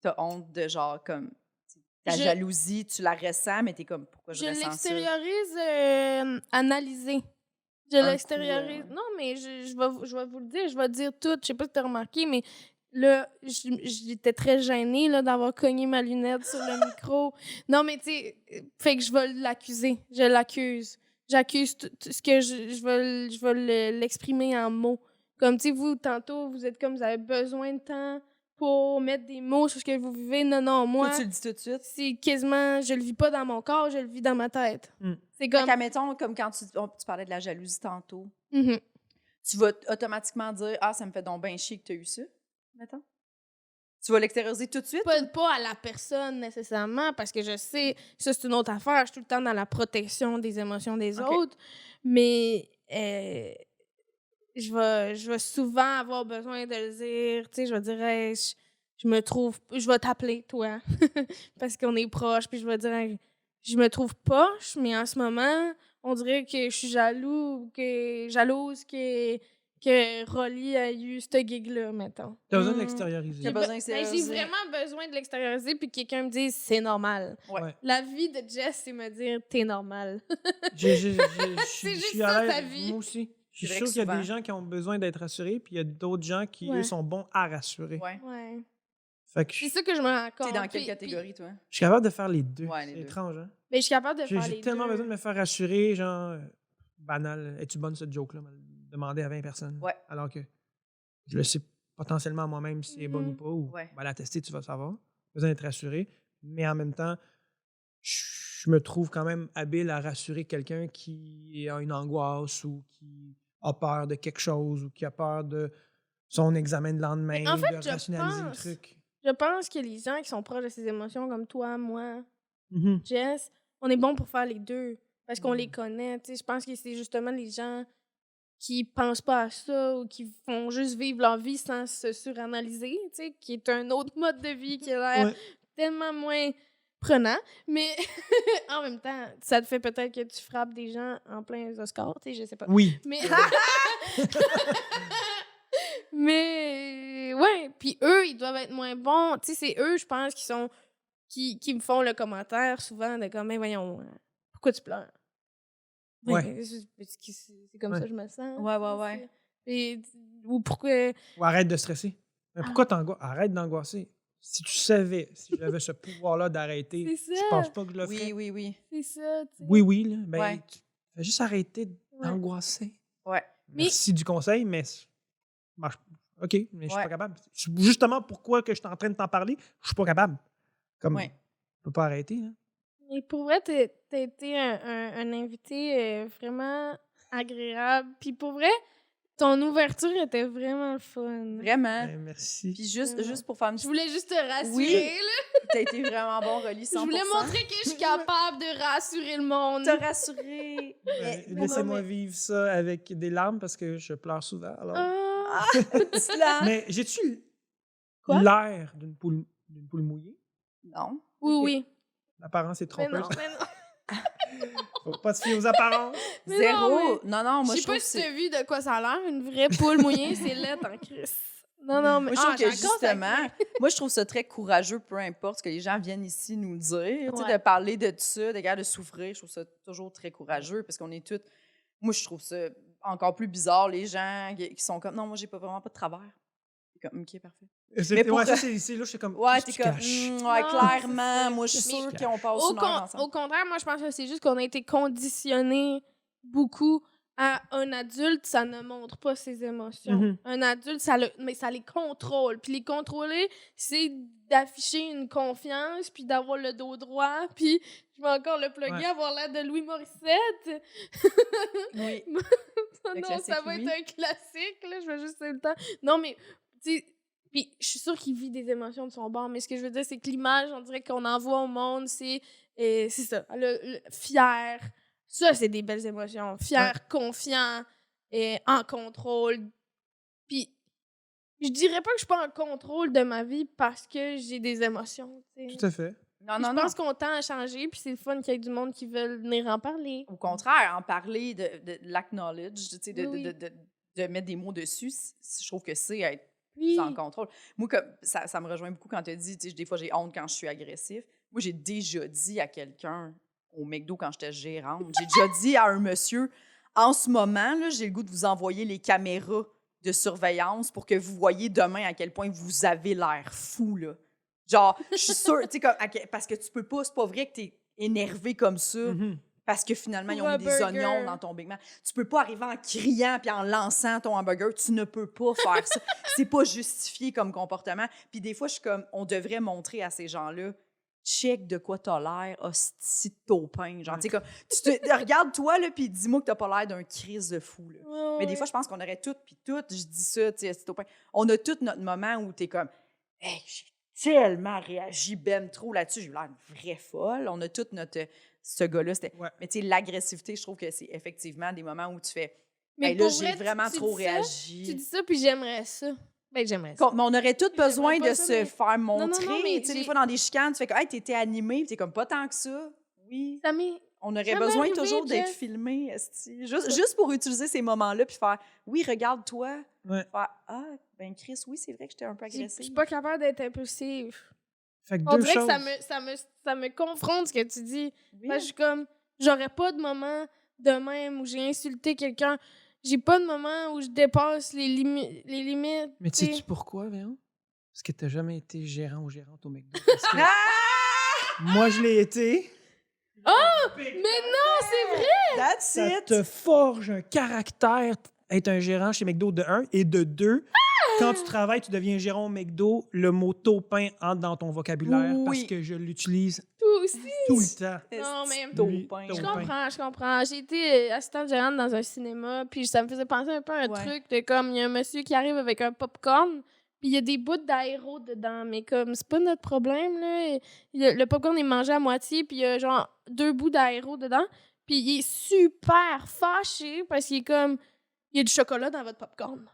T'as honte de genre comme... Ta Je- jalousie, tu la ressens, mais t'es comme, pourquoi je Je ressens ça? l'extériorise analysé. Je Un l'extériorise. coup, ouais. Non, mais je vais vous le dire, je vais dire tout. Je sais pas si t'as remarqué, mais là, j'étais très gênée là, d'avoir cogné ma lunette sur le micro. Non, mais tu sais, fait que je vais l'accuser. Je l'accuse. J'accuse tout ce que je vais l'exprimer en mots. Comme, tu sais, vous, tantôt, vous êtes comme, vous avez besoin de temps pour mettre des mots sur ce que vous vivez. Non, moi, Toi, tu le dis tout de suite. c'est quasiment, je le vis pas dans mon corps, je le vis dans ma tête. Mm. C'est Fait comme... qu'admettons, comme quand tu parlais de la jalousie tantôt, Mhm. tu vas automatiquement dire « Ah, ça me fait donc bien chier que tu as eu ça. » Mettons. Tu vas l'extérioriser tout de suite? Pas à la personne nécessairement, parce que je sais, ça c'est une autre affaire, je suis tout le temps dans la protection des émotions des Ok. autres, mais je vais souvent avoir besoin de le dire, tu sais, je vais dire, hey, je me trouve, je vais t'appeler, toi, parce qu'on est proches, puis je vais dire, hey, je me trouve poche, mais en ce moment, on dirait que je suis jalouse que Rolly a eu ce gig-là, mettons. T'as besoin de T'as l'extérioriser. besoin de J'ai l'extérioriser. vraiment besoin de l'extérioriser puis que quelqu'un me dise c'est normal. Ouais. La vie de Jess, c'est me dire t'es normal. C'est juste ça, sa vie. Moi aussi. Je suis C'est vrai sûr que qu'il y a souvent- des gens qui ont besoin d'être rassurés, puis il y a d'autres gens qui, Ouais. eux, sont bons à rassurer. Ouais. Ouais. Fait que C'est ça que je me rends compte. T'es dans quelle Puis- catégorie, toi? je suis capable de faire les deux. Ouais, les C'est deux. étrange, hein? Mais je suis capable de faire J'ai les tellement deux. besoin de me faire rassurer, genre, banal. Es-tu bonne, cette joke-là? Me le demander à 20 personnes. Ouais. Alors que je le sais potentiellement moi-même si c'est bonne ou pas, ou Ouais. ben, la tester, tu vas savoir. Besoin d'être rassuré. Mais en même temps, je me trouve quand même habile à rassurer quelqu'un qui a une angoisse ou qui a peur de quelque chose ou qui a peur de son examen de lendemain, Mais en fait, de je rationaliser pense- le truc. Je pense que les gens qui sont proches de ces émotions, comme toi, moi, Mhm. Jess, on est bon pour faire les deux parce qu'on Mm. les connaît. Tu sais, je pense que c'est justement les gens qui pensent pas à ça ou qui font juste vivre leur vie sans se suranalyser, tu sais, qui est un autre mode de vie qui a l'air Ouais. tellement moins prenant. Mais en même temps, ça te fait peut-être que tu frappes des gens en plein Oscar, tu sais, je sais pas. Oui. Mais... Mais ouais, puis eux, ils doivent être moins bons. Tu sais, c'est eux, je pense, qui me font le commentaire souvent de comme, mais voyons, pourquoi tu pleures? Ouais. Ben, c'est comme Ouais. ça que je me sens. Ouais. Ou pourquoi... Ou arrête de stresser. Mais pourquoi t'angoisses? Arrête d'angoisser. Si tu savais, si j'avais ce pouvoir-là d'arrêter, C'est je ça. pense pas que je le ferais. Oui. C'est ça, tu sais. Oui, là. Ben, Ouais. tu fais juste arrêter angoissé. Ouais. Merci du conseil, mais OK, mais je suis Ouais. pas capable. Justement, pourquoi que je suis en train de t'en parler, je suis pas capable. Comme, Ouais. je peux pas arrêter. Hein. Mais pour vrai, t'as été un invité vraiment agréable. Puis pour vrai, ton ouverture était vraiment le fun. Vraiment. Merci. Puis juste Vraiment. pour faire une Je voulais juste te rassurer, Oui. là. T'as été vraiment bon, Rolly, 100%. Je voulais montrer que je suis capable de rassurer le monde. Te rassurer. Laissez-moi vivre ça avec des larmes parce que je pleure souvent. Alors. Ah. Petit là. Mais j'ai-tu Quoi? l'air d'une poule mouillée? Non. Oui, Ok. oui. L'apparence est Mais trompeuse. non, mais non. Faut pas se fier aux apparences. Mais Zéro. non, Non, moi, Je je sais trouve pas que si c'est... t'as vu de quoi ça a l'air. Une vraie poule mouillée, c'est laid en crise. Non, mais Moi, je trouve j'ai que encore ça justement, craint. moi, je trouve ça très courageux, peu importe ce que les gens viennent ici nous dire, tu sais, Ouais. de parler de ça, de gars de souffrir. Je trouve ça toujours très courageux parce qu'on est toutes. Moi, je trouve ça encore plus bizarre, les gens qui sont comme non, moi, j'ai vraiment pas de travers. C'est comme, OK, parfait. Mais pour- ça, c'est là, je suis comme. Ouais, qu'est-ce t'es que comme, tu caches? ouais, Non, clairement, c'est ça. moi, je suis Mais- sûre qu'on passe Au, une heure ensemble. au contraire, moi, je pense que c'est juste qu'on a été conditionnés beaucoup à un adulte, ça ne montre pas ses émotions. Mhm. Un adulte, mais ça les contrôle. Puis les contrôler, c'est d'afficher une confiance, puis d'avoir le dos droit, puis je vais encore le plugger, Ouais. avoir l'air de Louis Morissette. Oui. Le Non, classique ça va Louis. être un classique, là, je vais juste le temps. Non, mais, tu sais, puis je suis sûre qu'il vit des émotions de son bord, mais ce que je veux dire, c'est que l'image, on dirait qu'on envoie au monde, c'est ça, le fier. Ça, c'est des belles émotions. Fier, confiant, en contrôle. Puis, je dirais pas que je suis pas en contrôle de ma vie parce que j'ai des émotions, tu sais. Tout à fait. Non, Puis non, je non. pense qu'on tend à changer, puis c'est le fun qu'il y ait du monde qui veut venir en parler. Au contraire, en parler, de l'acknowledge, tu sais, Oui. de mettre des mots dessus, je trouve que c'est être Oui. plus en contrôle. Moi, comme, ça me rejoint beaucoup quand tu as dit, tu sais, des fois, j'ai honte quand je suis agressif. Moi, j'ai déjà dit à quelqu'un au McDo quand j'étais gérante, j'ai déjà dit à un monsieur, en ce moment, là, j'ai le goût de vous envoyer les caméras de surveillance pour que vous voyez demain à quel point vous avez l'air fou, là. Genre, je suis sûre, tu sais, parce que tu peux pas, c'est pas vrai que t'es énervé comme ça. Mhm. Parce que finalement, ils Pour ont un mis des burger. oignons dans ton Big Mac. Tu peux pas arriver en criant puis en lançant ton hamburger. Tu ne peux pas faire ça. C'est pas justifié comme comportement. Puis des fois, je suis comme, on devrait montrer à ces gens-là, check de quoi t'as l'air, hostie de taupin. Genre, tu sais, comme, regarde-toi, là, puis dis-moi que t'as pas l'air d'un crise de fou, là. Ouais, Mais des ouais. fois, je pense qu'on aurait toutes, puis toutes, je dis ça, tu sais, hostie de taupin. On a tout notre moment où t'es comme, hey, j'ai tellement réagi ben trop là-dessus. J'ai eu l'air une vraie folle. On a tout notre... Ce gars-là, c'était... Ouais. Mais tu sais, l'agressivité, je trouve que c'est effectivement des moments où tu fais... Mais Hey, là, pour j'ai vrai, vraiment tu trop dis ça, réagi. Tu dis ça, puis j'aimerais ça. Ben, j'aimerais ça. Mais on aurait tous J'aimerais besoin pas de ça, se mais- faire non, montrer. mais Tu sais, des j'ai- fois, dans des chicanes, tu fais comme, hey, t'étais animé, puis t'es comme, pas tant que ça. Oui. Ça m'est On aurait jamais besoin arrivé, toujours d'être Jess. filmé, esti. Juste pour utiliser ces moments-là, puis faire, oui, regarde-toi. Ouais. Faire, ah, ben Chris, oui, c'est vrai que j'étais un peu Je agressive. suis pas capable d'être impulsive. Fait que On deux dirait choses. que ça me confronte ce que tu dis. Oui. Parce que je suis comme, j'aurais pas de moment de même où j'ai insulté quelqu'un. J'ai pas de moment où je dépasse les limites. Mais tu sais. sais-tu pourquoi, Véron? Parce que t'as jamais été gérant ou gérante au McDo. Parce que moi, je l'ai été. Mais non, c'est vrai! That's Ça it. te forge un caractère être un gérant chez McDo de 1 et de 2. Quand tu travailles, tu deviens gérant au McDo, le mot taupin entre dans ton vocabulaire Oui. parce que je l'utilise Toi aussi. tout le temps. Non, mais- Lui, Taupin. Je taupin. comprends. J'ai été assistante gérante dans un cinéma, puis ça me faisait penser un peu à un Ouais. truc de comme, il y a un monsieur qui arrive avec un popcorn, puis il y a des bouts d'aéro dedans, mais comme, c'est pas notre problème, là. Le popcorn est mangé à moitié, puis il y a genre 2 bouts d'aéro dedans, puis il est super fâché parce qu'il est comme, il y a du chocolat dans votre popcorn.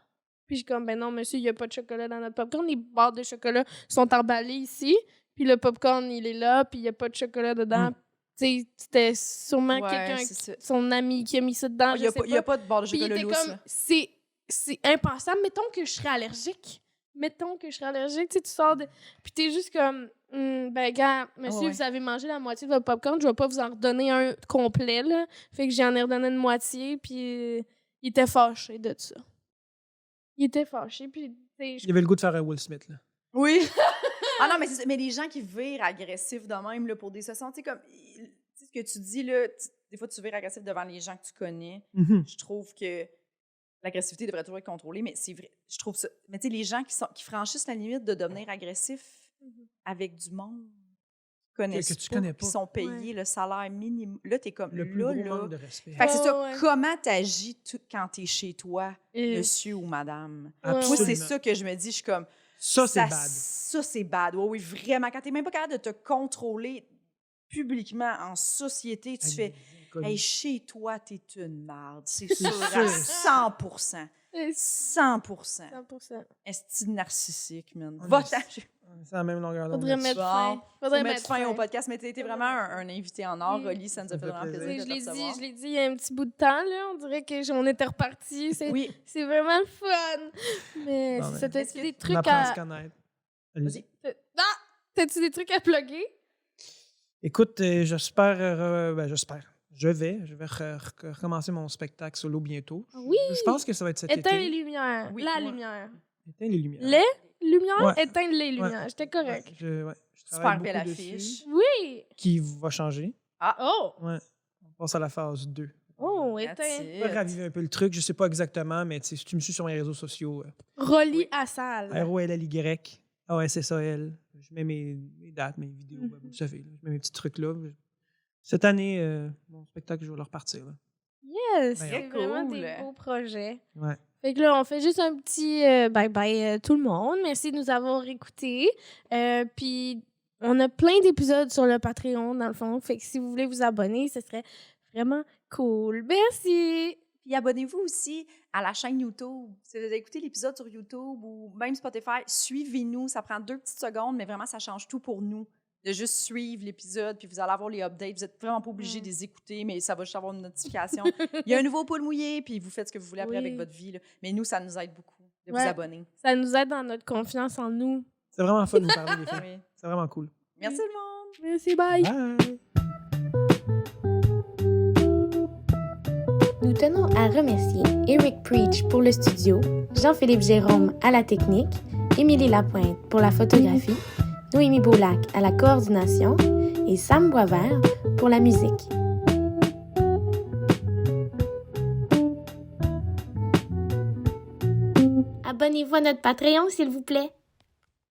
Puis je suis comme, ben non, monsieur, il n'y a pas de chocolat dans notre popcorn. Les barres de chocolat sont emballées ici. Puis le popcorn, il est là, puis il n'y a pas de chocolat dedans. Tu sais, c'était sûrement Ouais, quelqu'un, c'est ça. son ami qui a mis ça dedans, Il n'y a, je sais pas- il y a pas de barre de Puis il chocolat était lousse, comme, là. c'est impensable. Mettons que je serais allergique. Tu sais, tu sors de... Puis t'es juste comme, ben gars, monsieur, ouais. vous avez mangé la moitié de votre popcorn, je vais pas vous en redonner un complet, là. Fait que j'en ai redonné une moitié, puis il était fâché de ça. Il était fâché, puis tu sais, Il avait le goût de faire un Will Smith. Là. Oui. Ah non, mais, mais les gens qui virent agressifs de même là, pour des sessions, tu sais, comme tu sais, ce que tu dis, là, des fois, tu vires agressif devant les gens que tu connais. Mhm. Je trouve que l'agressivité devrait toujours être contrôlée, mais c'est vrai. Je trouve ça. Mais tu sais, les gens qui franchissent la limite de devenir agressifs avec du monde Que tu connais pas. qui sont payés le salaire minimum. Là, t'es comme Le plus là, gros là. manque de respect. Fait que c'est ça. Ouais. Comment t'agis quand t'es chez toi, Et- monsieur ou madame? Ouais. Moi, Absolument. c'est ça que je me dis. Je suis comme. Ça, c'est bad. Ça, c'est bad. Oui, oui, vraiment. Quand t'es même pas capable de te contrôler publiquement en société, tu fais. Hey, chez toi, t'es une marde. C'est sûr, à 100%. 100%. 100%. Est-ce narcissique, man? Ah, Va-t'en. C'est la même longueur d'onde. Faudrait là-dessus. mettre Bon. fin. Faudrait Faut mettre fin au fin. podcast, mais t'es vraiment un invité en or, Oui. Rolly. Ça nous a Ça fait fait vraiment plaisir. plaisir Je de l'ai te recevoir. dit il y a un petit bout de temps, là. On dirait qu'on était repartis. Oui. C'est vraiment le fun. Mais Bon, ben, c'était est-ce que des On trucs apprend à se à... connaître. Allez-y. Ah! T'as-tu des trucs à plugger? Écoute, j'espère. J'espère. Je vais recommencer mon spectacle solo bientôt. Oui! Je pense que ça va être cet Éteins été. les lumières. Oui, La ouais. lumière. Éteins les lumières. Les lumières? Ouais. Éteindre les lumières. J'étais correct. Je Super travaille belle beaucoup affiche. dessus. Oui! Qui va changer. Oh! Ouais. On passe à la phase 2. Oh, That's éteins. it. Je vais raviver un peu le truc. Je sais pas exactement, mais tu sais, si tu me suis sur mes réseaux sociaux, Rolly Oui. à salle. ROLLY, ASSAL. Je mets mes dates, mes vidéos, Mhm. vous le savez. Là. Je mets mes petits trucs là. Cette année, mon spectacle, je vais le repartir. Là. Yes! Ben, C'est vraiment cool. des beaux projets. Ouais. Fait que là, on fait juste un petit bye-bye tout le monde. Merci de nous avoir écoutés. Puis, on a plein d'épisodes sur le Patreon, dans le fond. Fait que si vous voulez vous abonner, ce serait vraiment cool. Merci! Puis abonnez-vous aussi à la chaîne YouTube. Si vous avez écouté l'épisode sur YouTube ou même Spotify, suivez-nous. Ça prend 2 petites secondes, mais vraiment, ça change tout pour nous. De juste suivre l'épisode, puis vous allez avoir les updates. Vous n'êtes vraiment pas obligé de les écouter, mais ça va juste avoir une notification. Il y a un nouveau poil mouillé, puis vous faites ce que vous voulez après Oui. avec votre vie. Là. Mais nous, ça nous aide beaucoup de Ouais. vous abonner. Ça nous aide dans notre confiance en nous. C'est vraiment fun de vous parler des filles. Oui. C'est vraiment cool. Merci tout le monde! Merci, bye! Bye! Nous tenons à remercier Eric Preach pour le studio, Jean-Philippe Jérôme à la technique, Émilie Lapointe pour la photographie, Noémie Boulac à la coordination et Sam Boisvert pour la musique. Abonnez-vous à notre Patreon, s'il vous plaît.